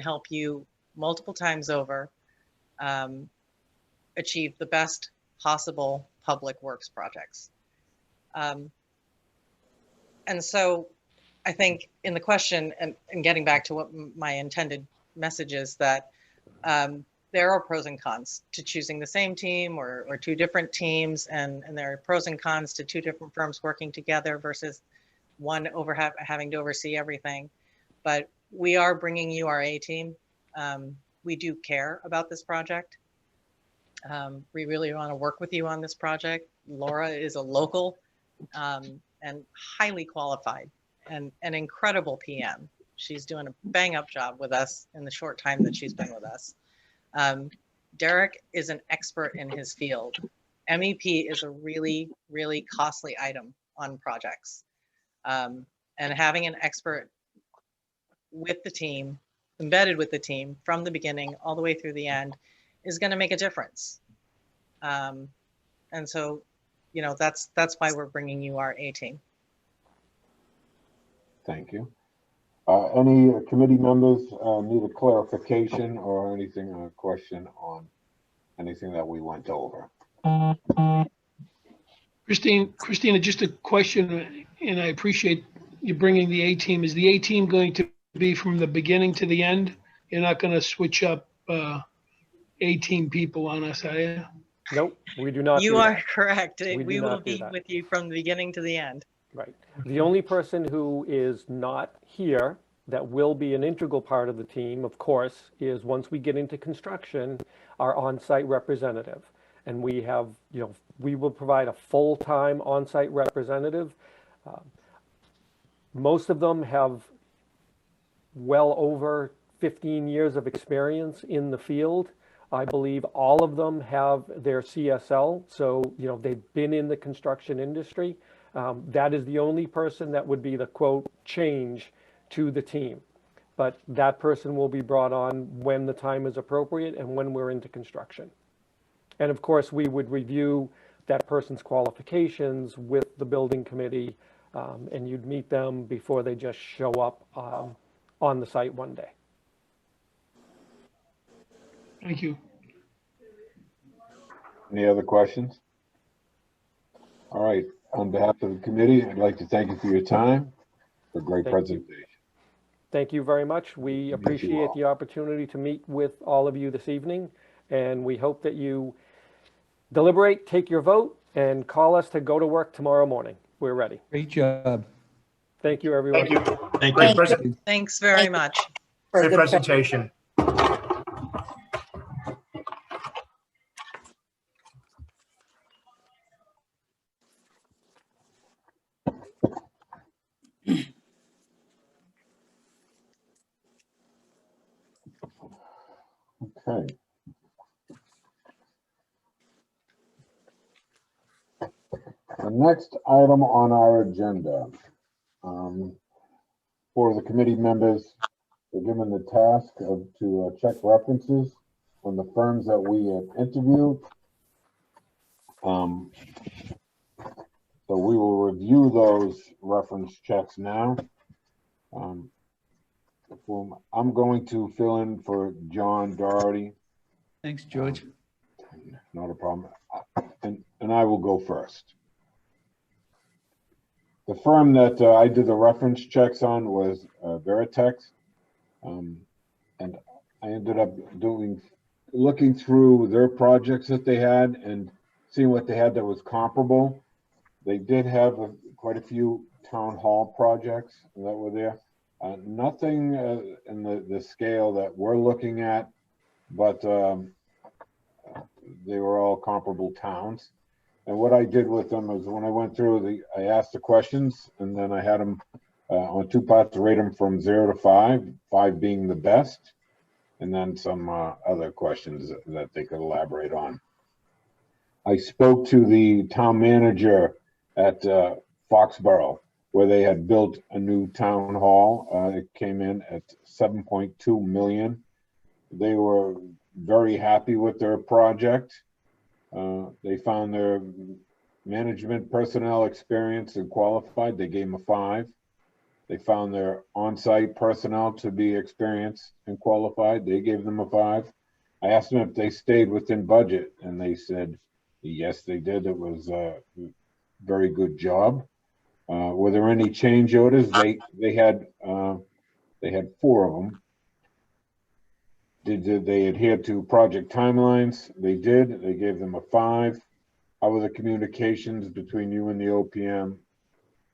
help you multiple times over achieve the best possible public works projects. And so I think in the question, and getting back to what my intended message is, that there are pros and cons to choosing the same team or two different teams, and there are pros and cons to two different firms working together versus one having to oversee everything. But we are bringing you our A team. We do care about this project. We really want to work with you on this project. Laura is a local and highly qualified and an incredible PM. She's doing a bang up job with us in the short time that she's been with us. Derek is an expert in his field. MEP is a really, really costly item on projects. And having an expert with the team, embedded with the team from the beginning all the way through the end is going to make a difference. And so, you know, that's why we're bringing you our A team. Thank you. Any committee members need a clarification or anything, a question on anything that we went over? Christina, just a question, and I appreciate you bringing the A team. Is the A team going to be from the beginning to the end? You're not going to switch up A team people on us, are you? Nope, we do not. You are correct. We will be with you from the beginning to the end. Right. The only person who is not here that will be an integral part of the team, of course, is once we get into construction, our on-site representative. And we have, you know, we will provide a full-time on-site representative. Most of them have well over 15 years of experience in the field. I believe all of them have their CSL, so, you know, they've been in the construction industry. That is the only person that would be the quote change to the team. But that person will be brought on when the time is appropriate and when we're into construction. And of course, we would review that person's qualifications with the building committee, and you'd meet them before they just show up on the site one day. Thank you. Any other questions? All right. On behalf of the committee, I'd like to thank you for your time. For a great presentation. Thank you very much. We appreciate the opportunity to meet with all of you this evening, and we hope that you deliberate, take your vote, and call us to go to work tomorrow morning. We're ready. Great job. Thank you, everyone. Thank you. Thank Great you. Thanks very much. Great presentation. Okay. The next item on our agenda, for the committee members, we're given the task to check references on the firms that we have interviewed. So we will review those reference checks now. I'm going to fill in for John Doherty. Thanks, George. Not a problem. And I will go first. The firm that I did the reference checks on was Veritex. And I ended up looking through their projects that they had and seeing what they had that was comparable. They did have quite a few town hall projects that were there. Nothing in the scale that we're looking at, but they were all comparable towns. And what I did with them is when I went through, I asked the questions, and then I had them on two parts to rate them from 0 to 5, 5 being the best, and then some other questions that they could elaborate on. I spoke to the town manager at Foxborough, where they had built a new town hall. It came in at $7.2 million. They were very happy with their project. They found their management personnel experienced and qualified. They gave them a 5. They found their on-site personnel to be experienced and qualified. They gave them a 5. I asked them if they stayed within budget, and they said, yes, they did. It was a very good job. Were there any change orders? They had 4 of them. Did they adhere to project timelines? They did. They gave them a 5. How were the communications between you and the OPM?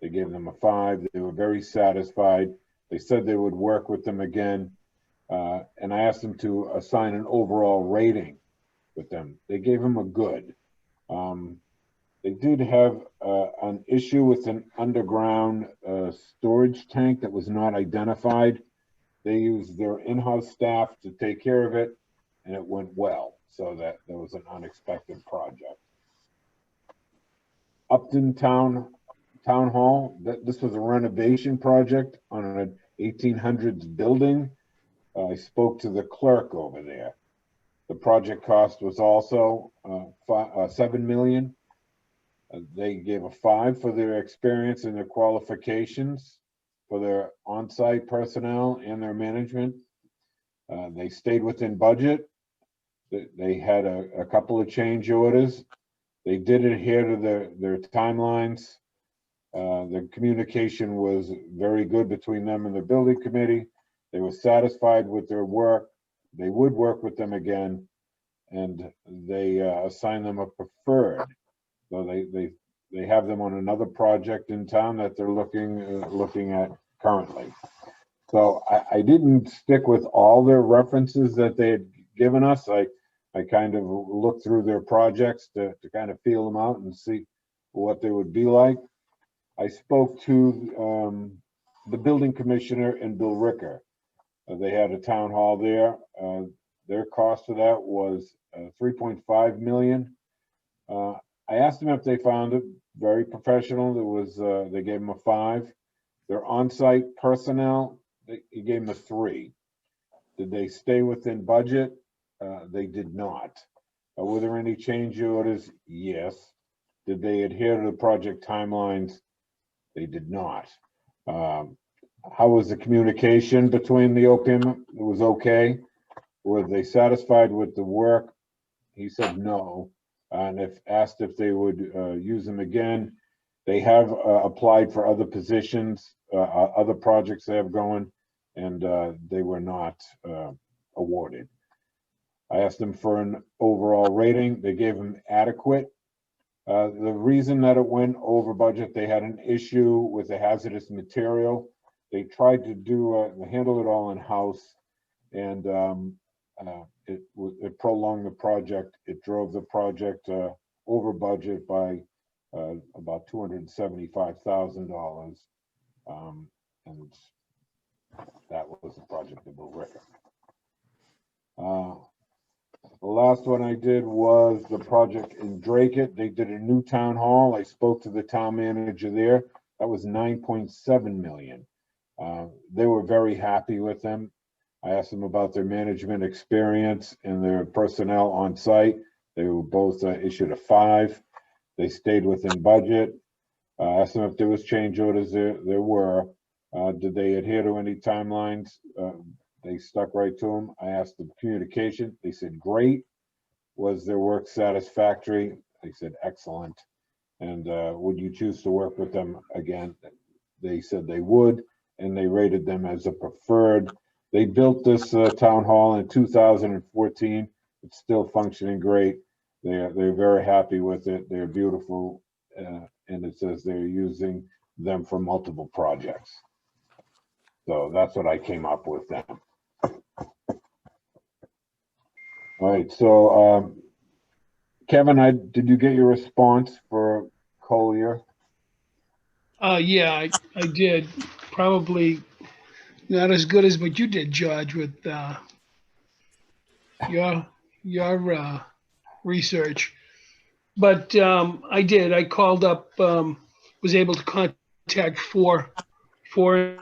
They gave them a 5. They were very satisfied. They said they would work with them again. And I asked them to assign an overall rating with them. They gave them a good. They did have an issue with an underground storage tank that was not identified. They used their in-house staff to take care of it, and it went well. So that was an unexpected project. Upton Town Hall, this was a renovation project on an 1800s building. I spoke to the clerk over there. The project cost was also $7 million. They gave a 5 for their experience and their qualifications for their on-site personnel and their management. They stayed within budget. They had a couple of change orders. They did adhere to their timelines. The communication was very good between them and the building committee. They were satisfied with their work. They would work with them again, and they assigned them a preferred. So they have them on another project in town that they're looking at currently. So I didn't stick with all their references that they had given us. I kind of looked through their projects to kind of feel them out and see what they would be like. I spoke to the building commissioner and Bill Ricker. They had a town hall there. Their cost of that was $3.5 million. I asked them if they found it very professional. They gave them a 5. Their on-site personnel, he gave them a 3. Did they stay within budget? They did not. Were there any change orders? Yes. Did they adhere to the project timelines? They did not. How was the communication between the OPM? It was okay. Were they satisfied with the work? He said no. And if asked if they would use them again, they have applied for other positions, other projects they have going, and they were not awarded. I asked them for an overall rating. They gave them adequate. The reason that it went over budget, they had an issue with the hazardous material. They tried to handle it all in-house, and it prolonged the project. It drove the project over budget by about $275,000, and that was the project of Bill Ricker. The last one I did was the project in Dracut. They did a new town hall. I spoke to the town manager there. That was $9.7 million. They were very happy with them. I asked them about their management experience and their personnel on site. They were both issued a 5. They stayed within budget. I asked them if there was change orders. There were. Did they adhere to any timelines? They stuck right to them. I asked the communication. They said great. Was their work satisfactory? They said excellent. And would you choose to work with them again? They said they would, and they rated them as a preferred. They built this town hall in 2014. It's still functioning great. They're very happy with it. They're beautiful, and it says they're using them for multiple projects. So that's what I came up with them. All right, so Kevin, did you get your response for Collier? Yeah, I did. Probably not as good as what you did, George, with your research. But I did. I called up, was able to contact four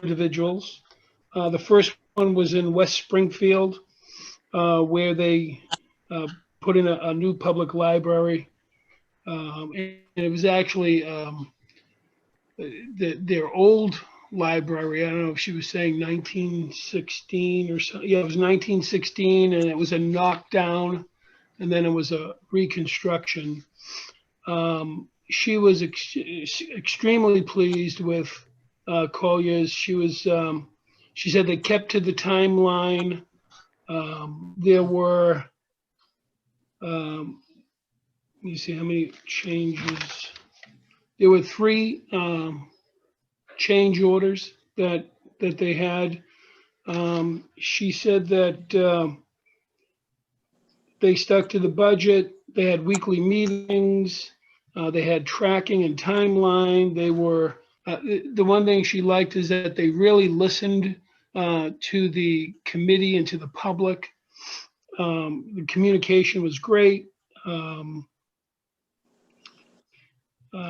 individuals. The first one was in West Springfield, where they put in a new public library. And it was actually their old library. I don't know if she was saying 1916 or so. Yeah, it was 1916, and it was a knockdown, and then it was a reconstruction. She was extremely pleased with Collier's. She said they kept to the timeline. There were, let me see how many changes. There were 3 change orders that they had. She said that they stuck to the budget. They had weekly meetings. They had tracking and timeline. They were, the one thing she liked is that they really listened to the committee and to the public. The communication was great.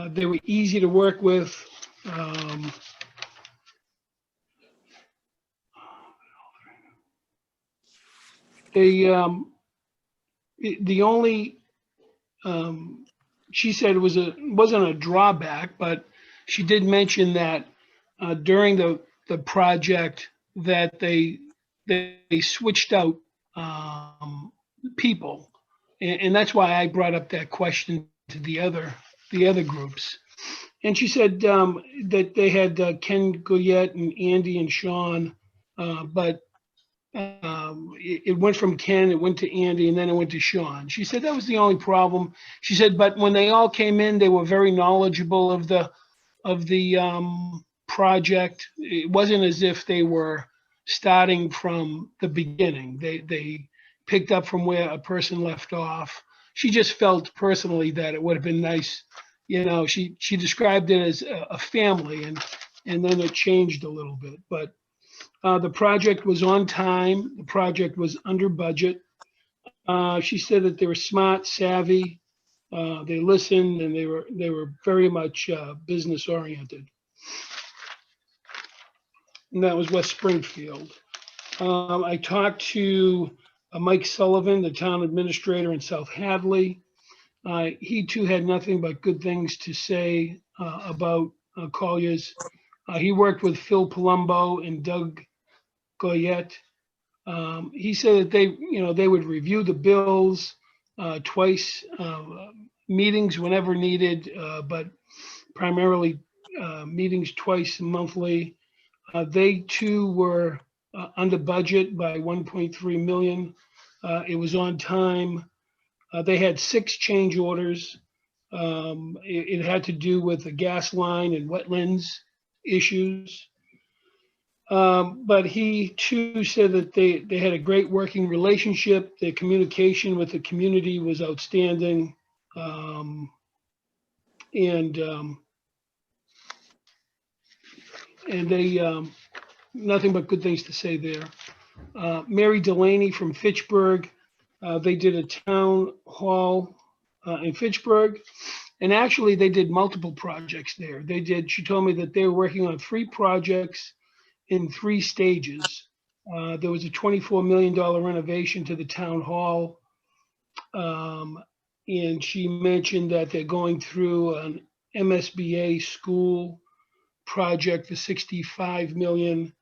They were easy to work with. The only, she said it wasn't a drawback, but she did mention that during the project that they switched out people, and that's why I brought up that question to the other groups. And she said that they had Ken Goyette and Andy and Sean, but it went from Ken, it went to Andy, and then it went to Sean. She said that was the only problem. She said, but when they all came in, they were very knowledgeable of the project. It wasn't as if they were starting from the beginning. They picked up from where a person left off. She just felt personally that it would have been nice. You know, she described it as a family, and then it changed a little bit. But the project was on time. The project was under budget. She said that they were smart, savvy. They listened, and they were very much business oriented. And that was West Springfield. I talked to Mike Sullivan, the town administrator in South Hadley. He too had nothing but good things to say about Collier's. He worked with Phil Palumbo and Doug Goyette. He said that they would review the bills twice, meetings whenever needed, but primarily meetings twice monthly. They too were under budget by 1.3 million. It was on time. They had 6 change orders. It had to do with the gas line and wetlands issues. But he too said that they had a great working relationship. Their communication with the community was outstanding. And they, nothing but good things to say there. Mary Delaney from Fitchburg, they did a town hall in Fitchburg. And actually they did multiple projects there. She told me that they were working on 3 projects in 3 stages. There was a $24 million renovation to the town hall. And she mentioned that they're going through an MSBA school project for 65 million,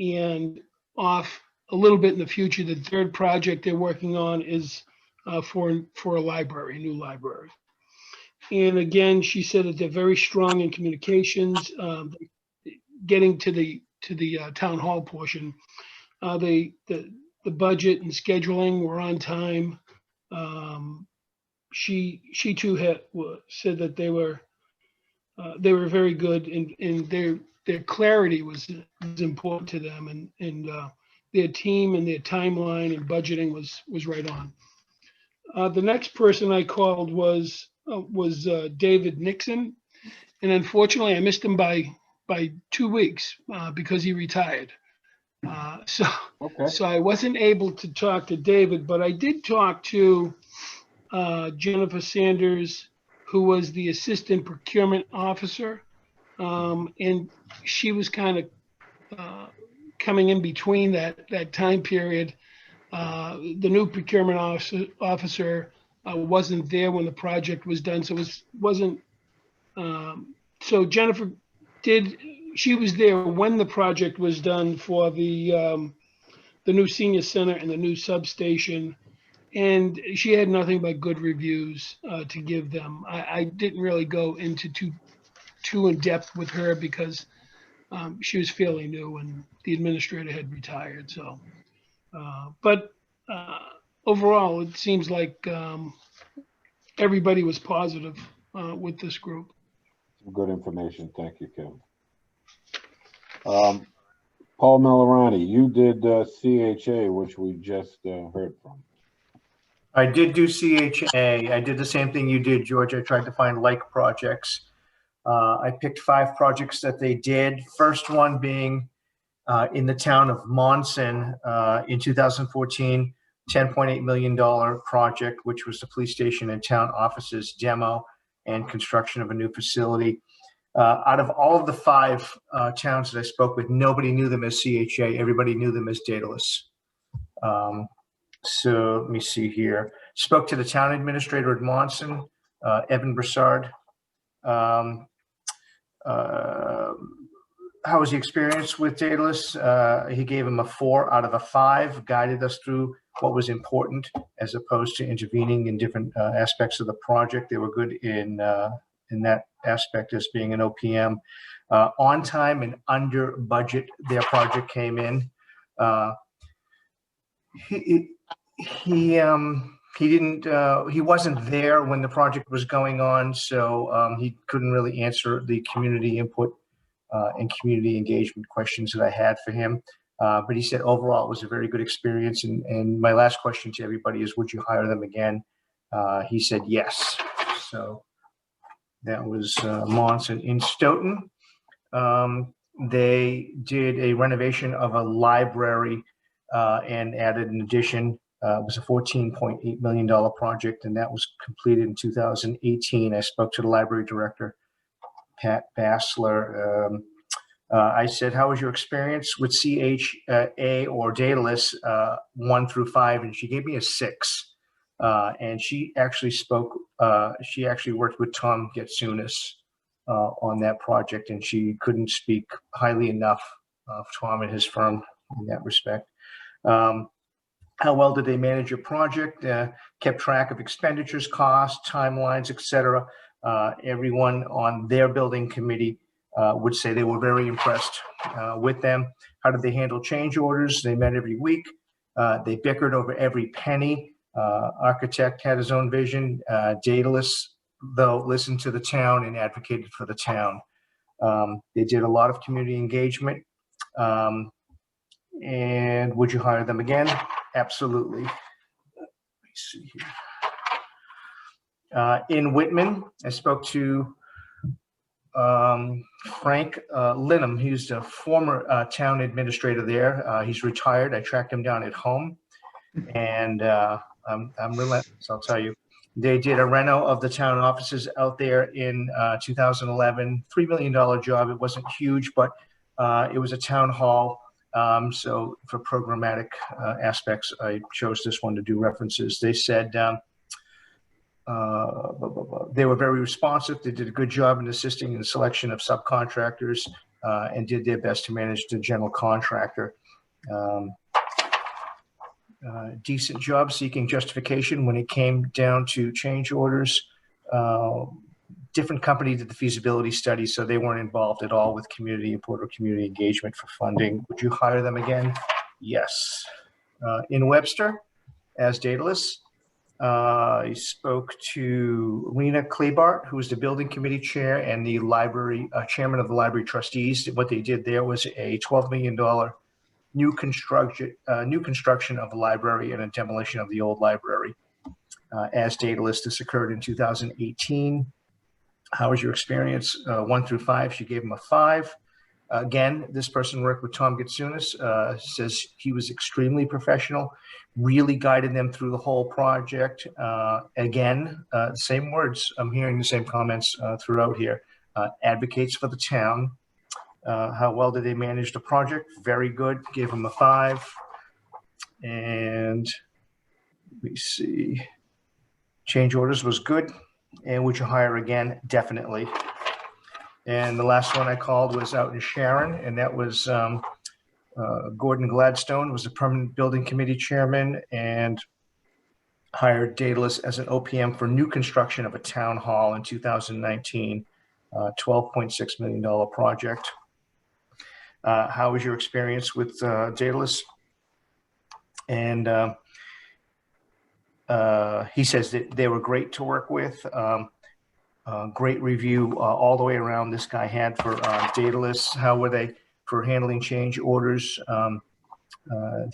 and off a little bit in the future, the 3rd project they're working on is for a library, a new library. And again, she said that they're very strong in communications. Getting to the town hall portion, the budget and scheduling were on time. She too said that they were very good, and their clarity was important to them, and their team and their timeline and budgeting was right on. The next person I called was David Nixon, and unfortunately I missed him by 2 weeks because he retired. So I wasn't able to talk to David, but I did talk to Jennifer Sanders, who was the assistant procurement officer. And she was kind of coming in between that time period. The new procurement officer wasn't there when the project was done, so wasn't. So Jennifer she was there when the project was done for the new senior center and the new substation, and she had nothing but good reviews to give them. I didn't really go into too in depth with her because she was fairly new and the administrator had retired. So But overall, it seems like everybody was positive with this group. Good information. Thank you, Kevin. Paul Malorani, you did CHA, which we just heard from. I did do CHA. I did the same thing you did, George. I tried to find like projects. I picked 5 projects that they did. First one being in the town of Monson in 2014, $10.8 million project, which was the police station and town offices demo and construction of a new facility. Out of all of the 5 towns that I spoke with, nobody knew them as CHA. Everybody knew them as Daedalus. So let me see here. Spoke to the town administrator at Monson, Evan Broussard. How was the experience with Daedalus? He gave him a 4 out of a 5, guided us through what was important as opposed to intervening in different aspects of the project. They were good in that aspect as being an OPM. On time and under budget, their project came in. He wasn't there when the project was going on, so he couldn't really answer the community input and community engagement questions that I had for him. But he said overall it was a very good experience. And my last question to everybody is, would you hire them again? He said yes. So that was Monson. In Stoughton, they did a renovation of a library and added an addition. It was a $14.8 million project, and that was completed in 2018. I spoke to the library director, Pat Bassler. I said, how was your experience with CHA or Daedalus 1 through 5? And she gave me a 6. And she actually worked with Tom Getsunis on that project, and she couldn't speak highly enough of Tom and his firm in that respect. How well did they manage your project? Kept track of expenditures, costs, timelines, etc. Everyone on their building committee would say they were very impressed with them. How did they handle change orders? They met every week. They bickered over every penny. Architect had his own vision. Daedalus, though, listened to the town and advocated for the town. They did a lot of community engagement. And would you hire them again? Absolutely. Let me see here. In Whitman, I spoke to Frank Linham. He's a former town administrator there. He's retired. I tracked him down at home, and I'm relentless, I'll tell you. They did a reno of the town offices out there in 2011, $3 million job. It wasn't huge, but it was a town hall. So for programmatic aspects, I chose this one to do references. They said they were very responsive. They did a good job in assisting in the selection of subcontractors and did their best to manage the general contractor. Decent job seeking justification when it came down to change orders. Different company did the feasibility study, so they weren't involved at all with community input or community engagement for funding. Would you hire them again? Yes. In Webster, as Daedalus, I spoke to Lena Klebart, who was the building committee chair and the library chairman of the library trustees. What they did there was a $12 million new construction of the library and a demolition of the old library. As Daedalus, this occurred in 2018. How was your experience? 1 through 5, she gave him a 5. Again, this person worked with Tom Getsunis, says he was extremely professional, really guided them through the whole project. Again, same words. I'm hearing the same comments throughout here. Advocates for the town. How well did they manage the project? Very good. Gave him a 5. And let me see. Change orders was good. And would you hire again? Definitely. And the last one I called was out in Sharon, and that was Gordon Gladstone was the permanent building committee chairman and hired Daedalus as an OPM for new construction of a town hall in 2019, $12.6 million project. How was your experience with Daedalus? And he says that they were great to work with. Great review all the way around this guy had for Daedalus. How were they for handling change orders?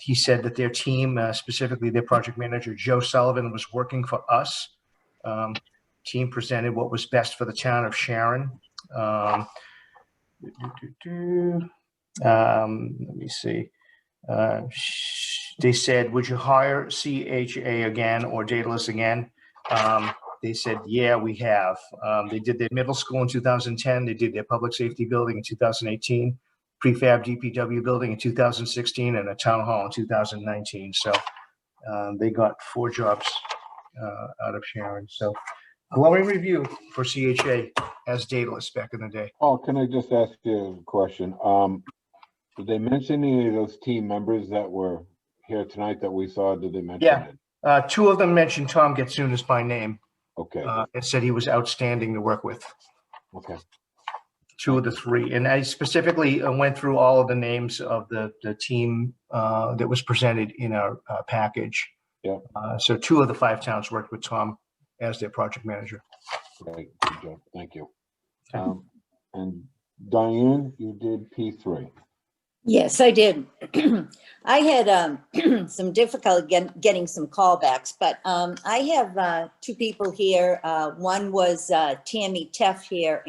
He said that their team, specifically their project manager, Joe Sullivan, was working for us. Team presented what was best for the town of Sharon. Let me see. They said, would you hire CHA again or Daedalus again? They said, yeah, we have. They did their middle school in 2010. They did their public safety building in 2018, prefab DPW building in 2016, and a town hall in 2019. So they got 4 jobs out of Sharon. So glowing review for CHA as Daedalus back in the day. Oh, can I just ask you a question? Did they mention any of those team members that were here tonight that we saw? Did they mention Yeah. it? 2 of them mentioned Tom Getsunas by name. Okay. And said he was outstanding to work with. Okay. 2 of the 3. And I specifically went through all of the names of the team that was presented in our package. Yeah. So 2 of the 5 towns worked with Tom as their project manager. Great. Good job. Thank you. And Diane, you did P3. Yes, I did. I had some difficulty getting some callbacks, but I have 2 people here. One was Tammy Teff here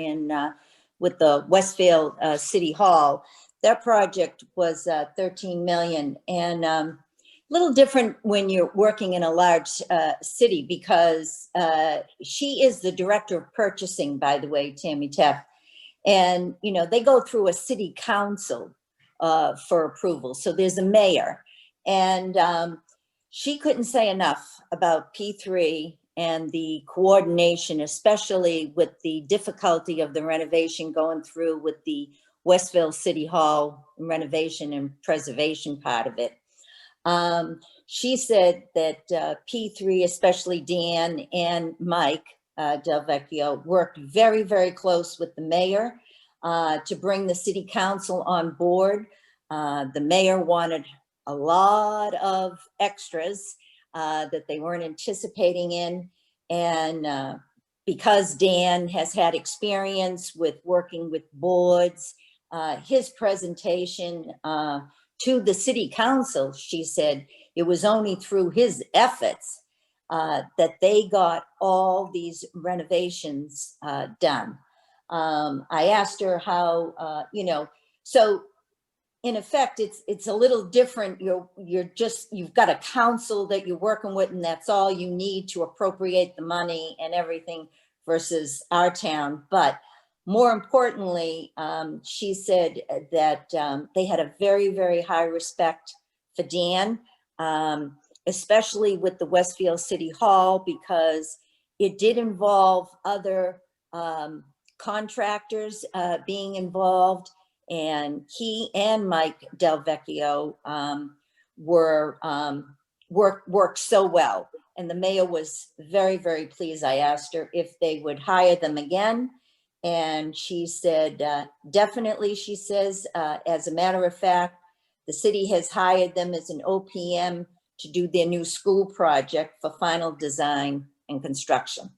with the Westfield City Hall. That project was 13 million, and a little different when you're working in a large city, because she is the director of purchasing, by the way, Tammy Teff. And, you know, they go through a city council for approval. So there's a mayor, and she couldn't say enough about P3 and the coordination, especially with the difficulty of the renovation going through with the Westville City Hall renovation and preservation part of it. She said that P3, especially Dan and Mike Del Vecchio, worked very, very close with the mayor to bring the city council on board. The mayor wanted a lot of extras that they weren't anticipating in. And because Dan has had experience with working with boards, his presentation to the city council, she said it was only through his efforts that they got all these renovations done. I asked her how, you know, so in effect, it's a little different. You've got a council that you're working with, and that's all you need to appropriate the money and everything, versus our town. But more importantly, she said that they had a very, very high respect for Dan, especially with the Westfield City Hall, because it did involve other contractors being involved, and he and Mike Del Vecchio worked so well, and the mayor was very, very pleased. I asked her if they would hire them again, and she said definitely. She says, as a matter of fact, the city has hired them as an OPM to do their new school project for final design and construction.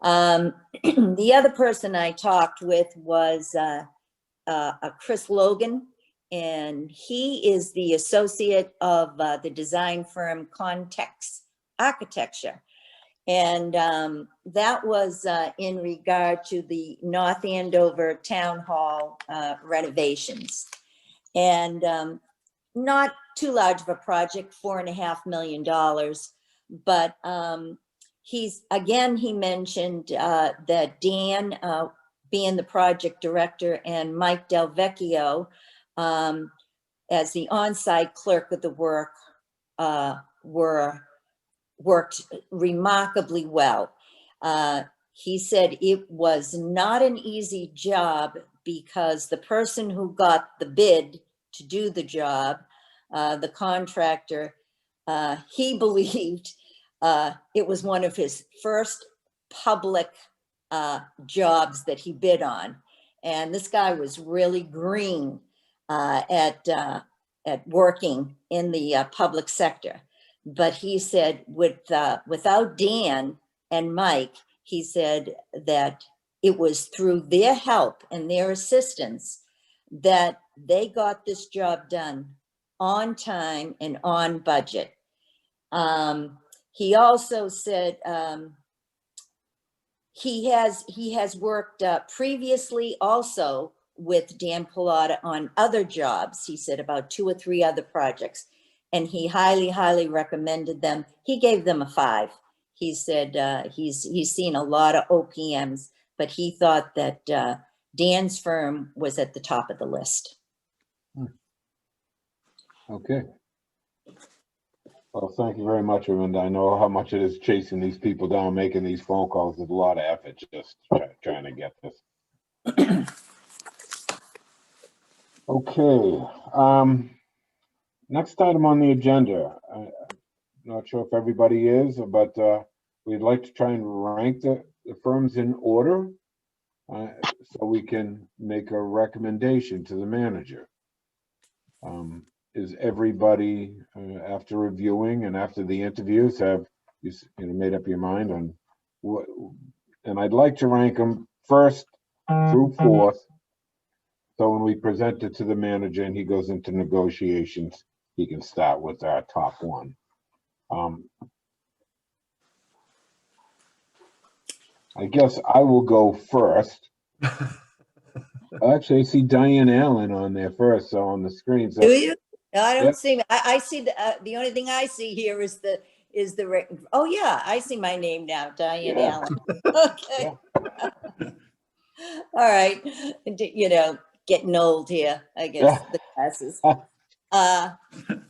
The other person I talked with was Chris Logan, and he is the associate of the design firm Context Architecture. And that was in regard to the North Andover Town Hall renovations. And not too large of a project, $4.5 million. But he mentioned that Dan, being the project director, and Mike Del Vecchio, as the on-site clerk of the work, worked remarkably well. He said it was not an easy job because the person who got the bid to do the job, the contractor, he believed it was one of his first public jobs that he bid on. And this guy was really green at at working in the public sector. But he said without Dan and Mike, he said that it was through their help and their assistance that they got this job done on time and on budget. He also said he has worked previously also with Dan Pilata on other jobs. He said about 2 or 3 other projects, and he highly recommended them. He gave them a 5. He said he's seen a lot of OPMs, but he thought that Dan's firm was at the top of the list. Okay. Well, thank you very much, Amanda. I know how much it is chasing these people down, making these phone calls. There's a lot of effort just trying to get this. Okay. Next item on the agenda. I'm not sure if everybody is, but we'd like to try and rank the firms in order so we can make a recommendation to the manager. Is everybody, after reviewing and after the interviews, have you made up your mind on what? And I'd like to rank them 1st through 4th. So when we present it to the manager and he goes into negotiations, he can start with our top 1. I guess I will go first. Actually, I see Diane Allen on there first, so on the screen. So, do you? No, I don't yeah. see. I see the only thing I see here is the oh yeah, I see my name now, Diane Allen. Okay. All right. Getting old here, I guess, the glasses.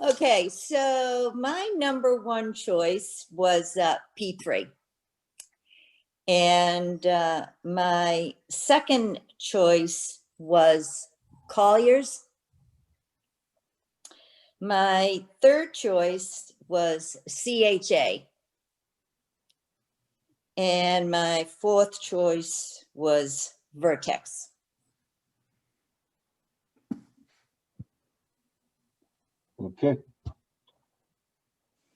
Okay, so my number 1 choice was P3. And my second choice was Collier's. My third choice was CHA. And my fourth choice was Vertex. Okay.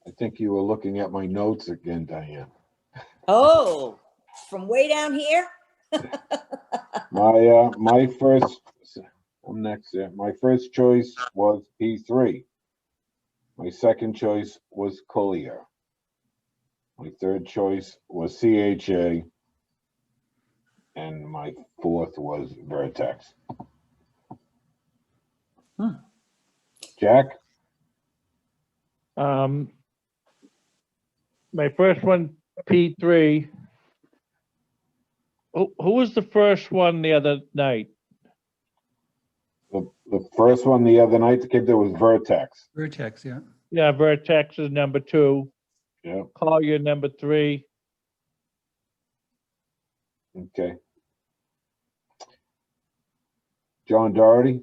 I think you were looking at my notes again, Diane. Oh, from way down here? My first, I'm next there. My first choice was P3. My second choice was Collier. My third choice was CHA. And my fourth was Vertex. Jack? My first one, P3. Who was the first one the other night? The first one the other night, the kid, there was Vertex. Vertex, yeah. Yeah, Vertex is number 2. Yeah. Collier number 3. Okay. John Doherty?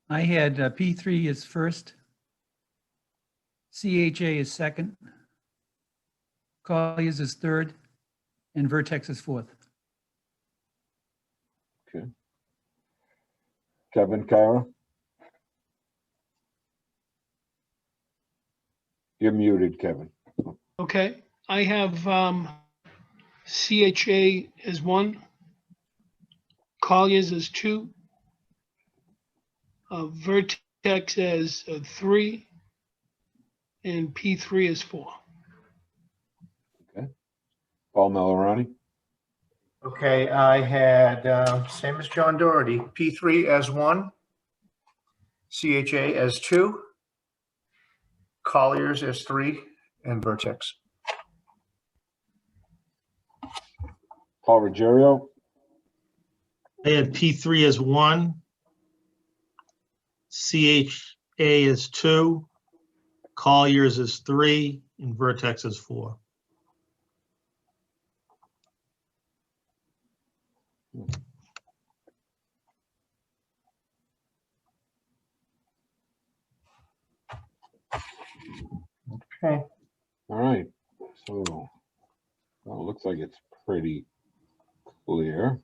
I had P3 is first. CHA is second. Collier's is third. And Vertex is fourth. Okay. Kevin Kara? You're muted, Kevin. Okay, I have CHA as 1, Collier's as 2, Vertex as 3, and P3 is 4. Okay. Paul Malorani? Okay, I had, same as John Doherty, P3 as 1, CHA as 2, Collier's as 3, and Vertex. Paul Ruggiero? I had P3 as 1, CHA is 2, Collier's is 3, and Vertex is 4. Okay. All right. So, well, it looks like it's pretty clear.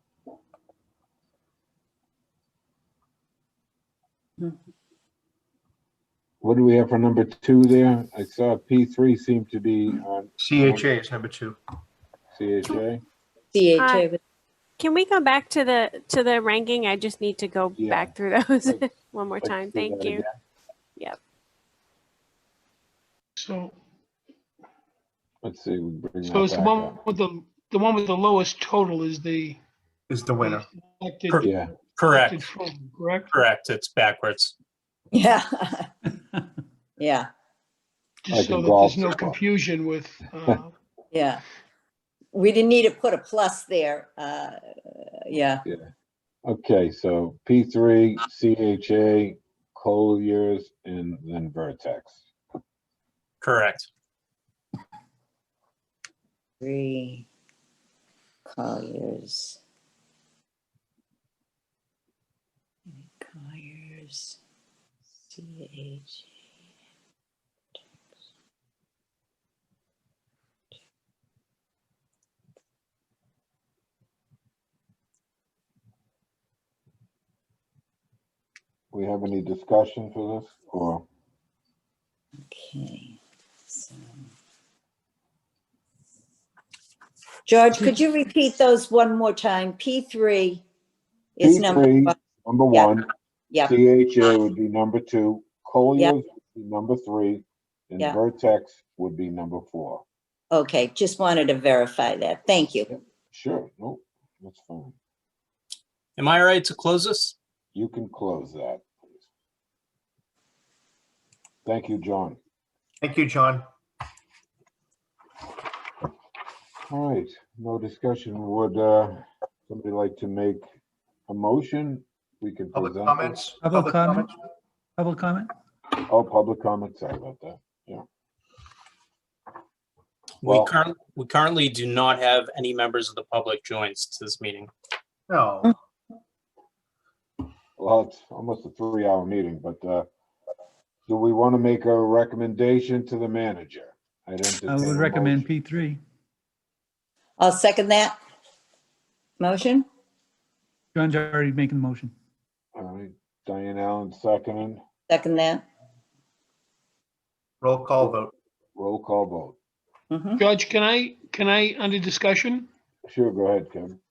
What do we have for number 2 there? I saw P3 seemed to be on CHA is number 2. CHA. CHA. Can we go back to the ranking? I just need to go Yeah. back through those Let's- one more let's time. do Thank that you. again. Yep. So, Let's see, we bring so that it's the back one up. with the one with the lowest total is the Is the winner. elected, Yeah, Correct. elected from, correct? Correct. It's backwards. Yeah. Yeah. Just Like so a that golf there's no ball. confusion with, Yeah. We didn't need to put a plus there. Yeah. okay, so P3, CHA, Colliers, and then Vertex. Correct. 3 Colliers. Colliers. CH. We have any discussion for this or? Okay. So. George, could you repeat those one more time? P3 is number P3, 1. number Yep. 1. Yep. CHA would be number 2. Colliers Yep. would be number 3. And Yep. Vertex would be number 4. Okay, just wanted to verify that. Thank you. Sure, no, that's fine. Am I all right to close this? You can close that, please. Thank you, John. Thank you, John. All right, no discussion. Would somebody like to make a motion? We can Public present. comments? Public comment? Public comment? Oh, public comment, sorry about that. Yeah. We Well- we currently do not have any members of the public join us to this meeting. No. Well, it's almost a 3-hour meeting, but do we want to make a recommendation to the manager? I would recommend P3. I'll second that motion. John's already making the motion. All right, Diane Allen seconding. Second that. Roll call vote. Roll call vote. Mhm. Judge, can I, under discussion, Sure, go ahead, Kevin.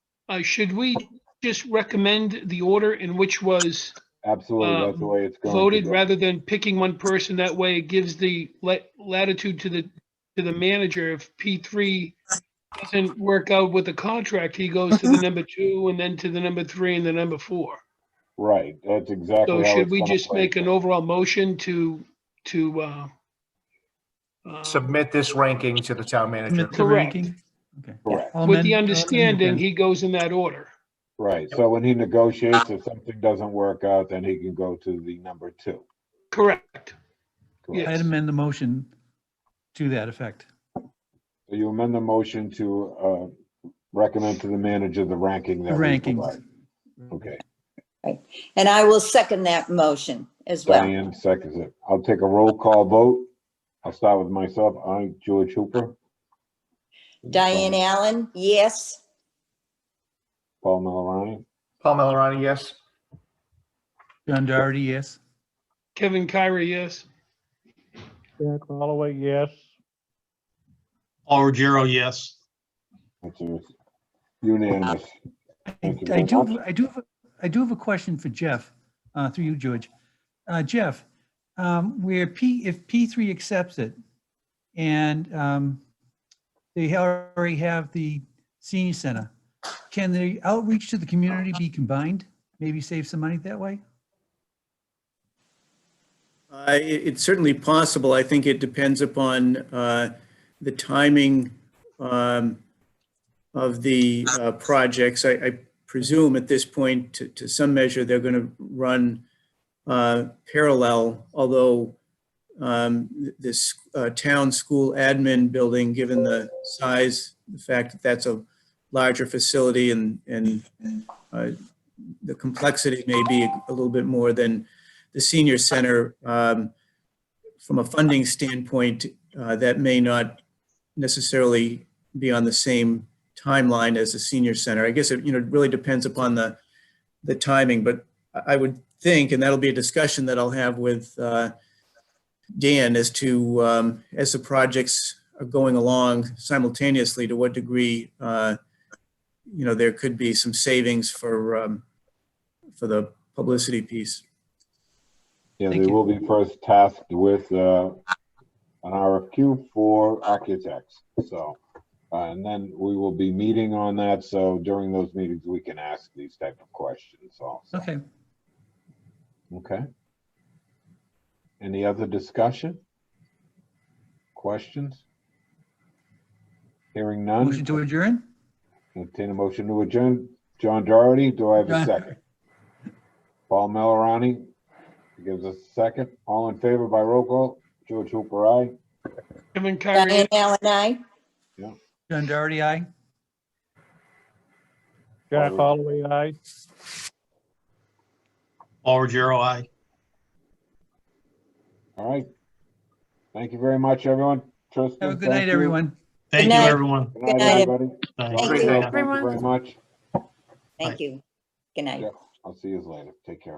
should we just recommend the order in which was Absolutely, that's the way it's going. to voted go. rather than picking one person? That way it gives the latitude to the manager. If P3 doesn't work out with the contract, he goes to the number 2 and then to the number 3 and the number 4. Right, that's exactly So how should it's we gonna just play make an out. overall motion to Submit this ranking to the town manager. Submit the Correct. ranking? Okay. Correct. I'll with amend- the I'll amend it understanding then. he goes in that order? Right, so when he negotiates, if something doesn't work out, then he can go to the number 2. Correct. Correct. I'd amend the motion to that effect. So you amend the motion to recommend to the manager the ranking that The we ranking. provide. Okay, And I will second that motion as well. Diane seconds it. I'll take a roll call vote. I'll start with myself. I, George Hooper. Diane Allen, yes. Paul Millerani. Paul Millerani, yes. John Doherty, yes. Kevin Kyrie, yes. Jack Holloway, yes. Paul Ruggiero, yes. That's unanimous. Thank you very much. I do have a question for Jeff, through you, George. Jeff, if P3 accepts it and they already have the senior center, can the outreach to the community be combined? Maybe save some money that way? It's certainly possible. I think it depends upon the timing of the projects. I presume at this point, to some measure, they're going to run parallel, although this town school admin building, given the size, the fact that that's a larger facility and the complexity may be a little bit more than the senior center. From a funding standpoint, that may not necessarily be on the same timeline as the senior center. I guess it really depends upon the timing, but I would think, and that'll be a discussion that I'll have with Dan as to, as the projects are going along simultaneously, to what degree, there could be some savings for the publicity piece. Yeah, Thank they you. will be first tasked with an RFQ for architects. So, and then we will be meeting on that. So during those meetings, we can ask these type of questions also. Okay. Okay. Any other discussion? Questions? Hearing none. Motion to adjourn? Entertain a motion to adjourn. John Doherty, do I have a John. second? Paul Malorani gives us a second. All in favor by roll call? George Hooper, aye. Kevin Diane Curry, Allen, aye. John Doherty, aye. Jack Holloway, aye. Paul Ruggiero, aye. All right. Thank you very much, everyone. Tristan, Have a good thank night, you. everyone. Thank you, night. everyone. Good night, Good night, everybody. Thank Thank you. you. Thank you very much. Thank you. Good night. Yep, I'll see you later. Take care.